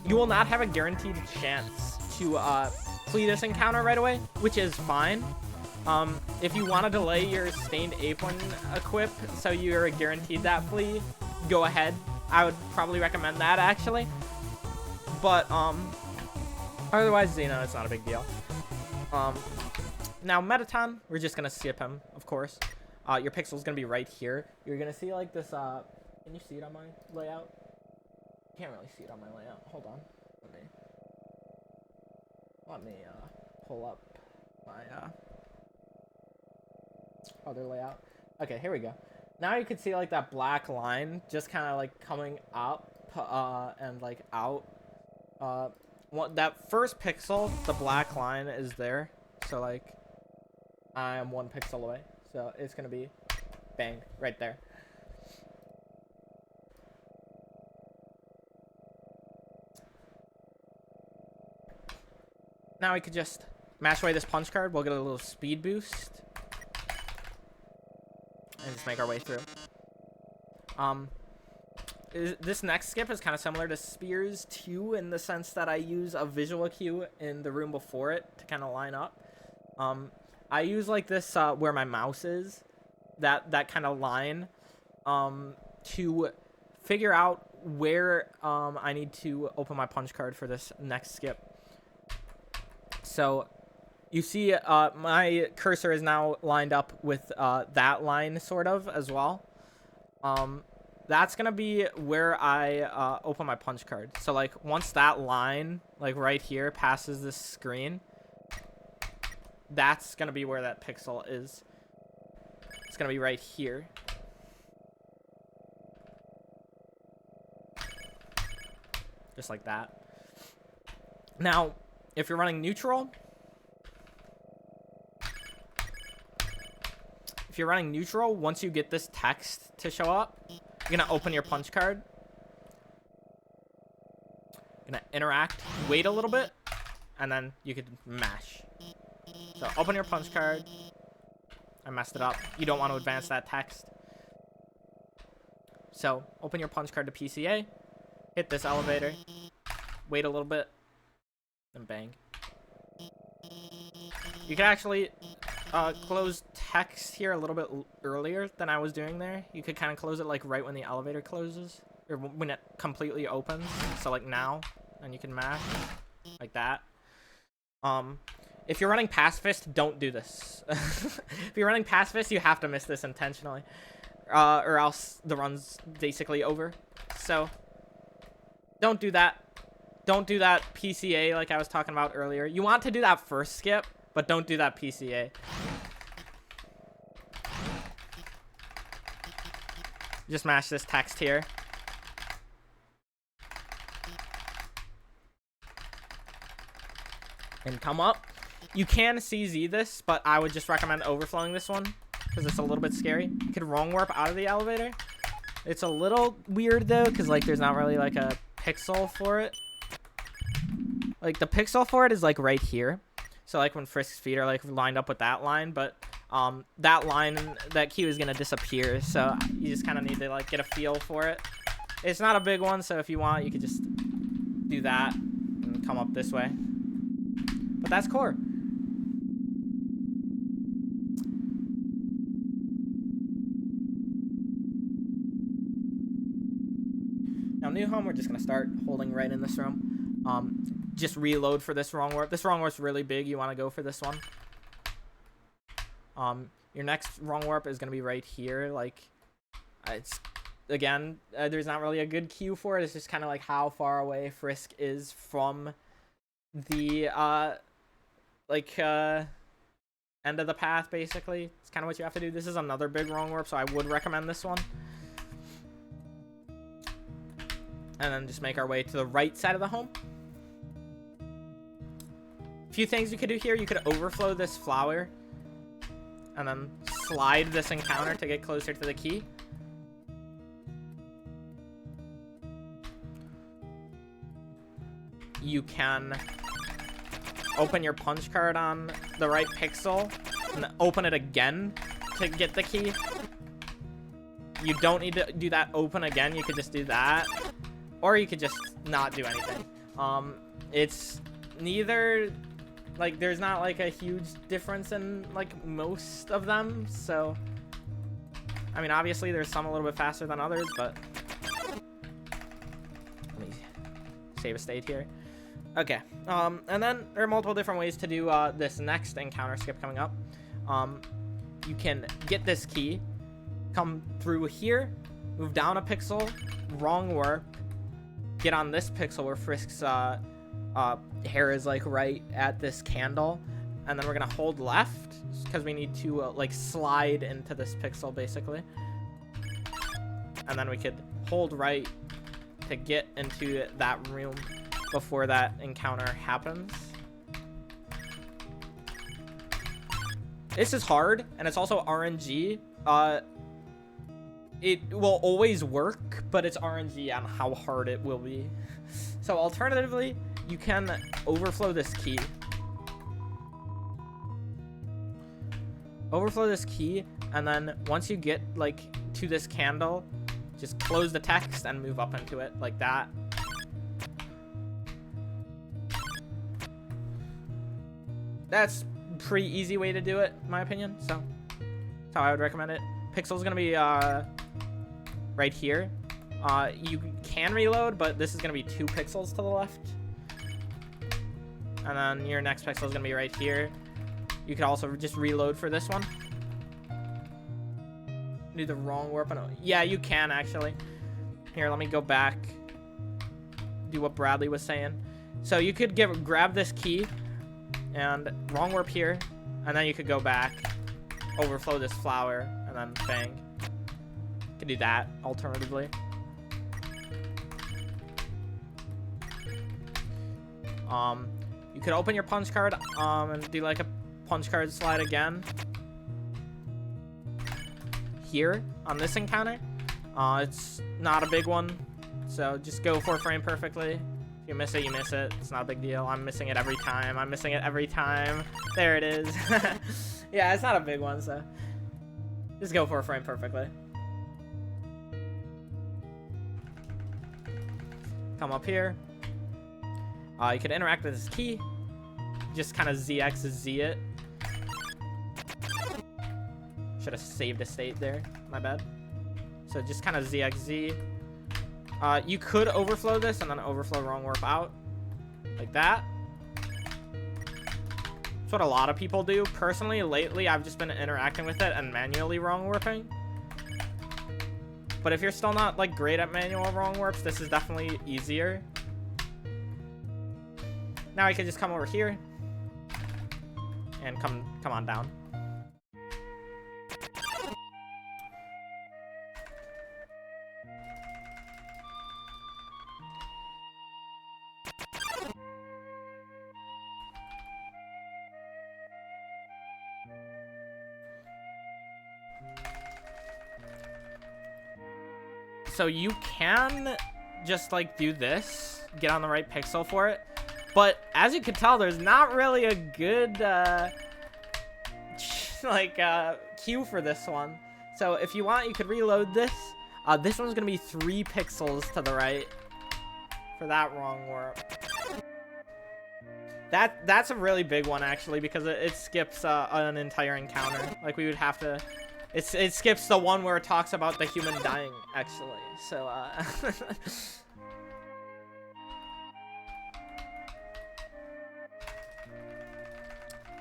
[SPEAKER 1] you will not have a guaranteed chance to flee this encounter right away, which is fine. If you want to delay your stained apron equip so you're guaranteed that flee, go ahead. I would probably recommend that, actually. But, otherwise, you know, it's not a big deal. Now, Mettaton, we're just going to skip him, of course. Your pixel's going to be right here. You're going to see, like, this, can you see it on my layout? Can't really see it on my layout. Hold on. Let me pull up my, other layout. Okay, here we go. Now you can see like that black line just kind of like coming up and like out. That first pixel, the black line is there. So like I am 1 pixel away. So it's gonna be bang right there. Now we could just mash away this punch card. We'll get a little speed boost. And just make our way through. This next skip is kind of similar to Spears 2 in the sense that I use a visual cue in the room before it to kind of line up. I use like this where my mouse is, that kind of line, to figure out where I need to open my punch card for this next skip. So you see my cursor is now lined up with that line sort of as well. That's going to be where I open my punch card. So like once that line like right here passes this screen, that's going to be where that pixel is. It's going to be right here. Just like that. Now, if you're running neutral, once you get this text to show up, you're going to open your punch card. You're going to interact, wait a little bit, and then you could mash. So open your punch card. I messed it up. You don't want to advance that text. So open your punch card to PCA. Hit this elevator. Wait a little bit. And bang. You can actually close text here a little bit earlier than I was doing there. You could kind of close it like right when the elevator closes. Or when it completely opens. So like now. And you can mash. Like that. If you're running Pacifist, don't do this. If you're running Pacifist, you have to miss this intentionally. Or else the run's basically over. So, don't do that. Don't do that PCA like I was talking about earlier. You want to do that first skip, but don't do that PCA. Just mash this text here. And come up. You can CZ this, but I would just recommend overflowing this one because it's a little bit scary. You could wrong warp out of the elevator. It's a little weird though because like there's not really like a pixel for it. Like the pixel for it is like right here. So like when Frisk's feet are like lined up with that line, but that line, that key is gonna disappear. So you just kind of need to like get a feel for it. It's not a big one, so if you want, you could just do that and come up this way. But that's core. Now, new home, we're just going to start holding right in this room. Just reload for this wrong warp. This wrong warp's really big. You want to go for this one. Your next wrong warp is going to be right here. Like, it's, again, there's not really a good cue for it. It's just kind of like how far away Frisk is from the, end of the path, basically. It's kind of what you have to do. This is another big wrong warp, so I would recommend this one. And then just make our way to the right side of the home. A few things you could do here. You could overflow this flower. And then slide this encounter to get closer to the key. You can open your punch card on the right pixel. And then open it again to get the key. You don't need to do that open again. You could just do that. Or you could just not do anything. It's neither, like, there's not like a huge difference in like most of them. So, I mean, obviously there's some a little bit faster than others, but let me save a state here. Okay, and then there are multiple different ways to do this next encounter skip coming up. You can get this key, come through here, move down a pixel, wrong warp, get on this pixel where Frisk's hair is like right at this candle, and then we're gonna hold left because we need to like slide into this pixel basically, and then we could hold right to get into that room before that encounter happens. This is hard, and it's also RNG. It will always work, but it's RNG on how hard it will be. So alternatively, you can overflow this key. Overflow this key, and then once you get like to this candle, just close the text and move up into it like that. That's a pretty easy way to do it, in my opinion. So that's how I would recommend it. Pixel's gonna be right here. You can reload, but this is gonna be 2 pixels to the left. And then your next pixel is gonna be right here. You could also just reload for this one. Do the wrong warp. Yeah, you can actually. Here, let me go back. Do what Bradley was saying. So you could grab this key and wrong warp here, and then you could go back, overflow this flower, and then bang. You could do that alternatively. You could open your punch card and do like a punch card slide again here on this encounter. It's not a big one, so just go for frame perfectly. If you miss it, you miss it. It's not a big deal. I'm missing it every time. I'm missing it every time. There it is. Yeah, it's not a big one, so just go for a frame perfectly. Come up here. You can interact with this key. Just kind of ZXZ it. Should have saved a state there. My bad. So just kind of ZXZ. You could overflow this and then overflow wrong warp out. Like that. It's what a lot of people do. Personally, lately, I've just been interacting with it and manually wrong warping. But if you're still not, like, great at manual wrong warps, this is definitely easier. Now I can just come over here and come on down. So you can just like do this, get on the right pixel for it. But as you can tell, there's not really a good cue for this one. So if you want, you could reload this. This one's gonna be 3 pixels to the right for that wrong warp. That's a really big one actually, because it skips an entire encounter. Like we would have to. It skips the one where it talks about the human dying, actually. So,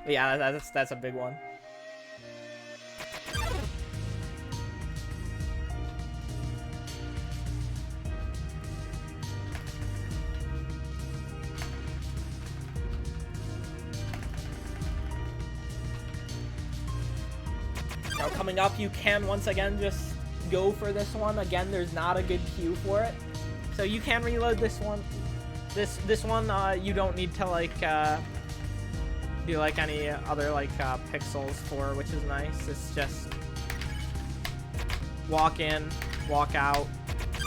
[SPEAKER 1] yeah, that's a big one. Now coming up, you can once again just go for this one. Again, there's not a good cue for it, so you can reload this one. This one you don't need to like do like any other like pixels for, which is nice. It's just walk in, walk out,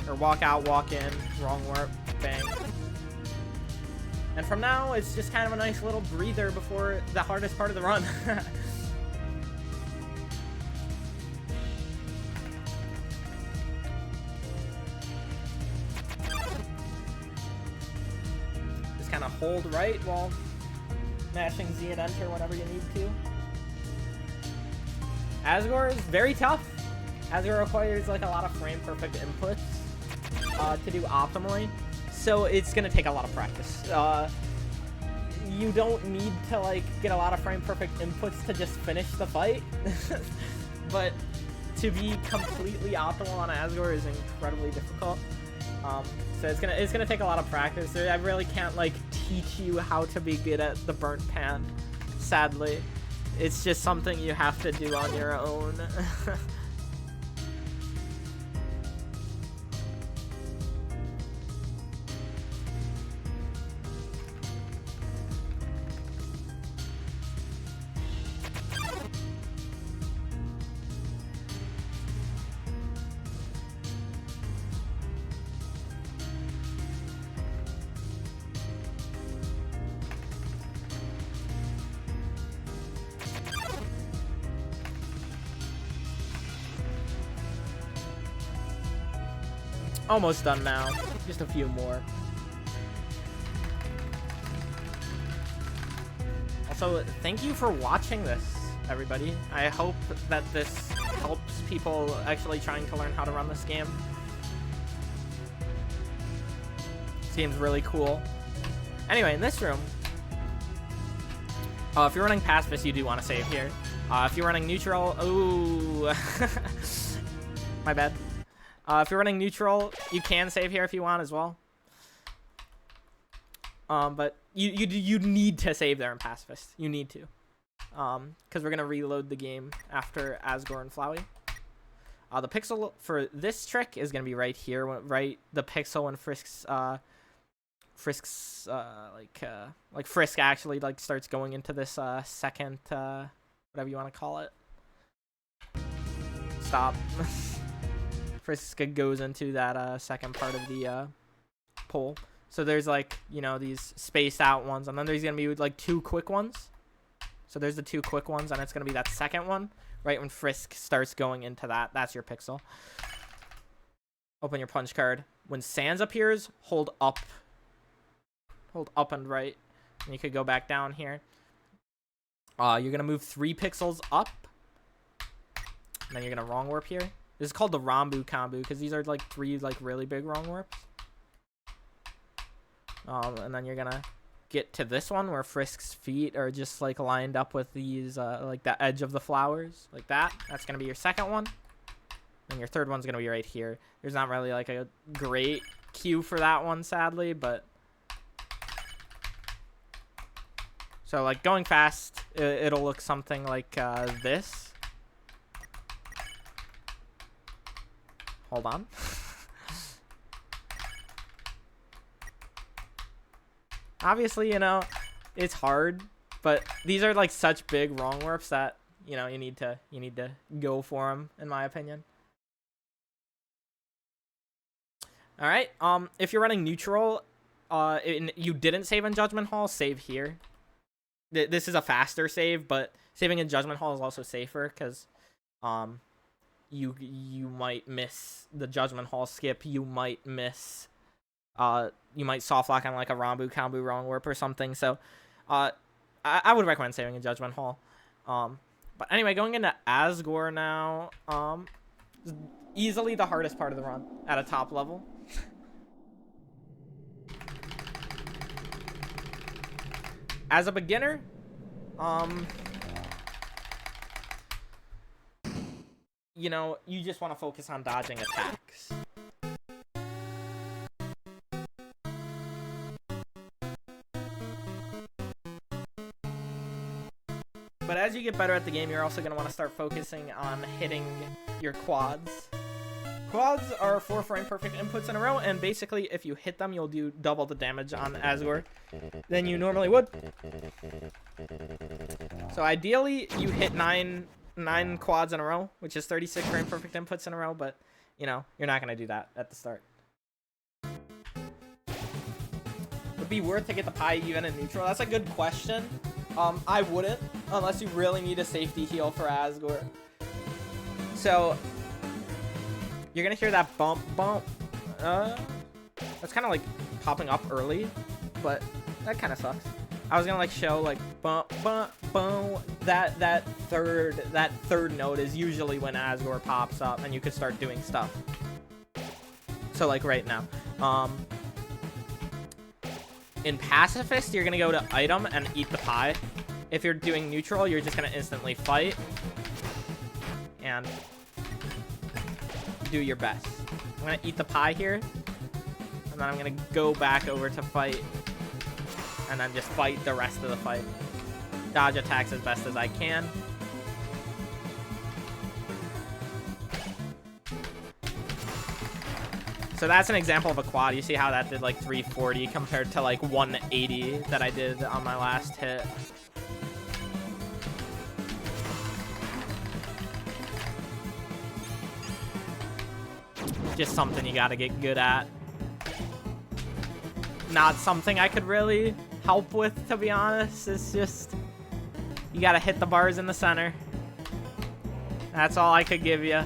[SPEAKER 1] or walk out, walk in, wrong warp, bang. And from now, it's just kind of a nice little breather before the hardest part of the run. Kind of hold right while mashing Z and enter whenever you need to. Asgore is very tough. Asgore requires like a lot of frame perfect inputs to do optimally, so it's gonna take a lot of practice. You don't need to like get a lot of frame perfect inputs to just finish the fight, but to be completely optimal on Asgore is incredibly difficult. So it's gonna take a lot of practice. I really can't like teach you how to be good at the burnt pan, sadly. It's just something you have to do on your own. Almost done now. Just a few more. Also, thank you for watching this, everybody. I hope that this helps people actually trying to learn how to run this game. Seems really cool. Anyway, in this room, if you're running Pacifist, you do want to save here. If you're running neutral, ooh, my bad. If you're running neutral, you can save here if you want as well. But you need to save there in Pacifist. You need to. Because we're going to reload the game after Asgore and Flowey. The pixel for this trick is going to be right here. Right, the pixel when Frisk actually like starts going into this second, whatever you want to call it. Stop. Frisk goes into that second part of the pole. So there's like, you know, these spaced out ones, and then there's gonna be like 2 quick ones. So there's the 2 quick ones, and it's gonna be that second one right when Frisk starts going into that. That's your pixel. Open your punch card. When Sans appears, hold up and right, and you could go back down here. You're gonna move 3 pixels up, and then you're gonna wrong warp here. This is called the Rambu combo because these are like 3 like really big wrong warps. And then you're gonna get to this one where Frisk's feet are just like lined up with these like the edge of the flowers like that. That's gonna be your second one, and your third one's gonna be right here. There's not really like a great cue for that one, sadly, but so like going fast, it'll look something like this. Hold on. Obviously, you know, it's hard, but these are like such big wrong warps that, you know, you need to go for them, in my opinion. All right. If you're running neutral, and you didn't save in Judgment Hall, save here. This is a faster save, but saving in Judgment Hall is also safer because, you might miss the Judgment Hall skip. You might miss. You might soft lock on like a Rambu Kambu wrong warp or something. So, I would recommend saving a Judgment Hall. But anyway, going into Asgore now. Easily the hardest part of the run at a top level. As a beginner, you know, you just want to focus on dodging attacks. But as you get better at the game, you're also going to want to start focusing on hitting your quads. Quads are 4 frame perfect inputs in a row, and basically if you hit them, you'll do double the damage on Asgore than you normally would. So ideally, you hit 9 quads in a row, which is 36 frame perfect inputs in a row, but, you know, you're not going to do that at the start. Would be worth to get the pie even in neutral? That's a good question. I wouldn't, unless you really need a safety heal for Asgore. So, you're going to hear that bump. That's kind of like popping up early, but that kind of sucks. I was going to like show like bump, boom. That third note is usually when Asgore pops up and you could start doing stuff. So like right now. In Pacifist, you're going to go to item and eat the pie. If you're doing neutral, you're just going to instantly fight. And do your best. I'm going to eat the pie here. And then I'm going to go back over to fight. And then just fight the rest of the fight. Dodge attacks as best as I can. So that's an example of a quad. You see how that did like 340 compared to like 180 that I did on my last hit. Just something you gotta get good at. Not something I could really help with, to be honest. It's just, you gotta hit the bars in the center. That's all I could give you,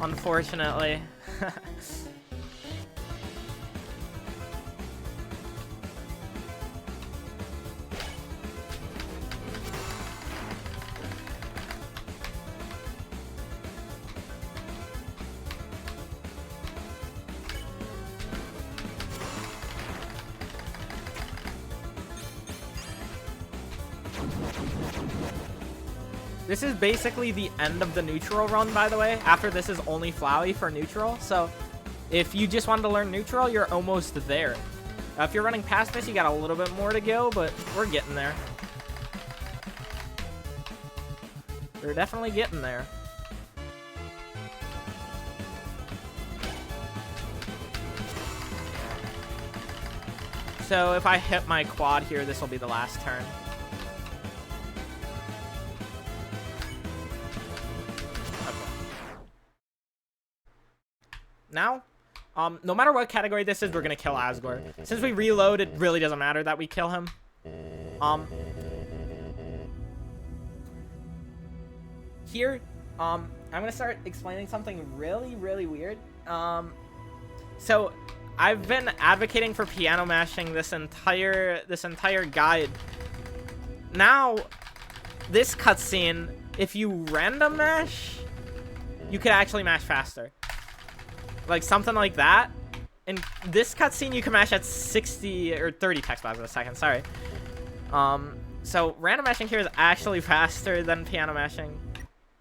[SPEAKER 1] unfortunately. This is basically the end of the neutral run, by the way. After this is only Flowey for neutral. So if you just wanted to learn neutral, you're almost there. If you're running Pacifist, you got a little bit more to go, but we're getting there. We're definitely getting there. So if I hit my quad here, this will be the last turn. Now, no matter what category this is, we're going to kill Asgore. Since we reload, it really doesn't matter that we kill him. Here, I'm going to start explaining something really, really weird. So, I've been advocating for piano mashing this entire guide. Now, this cutscene, if you random mash, you could actually mash faster. Like something like that, in this cutscene, you can mash at 60 or 30 text bars a second. Sorry. So random mashing here is actually faster than piano mashing.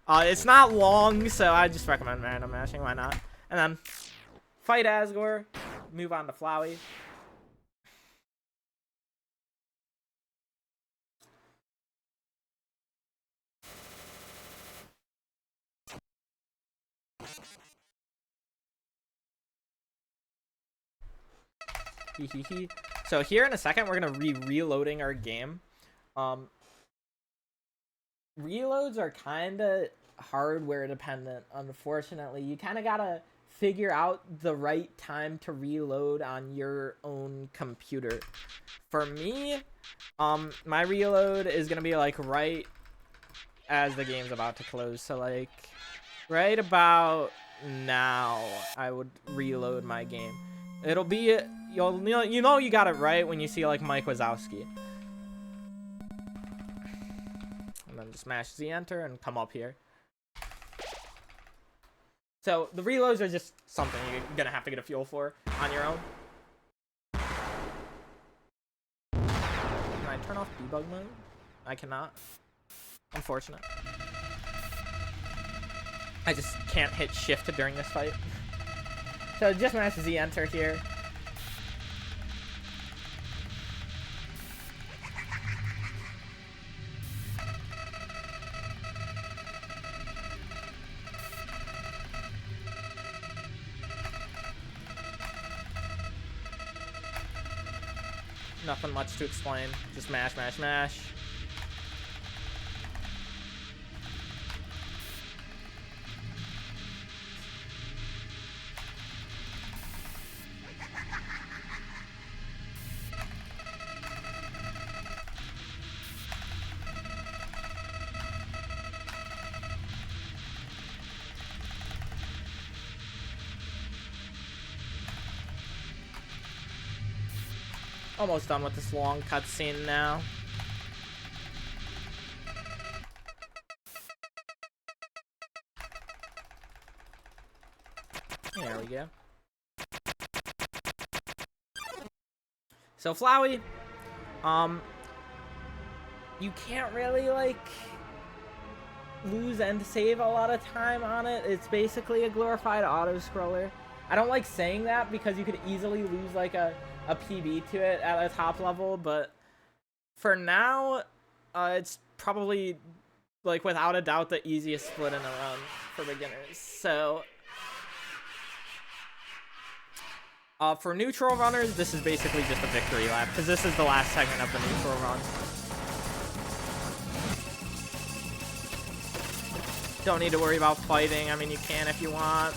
[SPEAKER 1] It's not long, so I just recommend random mashing. Why not? And then fight Asgore. Move on to Flowey. So here in a second, we're gonna be reloading our game. Reloads are kind of hardware dependent, unfortunately. You kind of gotta figure out the right time to reload on your own computer. For me, my reload is gonna be like right as the game's about to close. So like right about now, I would reload my game. It'll be you know you got it right when you see like Mike Wazowski. And then just mash Z enter and come up here. So the reloads are just something you're gonna have to get a feel for on your own. Can I turn off debug mode? I cannot. Unfortunate. I just can't hit shift during this fight. So just mash Z enter here. Nothing much to explain. Just mash, mash, mash. Almost done with this long cutscene now. There we go. So Flowey, you can't really like lose end save a lot of time on it. It's basically a glorified auto scroller. I don't like saying that because you could easily lose like a PB to it at a top level, but for now, it's probably, like, without a doubt, the easiest split in a run for beginners. So, for neutral runners, this is basically just a victory lap, because this is the last segment of the neutral run. Don't need to worry about fighting. I mean, you can if you want.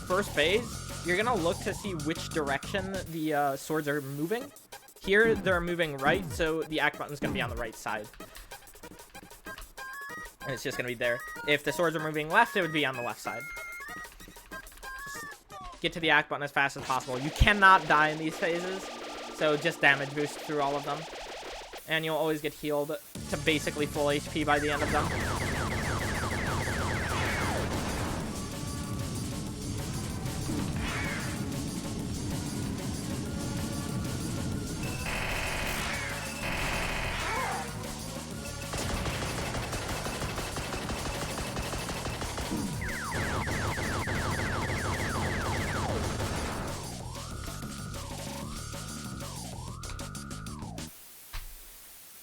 [SPEAKER 1] First phase, you're gonna look to see which direction the swords are moving. Here, they're moving right, so the act button's gonna be on the right side. And it's just gonna be there. If the swords are moving left, it would be on the left side. Just get to the act button as fast as possible. You cannot die in these phases, so just damage boost through all of them. And you'll always get healed to basically full HP by the end of them.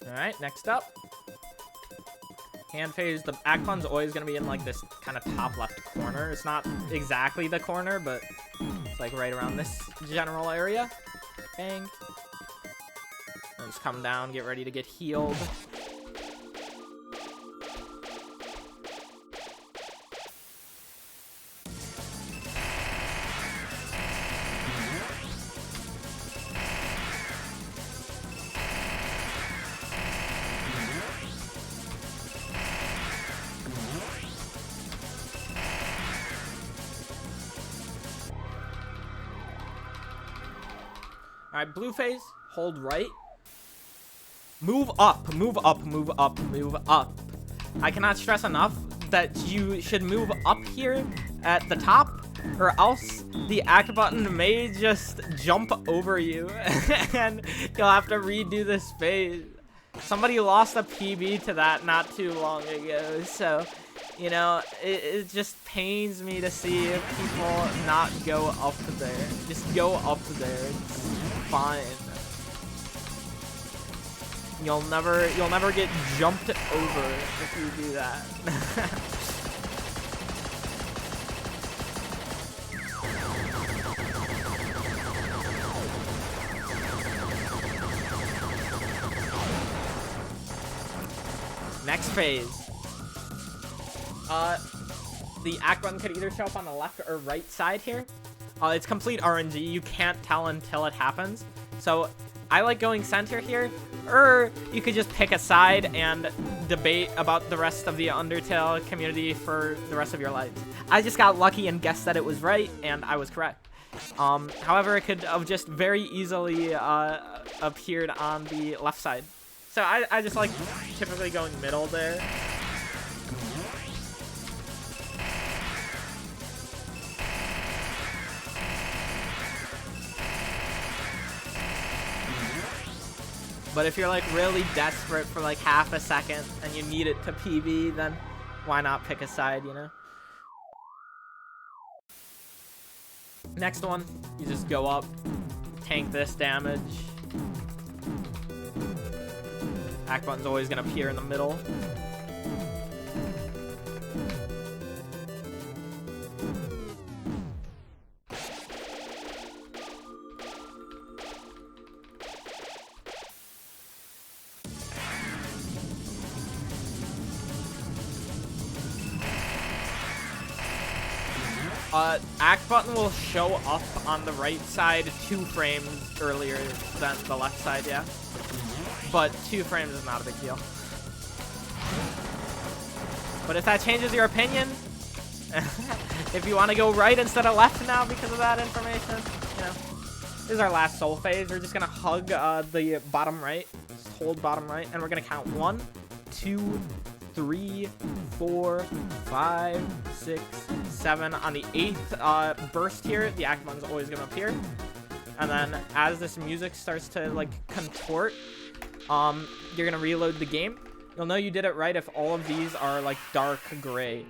[SPEAKER 1] Alright, next up. Hand phase. The act button's always going to be in like this kind of top left corner. It's not exactly the corner, but it's like right around this general area. Bang. And just come down, get ready to get healed. Alright, blue phase. Hold right. Move up, move up, move up, move up. I cannot stress enough that you should move up here at the top, or else the act button may just jump over you and you'll have to redo this phase. Somebody lost a PB to that not too long ago, so, you know, it just pains me to see people not go up there. Just go up there, it's fine. You'll never get jumped over if you do that. Next phase. The act button could either show up on the left or right side here. It's complete RNG. You can't tell until it happens. So I like going center here, or you could just pick a side and debate about the rest of the Undertale community for the rest of your lives. I just got lucky and guessed that it was right, and I was correct. However, it could have just very easily appeared on the left side. So I just like typically going middle there. But if you're like really desperate for like half a second and you need it to PB, then why not pick a side, you know? Next one, you just go up, tank this damage. Act button's always gonna appear in the middle. Act button will show up on the right side 2 frames earlier than the left side, yeah. But 2 frames is not a big deal. But if that changes your opinion, if you want to go right instead of left now because of that information, you know. This is our last soul phase. We're just going to hug the bottom right. Just hold bottom right. And we're going to count 1, 2, 3, 4, 5, 6, 7. On the 8th burst here, the act button's always going to appear. And then as this music starts to like contort, you're going to reload the game. You'll know you did it right if all of these are like dark gray.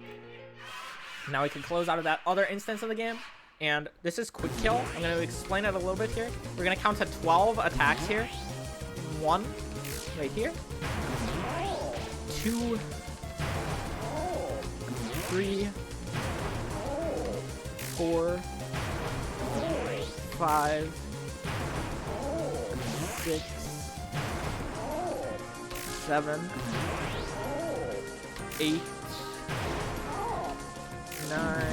[SPEAKER 1] Now we can close out of that other instance of the game. And this is quick kill. I'm going to explain it a little bit here. We're going to count to 12 attacks here. 1 right here. 2, 3, 4, 5, 6, 7, 8, 9,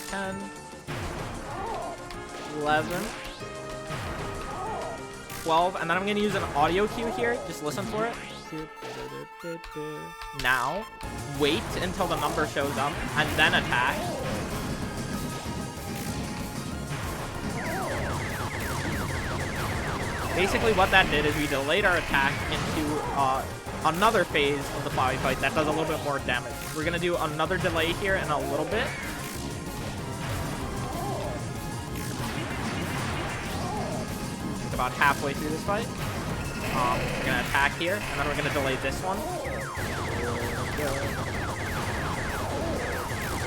[SPEAKER 1] 10, 11, 12, and then I'm going to use an audio cue here. Just listen for it. Now, wait until the number shows up, and then attack. Basically what that did is we delayed our attack into another phase of the Flowey fight that does a little bit more damage. We're going to do another delay here in a little bit. It's about halfway through this fight. We're going to attack here, and then we're going to delay this one.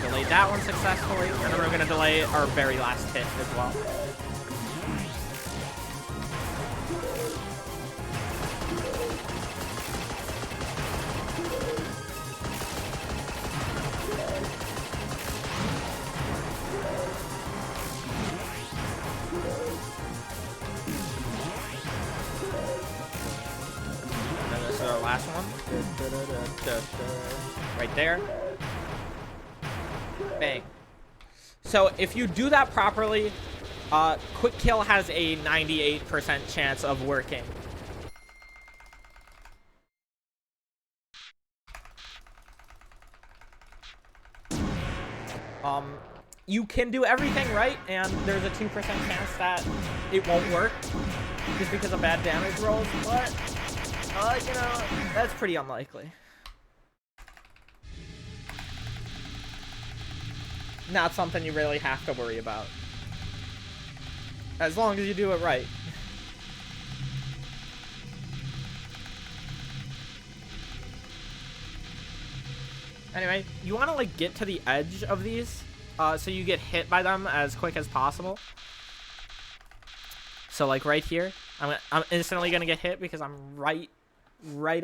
[SPEAKER 1] Delayed that one successfully, and then we're going to delay our very last hit as well. Last one. Right there. Bang. So if you do that properly, quick kill has a 98% chance of working. you can do everything right, and there's a 2% chance that it won't work just because of bad damage rolls, but, you know, that's pretty unlikely. Not something you really have to worry about. As long as you do it right. Anyway, you want to like get to the edge of these so you get hit by them as quick as possible. So like right here, I'm instantly gonna get hit because I'm right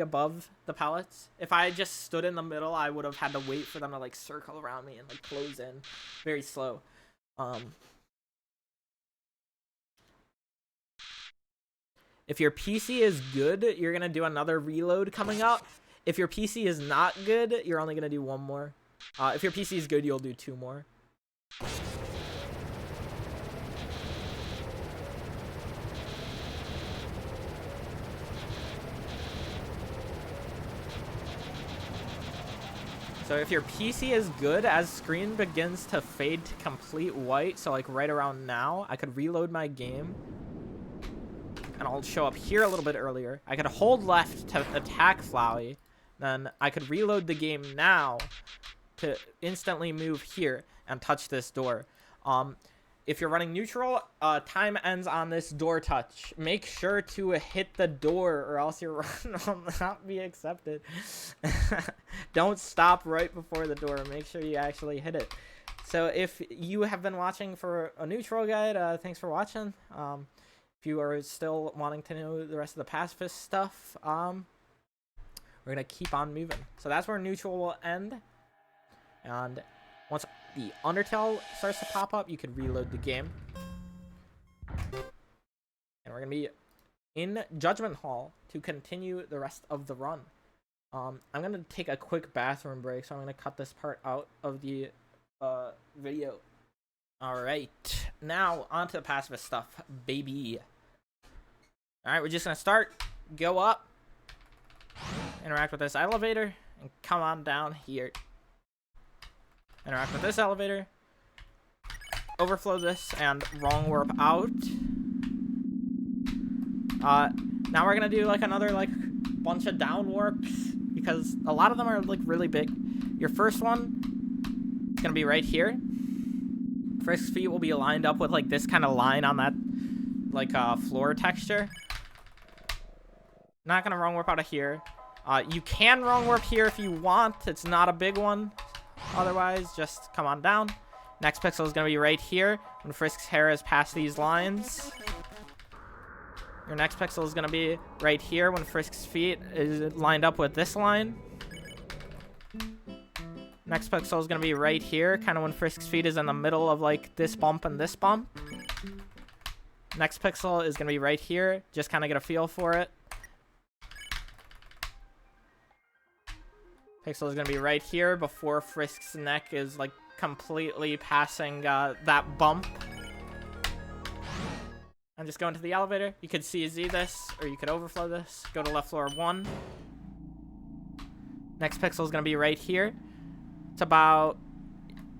[SPEAKER 1] above the pallets. If I just stood in the middle, I would have had to wait for them to like circle around me and like close in very slow. If your PC is good, you're gonna do another reload coming up. If your PC is not good, you're only gonna do one more. If your PC is good, you'll do 2 more. So if your PC is good, as screen begins to fade to complete white, so like right around now, I could reload my game. And I'll show up here a little bit earlier. I could hold left to attack Flowey. Then I could reload the game now to instantly move here and touch this door. If you're running neutral, time ends on this door touch. Make sure to hit the door or else your run will not be accepted. Don't stop right before the door. Make sure you actually hit it. So if you have been watching for a neutral guide, thanks for watching. If you are still wanting to know the rest of the pacifist stuff, we're going to keep on moving. So that's where neutral will end. And once the Undertale starts to pop up, you can reload the game. And we're going to be in Judgment Hall to continue the rest of the run. I'm going to take a quick bathroom break, so I'm going to cut this part out of the video. Alright, now on to the pacifist stuff, baby. Alright, we're just going to start, go up, interact with this elevator, and come on down here. Interact with this elevator, overflow this, and wrong warp out. Now we're gonna do like another like bunch of down warps because a lot of them are like really big. Your first one is gonna be right here. Frisk's feet will be lined up with like this kind of line on that like floor texture. Not gonna wrong warp out of here. You can wrong warp here if you want. It's not a big one. Otherwise, just come on down. Next pixel is going to be right here when Frisk's hair is past these lines. Your next pixel is going to be right here when Frisk's feet is lined up with this line. Next pixel is going to be right here, kind of when Frisk's feet is in the middle of like this bump and this bump. Next pixel is going to be right here. Just kind of get a feel for it. Pixel is going to be right here before Frisk's neck is like completely passing that bump. And just go into the elevator. You could CZ this or you could overflow this. Go to left floor 1. Next pixel is going to be right here. It's about,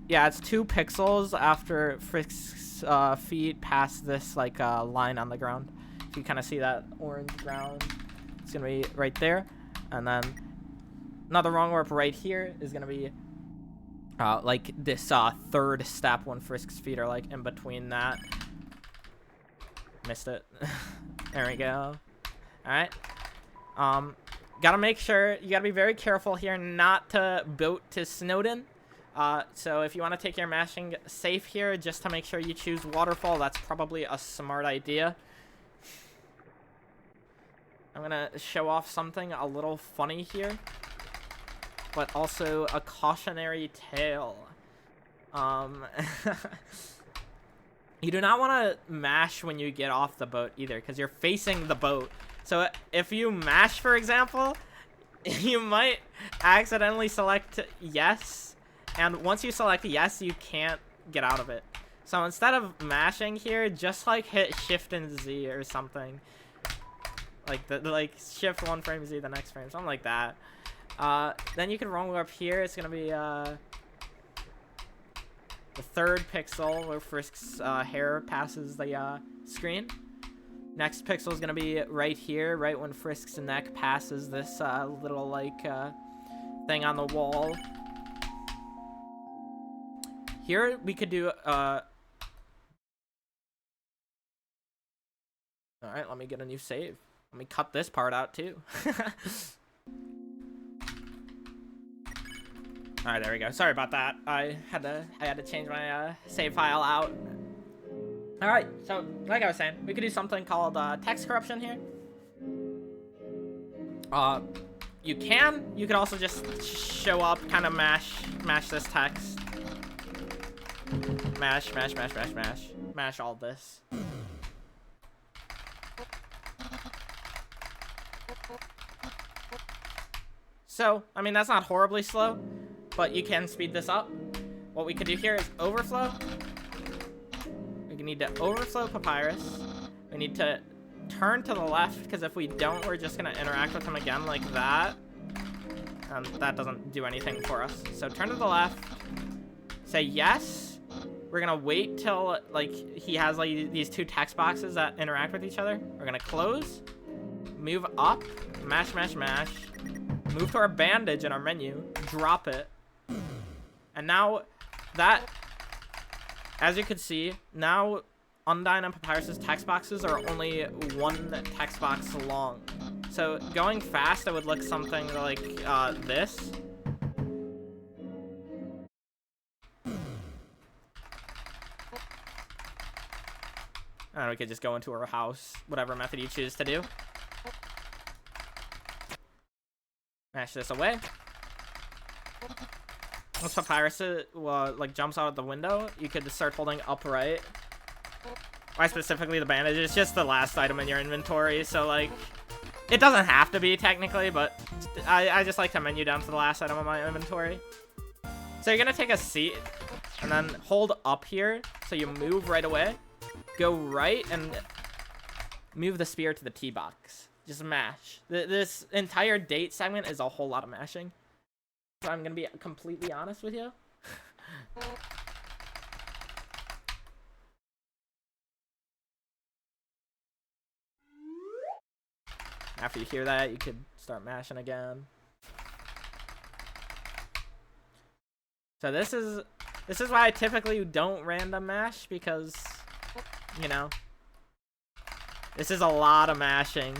[SPEAKER 1] yeah, it's 2 pixels after Frisk's feet pass this like line on the ground. If you kind of see that orange ground, it's going to be right there. And then another wrong warp right here is going to be like this third step when Frisk's feet are like in between that. Missed it. There we go. Alright. Gotta make sure, you gotta be very careful here not to boat to Snowdin. So if you want to take your mashing safe here, just to make sure you choose Waterfall, that's probably a smart idea. I'm gonna show off something a little funny here, but also a cautionary tale. You do not want to mash when you get off the boat either, because you're facing the boat. So if you mash, for example, you might accidentally select yes, and once you select yes, you can't get out of it. So instead of mashing here, just like hit Shift and Z or something. Like Shift 1 frame Z the next frame, something like that. Then you can wrong warp here. It's gonna be the third pixel where Frisk's hair passes the screen. Next pixel is gonna be right here, right when Frisk's neck passes this little like thing on the wall. Here we could do all right, let me get a new save. Let me cut this part out too. All right, there we go. Sorry about that. I had to change my save file out. All right, so like I was saying, we could do something called text corruption here. You could also just show up, kind of mash this text. Mash all this. So, I mean, that's not horribly slow, but you can speed this up. What we could do here is overflow. We need to overflow Papyrus. We need to turn to the left, because if we don't, we're just going to interact with him again like that. And that doesn't do anything for us. So turn to the left. Say yes. We're going to wait till like he has like these two text boxes that interact with each other. We're going to close. Move up. Mash. Move to our bandage in our menu. Drop it. And now that, as you can see, now Undyne and Papyrus's text boxes are only one text box long. So going fast, it would look something like this. And we could just go into our house, whatever method you choose to do. Mash this away. Once Papyrus like jumps out of the window, you could just start holding upright. Why specifically the bandage? It's just the last item in your inventory, so like it doesn't have to be technically, but I just like to menu down to the last item in my inventory. So you're gonna take a seat and then hold up here, so you move right away. Go right and move the spear to the T box. Just mash. This entire date segment is a whole lot of mashing. So I'm gonna be completely honest with you. After you hear that, you could start mashing again. So this is why I typically don't random mash, because, you know, this is a lot of mashing.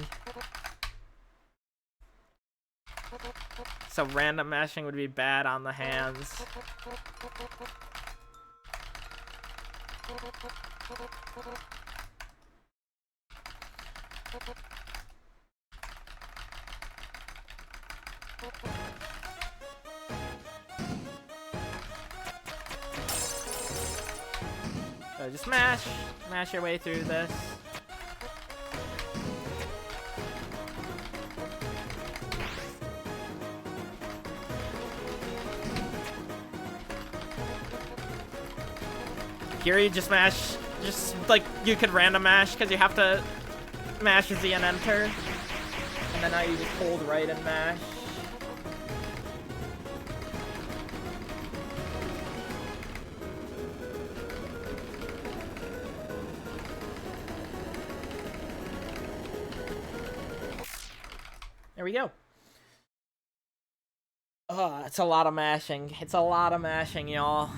[SPEAKER 1] So random mashing would be bad on the hands. So just mash your way through this. Here you just mash, just like you could random mash, because you have to mash Z and enter. And then now you just hold right and mash. There we go. Oh, it's a lot of mashing. It's a lot of mashing, y'all.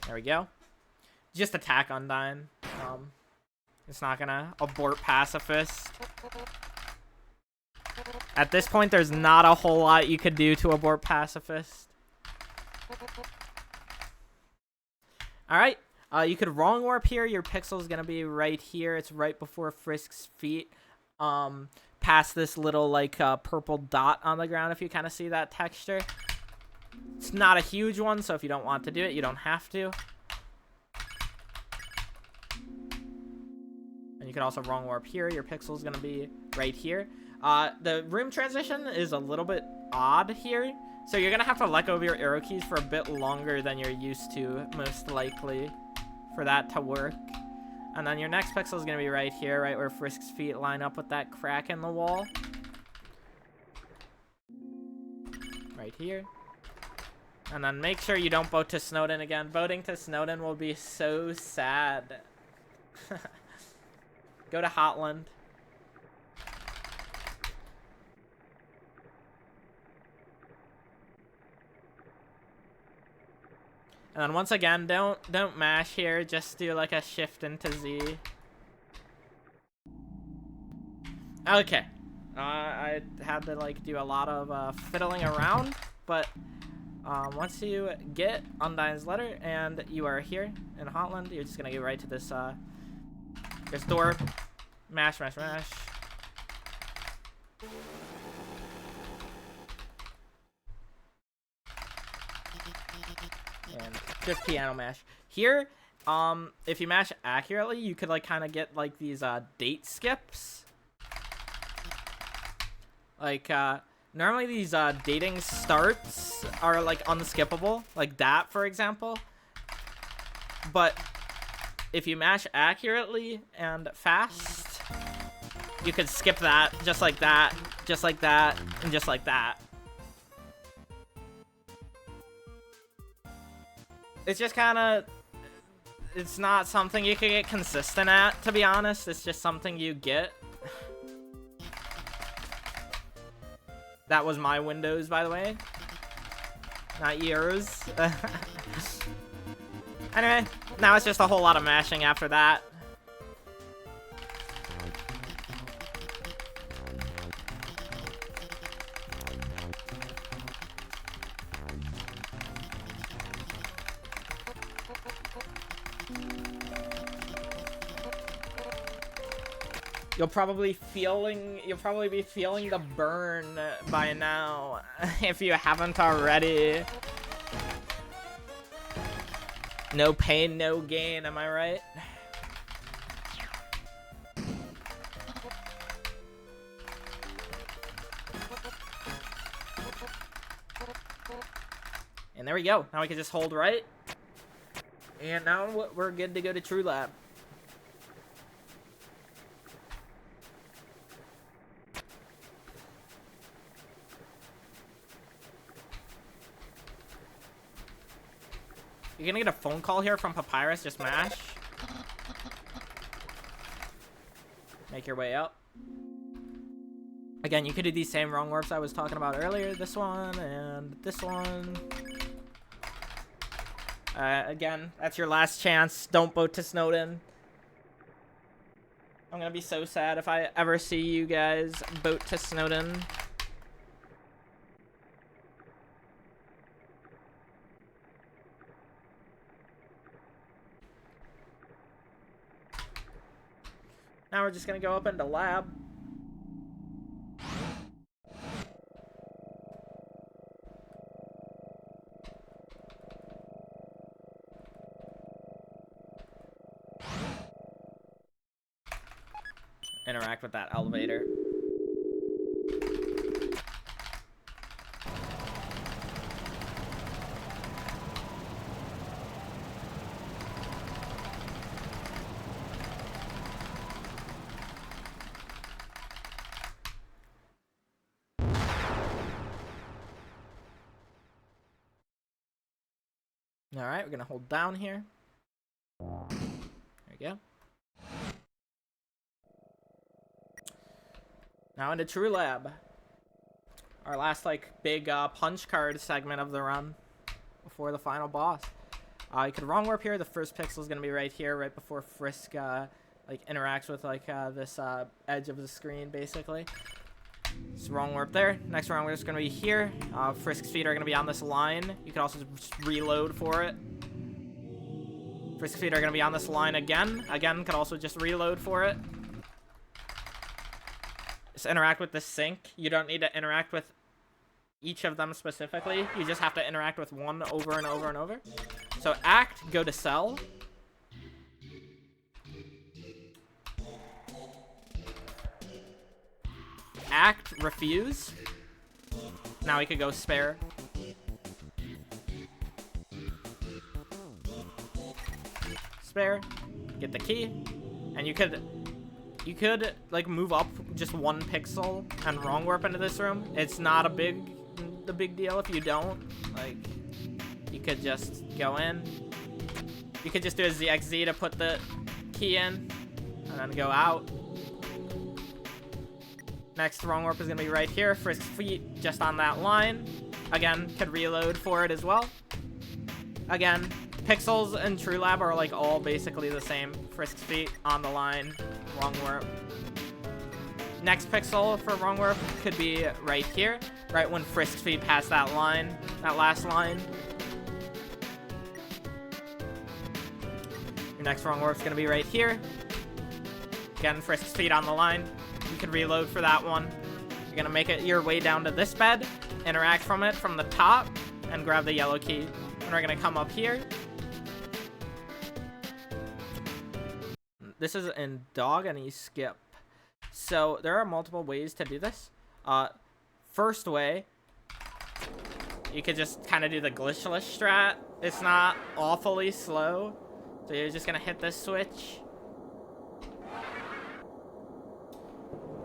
[SPEAKER 1] There we go. Just attack Undyne. It's not gonna abort Pacifist. At this point, there's not a whole lot you could do to abort Pacifist. Alright, you could wrong warp here. Your pixel is gonna be right here. It's right before Frisk's feet. Past this little like purple dot on the ground, if you kind of see that texture. It's not a huge one, so if you don't want to do it, you don't have to. And you could also wrong warp here. Your pixel is going to be right here. The room transition is a little bit odd here, so you're going to have to let go of your arrow keys for a bit longer than you're used to, most likely, for that to work. And then your next pixel is going to be right here, right where Frisk's feet line up with that crack in the wall. Right here. And then make sure you don't boat to Snowdin again. Boating to Snowdin will be so sad. Go to Hotland. And then once again, don't mash here. Just do like a shift into Z. Okay. I had to like do a lot of fiddling around, but once you get Undyne's letter and you are here in Hotland, you're just gonna get right to this door. Mash, mash, mash. And just piano mash. Here, if you mash accurately, you could like kind of get like these date skips. Like normally these dating starts are like unskippable, like that for example. But if you mash accurately and fast, you could skip that just like that, just like that, and just like that. It's just kind of, it's not something you can get consistent at, to be honest. It's just something you get. That was my Windows, by the way. Not yours. Anyway, now it's just a whole lot of mashing after that. You'll probably be feeling the burn by now if you haven't already. No pain, no gain, am I right? And there we go. Now we can just hold right. And now we're good to go to True Lab. You're gonna get a phone call here from Papyrus, just mash. Make your way out. Again, you could do these same wrong warps I was talking about earlier. This one and this one. Again, that's your last chance. Don't boat to Snowdin. I'm gonna be so sad if I ever see you guys boat to Snowdin. Now we're just gonna go up into lab. Interact with that elevator. Alright, we're gonna hold down here. There we go. Now into True Lab. Our last, like, big punch card segment of the run before the final boss. You could wrong warp here. The first pixel is gonna be right here, right before Frisk, like, interacts with, like, this edge of the screen, basically. It's wrong warp there. Next wrong warp is going to be here. Frisk's feet are going to be on this line. You can also just reload for it. Frisk's feet are going to be on this line again. Again, could also just reload for it. Just interact with the sync. You don't need to interact with each of them specifically. You just have to interact with one over and over and over. So act, go to cell. Act, refuse. Now we could go spare. Spare. Get the key. And you could like move up just 1 pixel and wrong warp into this room. It's not a big deal if you don't. Like, you could just go in. You could just do a ZXZ to put the key in and then go out. Next wrong warp is gonna be right here. Frisk feet just on that line. Again, could reload for it as well. Again, pixels and True Lab are like all basically the same. Frisk feet on the line, wrong warp. Next pixel for wrong warp could be right here, right when Frisk feet pass that line, that last line. Your next wrong warp is gonna be right here. Again, Frisk feet on the line. You can reload for that one. You're gonna make it your way down to this bed, interact from it from the top, and grab the yellow key. And we're gonna come up here. This is in Dog and Skip. So there are multiple ways to do this. First way, you could just kind of do the glitchless strat. It's not awfully slow. So you're just gonna hit this switch.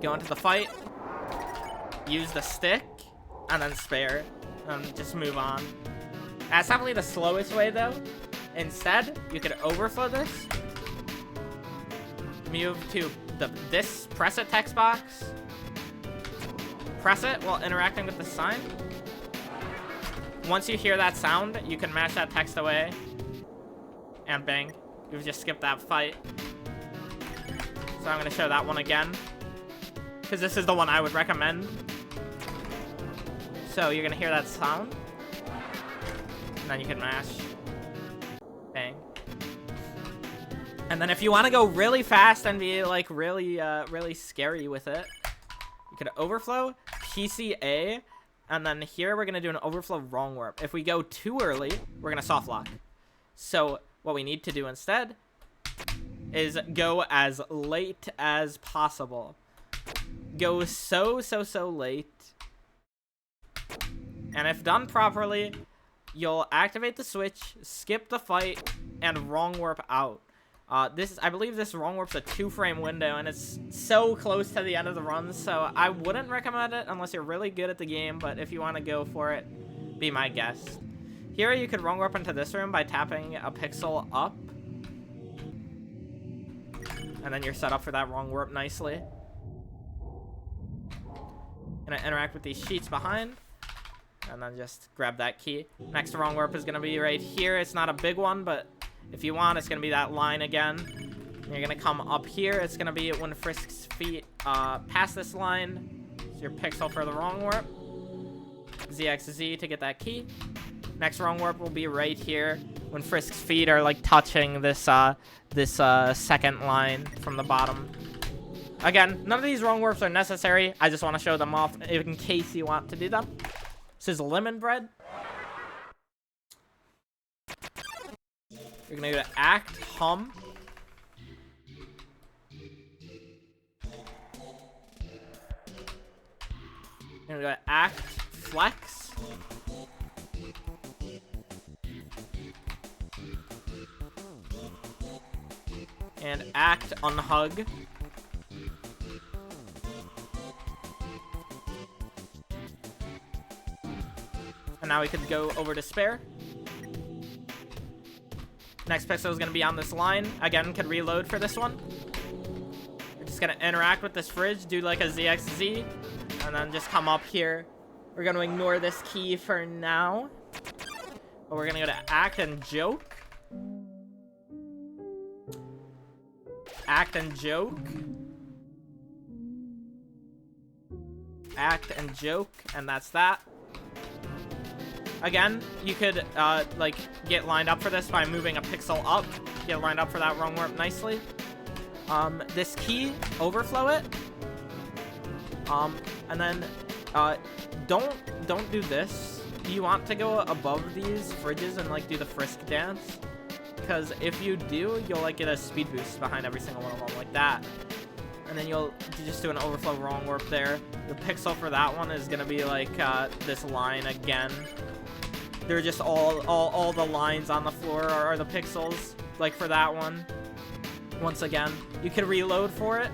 [SPEAKER 1] Go into the fight. Use the stick. And then spare. And just move on. That's definitely the slowest way though. Instead, you could overflow this. Move to this, press it text box. Press it while interacting with the sign. Once you hear that sound, you can mash that text away. And bang, you've just skipped that fight. So I'm gonna show that one again, because this is the one I would recommend. So you're gonna hear that sound, and then you can mash. Bang. And then if you want to go really fast and be like really scary with it, you could overflow, PCA, and then here we're gonna do an overflow wrong warp. If we go too early, we're gonna soft lock. So what we need to do instead is go as late as possible. Go so late. And if done properly, you'll activate the switch, skip the fight, and wrong warp out. I believe this wrong warp's a 2-frame window, and it's so close to the end of the run, so I wouldn't recommend it unless you're really good at the game, but if you want to go for it, be my guest. Here you could wrong warp into this room by tapping a pixel up, and then you're set up for that wrong warp nicely. Gonna interact with these sheets behind, and then just grab that key. Next wrong warp is gonna be right here. It's not a big one, but if you want, it's gonna be that line again. And you're gonna come up here. It's gonna be when Frisk's feet pass this line. It's your pixel for the wrong warp. ZXZ to get that key. Next wrong warp will be right here when Frisk's feet are like touching this second line from the bottom. Again, none of these wrong warps are necessary. I just want to show them off in case you want to do them. This is lemon bread. You're gonna go to act, hum. You're gonna go to act, flex. And act, unhug. And now we could go over to spare. Next pixel is going to be on this line. Again, could reload for this one. We're just going to interact with this fridge, do like a ZXZ, and then just come up here. We're going to ignore this key for now. But we're going to go to act and joke. Act and joke. Act and joke, and that's that. Again, you could like get lined up for this by moving a pixel up. Get lined up for that wrong warp nicely. This key, overflow it. And then don't do this. You want to go above these fridges and like do the frisk dance, because if you do, you'll like get a speed boost behind every single one of them like that. And then you'll just do an overflow wrong warp there. The pixel for that one is gonna be like this line again. They're just all the lines on the floor are the pixels, like for that one. Once again, you can reload for it.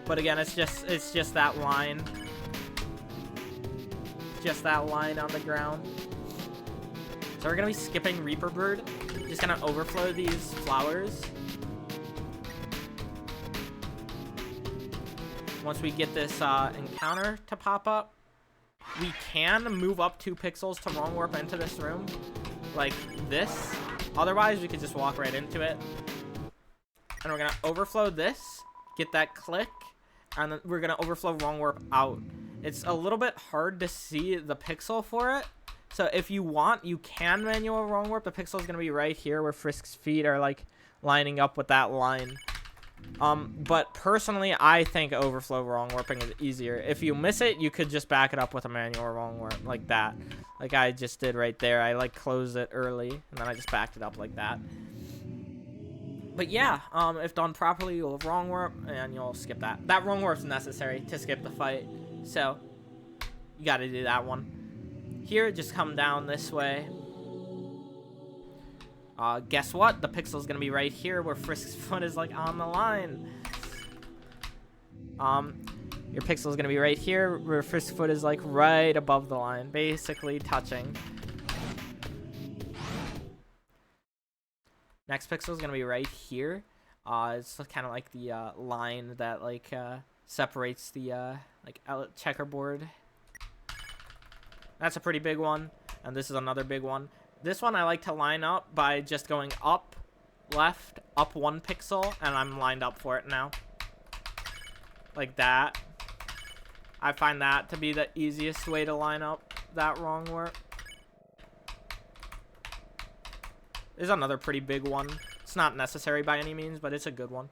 [SPEAKER 1] But again, it's just that line. Just that line on the ground. So we're gonna be skipping Reaper Bird. Just gonna overflow these flowers. Once we get this encounter to pop up, we can move up 2 pixels to wrong warp into this room, like this. Otherwise, we could just walk right into it. And we're gonna overflow this, get that click, and then we're gonna overflow wrong warp out. It's a little bit hard to see the pixel for it. So if you want, you can manual wrong warp. The pixel is gonna be right here where Frisk's feet are like lining up with that line. But personally, I think overflow wrong warping is easier. If you miss it, you could just back it up with a manual wrong warp like that. Like I just did right there. I like closed it early and then I just backed it up like that. But yeah, if done properly, you'll wrong warp and you'll skip that. That wrong warp is necessary to skip the fight. So you got to do that one. Here, just come down this way. Guess what? The pixel's gonna be right here where Frisk's foot is like on the line. Your pixel's gonna be right here where Frisk's foot is like right above the line, basically touching. Next pixel is gonna be right here. It's kind of like the line that like separates the like checkerboard. That's a pretty big one, and this is another big one. This one I like to line up by just going up, left, up 1 pixel, and I'm lined up for it now. Like that. I find that to be the easiest way to line up that wrong warp. There's another pretty big one. It's not necessary by any means, but it's a good one.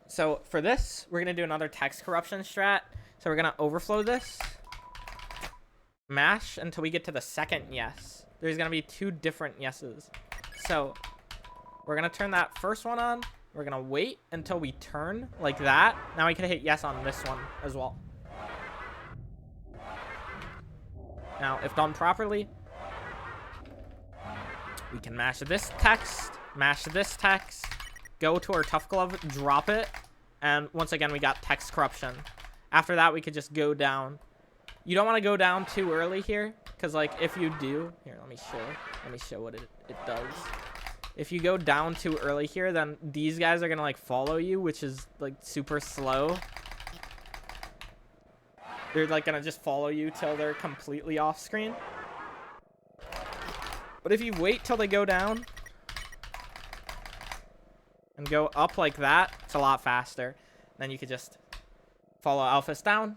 [SPEAKER 1] So for this, we're going to do another text corruption strat. So we're going to overflow this. Mash until we get to the second yes. There's going to be 2 different yeses. So we're going to turn that first one on. We're going to wait until we turn like that. Now we can hit yes on this one as well. Now, if done properly, we can mash this text, go to our Tough Glove, drop it, and once again, we got text corruption. After that, we could just go down. You don't want to go down too early here, because like if you do, here, let me show what it does. If you go down too early here, then these guys are gonna like follow you, which is like super slow. They're like gonna just follow you till they're completely off screen. But if you wait till they go down and go up like that, it's a lot faster. Then you could just follow Alphys down.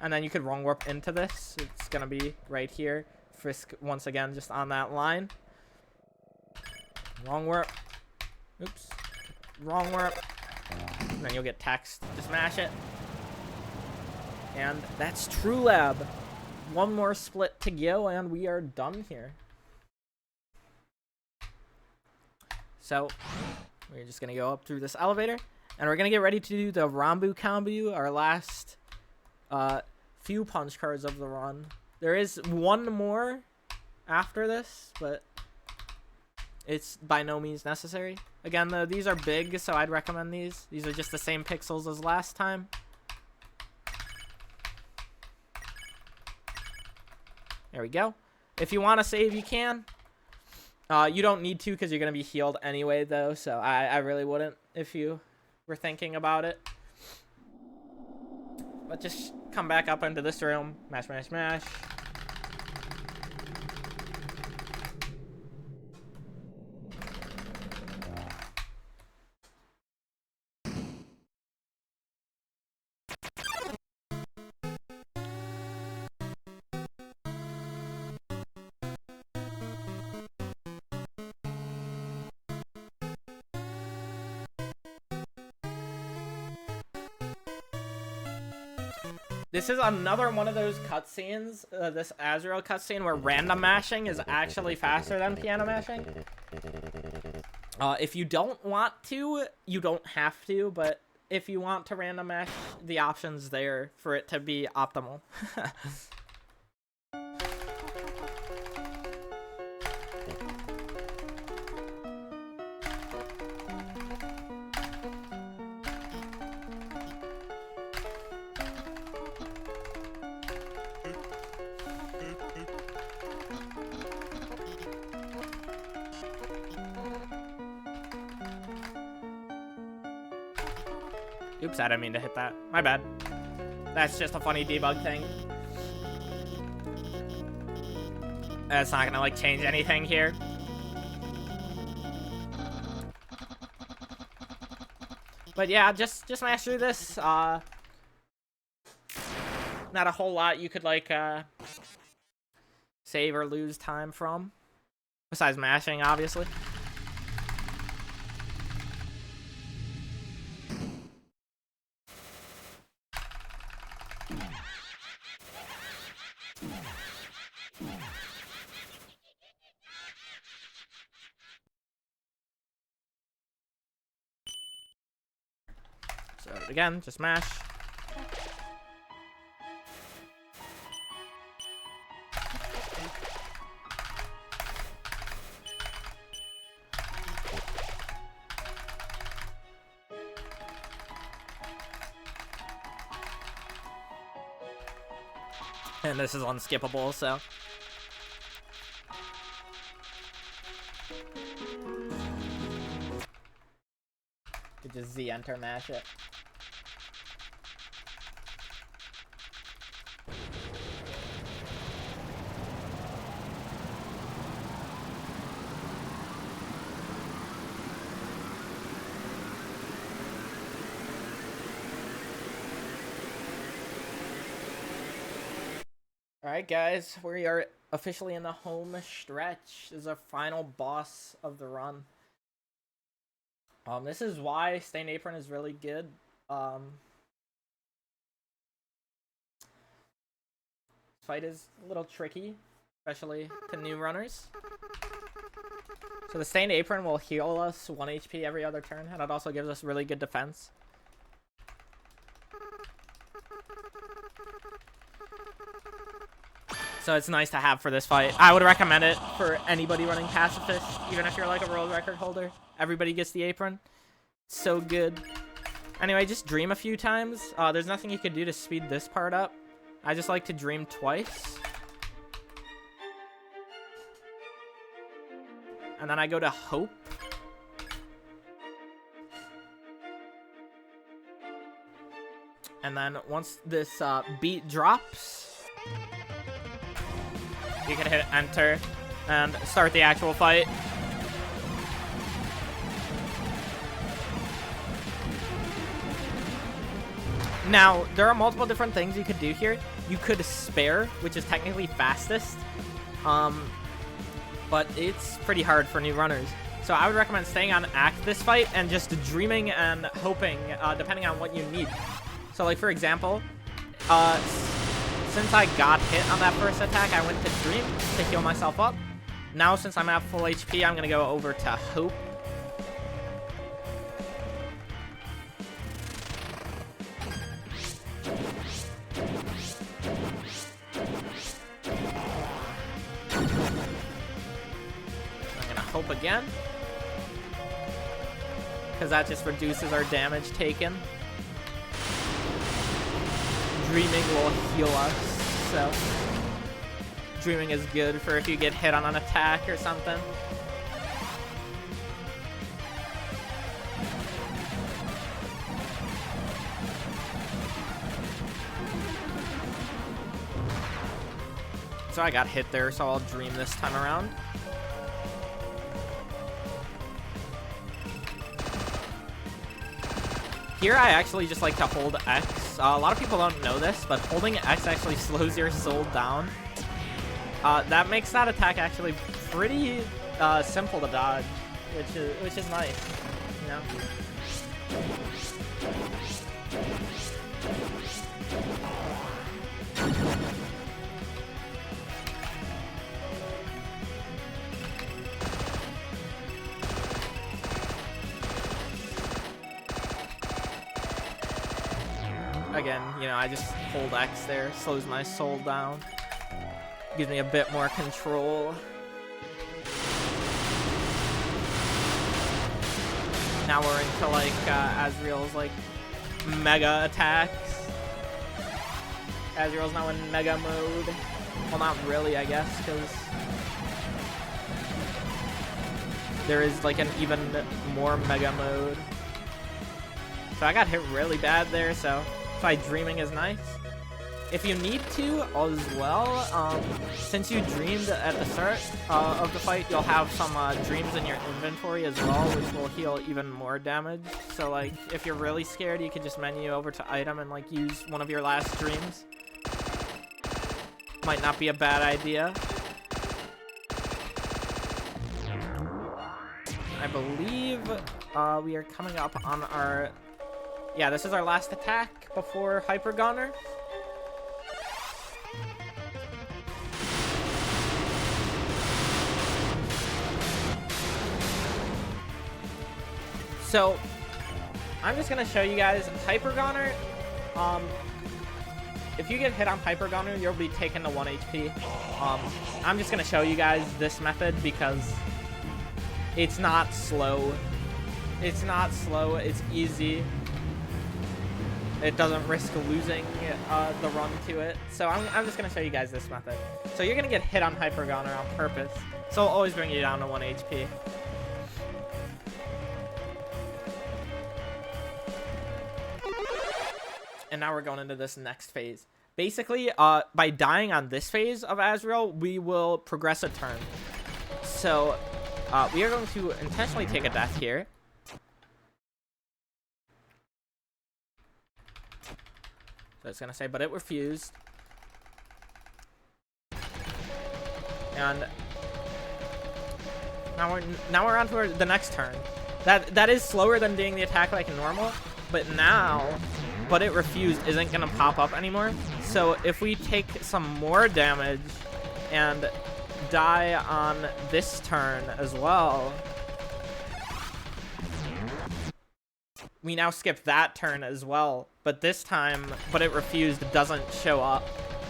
[SPEAKER 1] And then you could wrong warp into this. It's going to be right here. Frisk, once again, just on that line. Wrong warp. Oops. Wrong warp. And then you'll get text. Just mash it. And that's True Lab. 1 more split to go, and we are done here. So, we're just going to go up through this elevator. And we're going to get ready to do the Rambu combo, our last few punch cards of the run. There is 1 more after this, but it's by no means necessary. Again, though, these are big, so I'd recommend these. These are just the same pixels as last time. There we go. If you want to save, you can. You don't need to because you're going to be healed anyway, though, so I really wouldn't if you were thinking about it. But just come back up into this room. Mash, mash, mash. This is another one of those cutscenes, this Asriel cutscene, where random mashing is actually faster than piano mashing. If you don't want to, you don't have to, but if you want to random mash, the option's there for it to be optimal. Oops, I didn't mean to hit that. My bad. That's just a funny debug thing. That's not gonna, like, change anything here. But yeah, just smash through this. Not a whole lot you could, like, save or lose time from. Besides mashing, obviously. So again, just mash. And this is unskippable, so. Could just Z enter mash it. Alright guys, we are officially in the home stretch. This is our final boss of the run. This is why Stained Apron is really good. Fight is a little tricky, especially to new runners. So the Stained Apron will heal us 1 HP every other turn, and it also gives us really good defense. So it's nice to have for this fight. I would recommend it for anybody running Pacifist, even if you're like a world record holder. Everybody gets the apron. It's so good. Anyway, just dream a few times. There's nothing you can do to speed this part up. I just like to dream twice. And then I go to hope. And then once this beat drops, you can hit enter and start the actual fight. Now, there are multiple different things you could do here. You could spare, which is technically fastest, but it's pretty hard for new runners. So I would recommend staying on act this fight and just dreaming and hoping, depending on what you need. So like for example, since I got hit on that first attack, I went to dream to heal myself up. Now since I'm at full HP, I'm gonna go over to hope. I'm gonna hope again, because that just reduces our damage taken. Dreaming will heal us, so dreaming is good for if you get hit on an attack or something. So I got hit there, so I'll dream this time around. Here I actually just like to hold X. A lot of people don't know this, but holding X actually slows your soul down. That makes that attack actually pretty simple to dodge, which is nice, you know. Again, you know, I just hold X there, slows my soul down, gives me a bit more control. Now we're into like Asriel's like mega attacks. Asriel's now in mega mode. Well, not really, I guess, because there is like an even more mega mode. So I got hit really bad there, so that's why dreaming is nice. If you need to as well, since you dreamed at the start of the fight, you'll have some dreams in your inventory as well, which will heal even more damage. So like, if you're really scared, you can just menu over to item and like use one of your last dreams. Might not be a bad idea. I believe we are coming up on our... Yeah, this is our last attack before Hyper Gunner. So, I'm just going to show you guys Hyper Gunner. If you get hit on Hyper Gunner, you'll be taken to 1 HP. I'm just going to show you guys this method because it's not slow. It's not slow. It's easy. It doesn't risk losing the run to it. So I'm just going to show you guys this method. So you're going to get hit on Hyper Gunner on purpose. So it'll always bring you down to 1 HP. And now we're going into this next phase. Basically, by dying on this phase of Asriel, we will progress a turn. So, we are going to intentionally take a death here. So it's going to say, but it refused. And now we're on to the next turn. That is slower than doing the attack like normal, but now... But it refused isn't going to pop up anymore. So if we take some more damage and die on this turn as well, we now skip that turn as well. But this time, but it refused doesn't show up.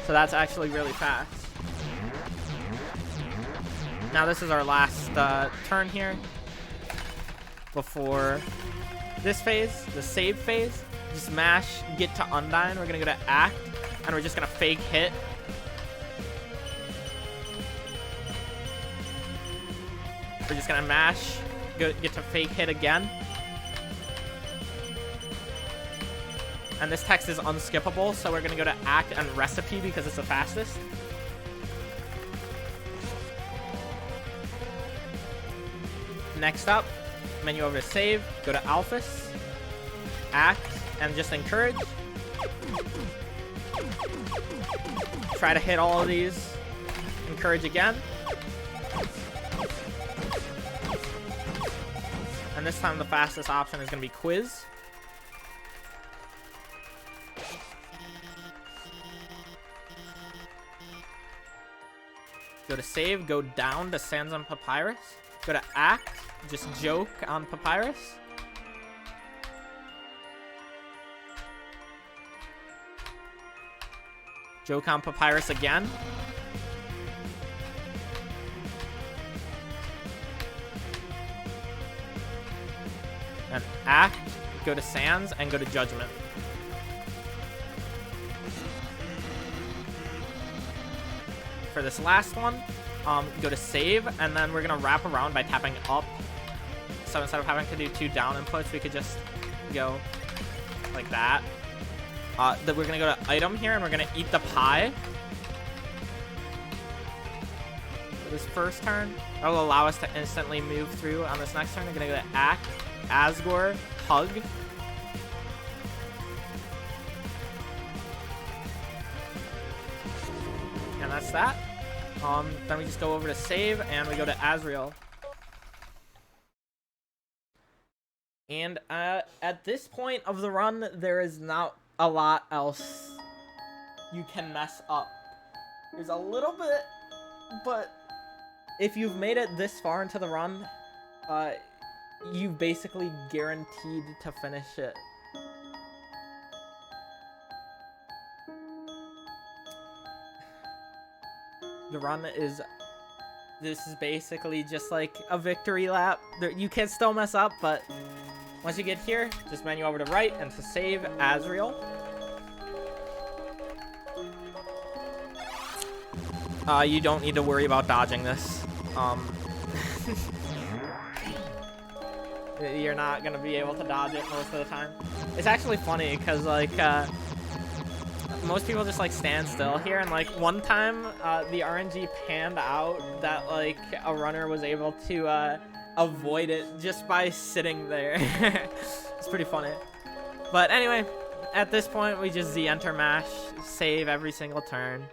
[SPEAKER 1] So that's actually really fast. Now this is our last turn here before this phase, the save phase. Just mash get to Undyne. We're gonna go to act, and we're just gonna fake hit. We're just gonna mash, get to fake hit again. And this text is unskippable, so we're gonna go to act and recipe because it's the fastest. Next up, menu over to save, go to Alphys, act, and just encourage. Try to hit all of these. Encourage again. And this time the fastest option is going to be quiz. Go to save, go down to Sands on Papyrus. Go to act, just joke on Papyrus. Joke on Papyrus again. And act, go to Sands, and go to Judgment. For this last one, go to save, and then we're going to wrap around by tapping up. So instead of having to do 2 down inputs, we could just go like that. Then we're going to go to item here, and we're going to eat the pie. For this first turn, that will allow us to instantly move through on this next turn. We're going to go to act, Asgore, hug. And that's that. Then we just go over to save, and we go to Asriel. And at this point of the run, there is not a lot else you can mess up. There's a little bit, but if you've made it this far into the run, you've basically guaranteed to finish it. The run is... This is basically just like a victory lap. You can still mess up, but once you get here, just menu over to right and to save Asriel. You don't need to worry about dodging this. You're not gonna be able to dodge it most of the time. It's actually funny because like most people just like stand still here, and like one time the RNG panned out that like a runner was able to avoid it just by sitting there. It's pretty funny. But anyway, at this point we just Z enter mash, save every single turn.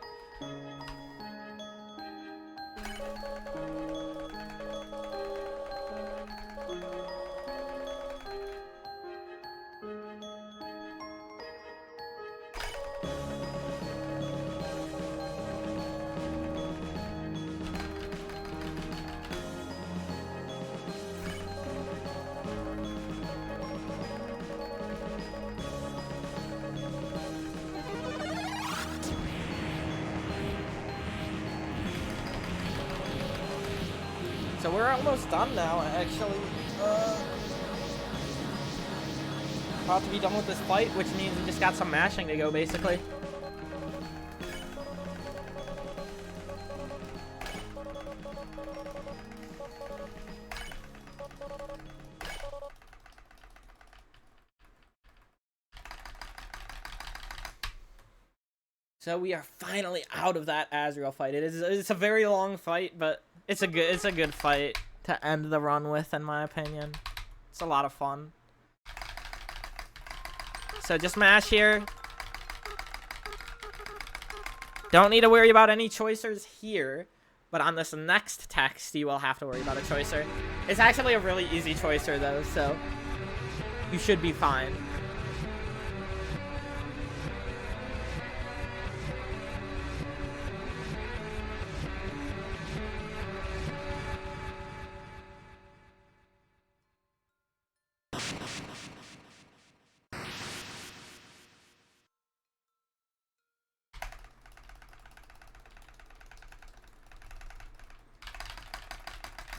[SPEAKER 1] So we're almost done now, actually. About to be done with this fight, which means we just got some mashing to go, basically. So we are finally out of that Asriel fight. It's a very long fight, but it's a good fight to end the run with, in my opinion. It's a lot of fun. So just mash here. Don't need to worry about any choicers here, but on this next text you will have to worry about a choicer. It's actually a really easy choicer though, so you should be fine.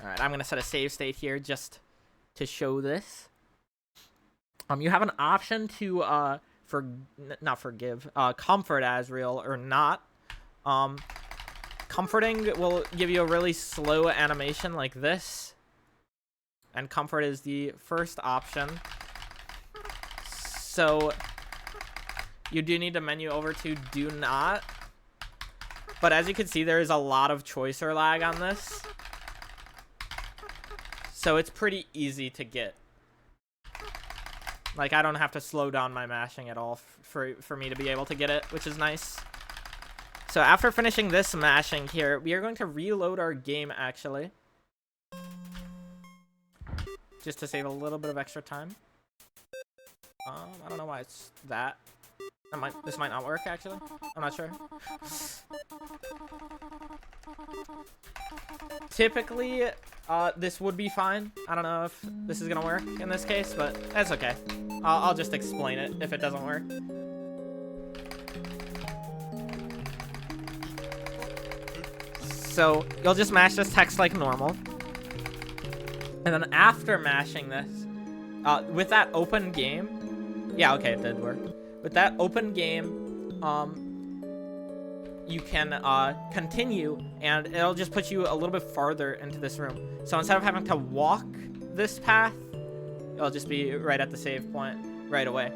[SPEAKER 1] Alright, I'm gonna set a save state here just to show this. You have an option to comfort Asriel or not. Comforting will give you a really slow animation like this, and comfort is the first option. So you do need to menu over to do not, but as you can see, there is a lot of choicer lag on this. So it's pretty easy to get. Like, I don't have to slow down my mashing at all for me to be able to get it, which is nice. So after finishing this mashing here, we are going to reload our game, actually. Just to save a little bit of extra time. I don't know why it's that. This might not work, actually. I'm not sure. Typically, this would be fine. I don't know if this is gonna work in this case, but that's okay. I'll just explain it if it doesn't work. So you'll just mash this text like normal. And then after mashing this, with that open game, yeah, okay, it did work. With that open game, you can continue, and it'll just put you a little bit farther into this room. So instead of having to walk this path, it'll just be right at the save point right away.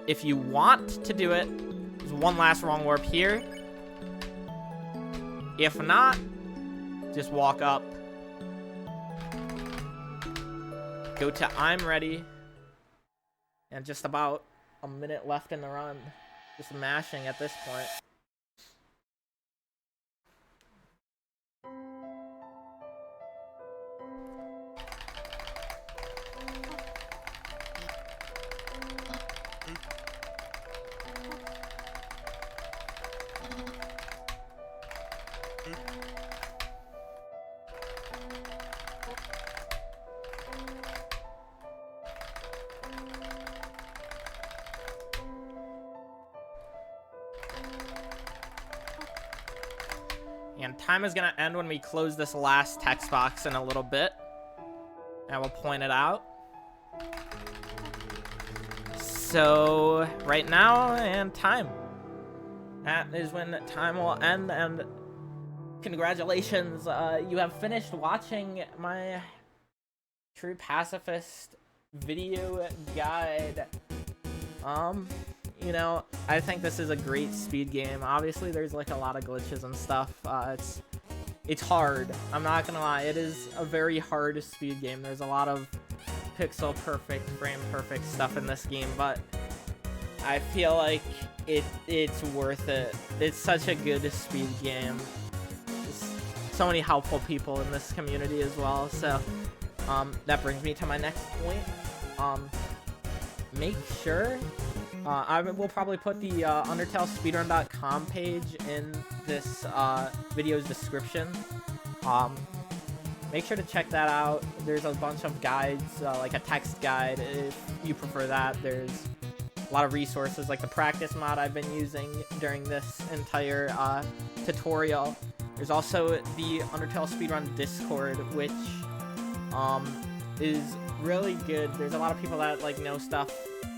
[SPEAKER 1] If you want to do it, there's one last wrong warp here. If not, just walk up. Go to I'm ready. And just about a minute left in the run. Just mashing at this point. And time is gonna end when we close this last text box in a little bit. And we'll point it out. So right now, and time. That is when time will end, and congratulations, you have finished watching my True Pacifist video guide. You know, I think this is a great speed game. Obviously, there's like a lot of glitches and stuff. It's hard. I'm not gonna lie. It is a very hard speed game. There's a lot of pixel perfect, frame perfect stuff in this game, but I feel like it's worth it. It's such a good speed game. There's so many helpful people in this community as well. So that brings me to my next point. Make sure I will probably put the Undertale speedrun.com page in this video's description. Make sure to check that out. There's a bunch of guides, like a text guide if you prefer that. There's a lot of resources like the practice mod I've been using during this entire tutorial. There's also the Undertale speedrun Discord, which is really good. There's a lot of people that like know stuff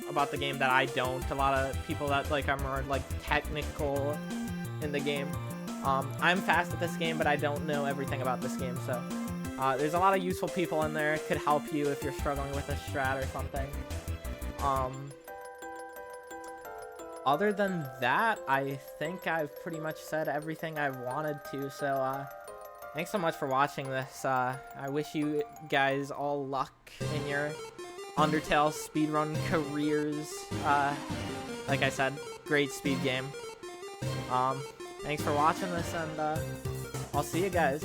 [SPEAKER 1] about the game that I don't. A lot of people that like are more like technical in the game. I'm fast at this game, but I don't know everything about this game, so there's a lot of useful people in there. It could help you if you're struggling with a strat or something. Other than that, I think I've pretty much said everything I wanted to, so thanks so much for watching this. I wish you guys all luck in your Undertale speedrun careers. Like I said, great speed game. Thanks for watching this, and I'll see you guys.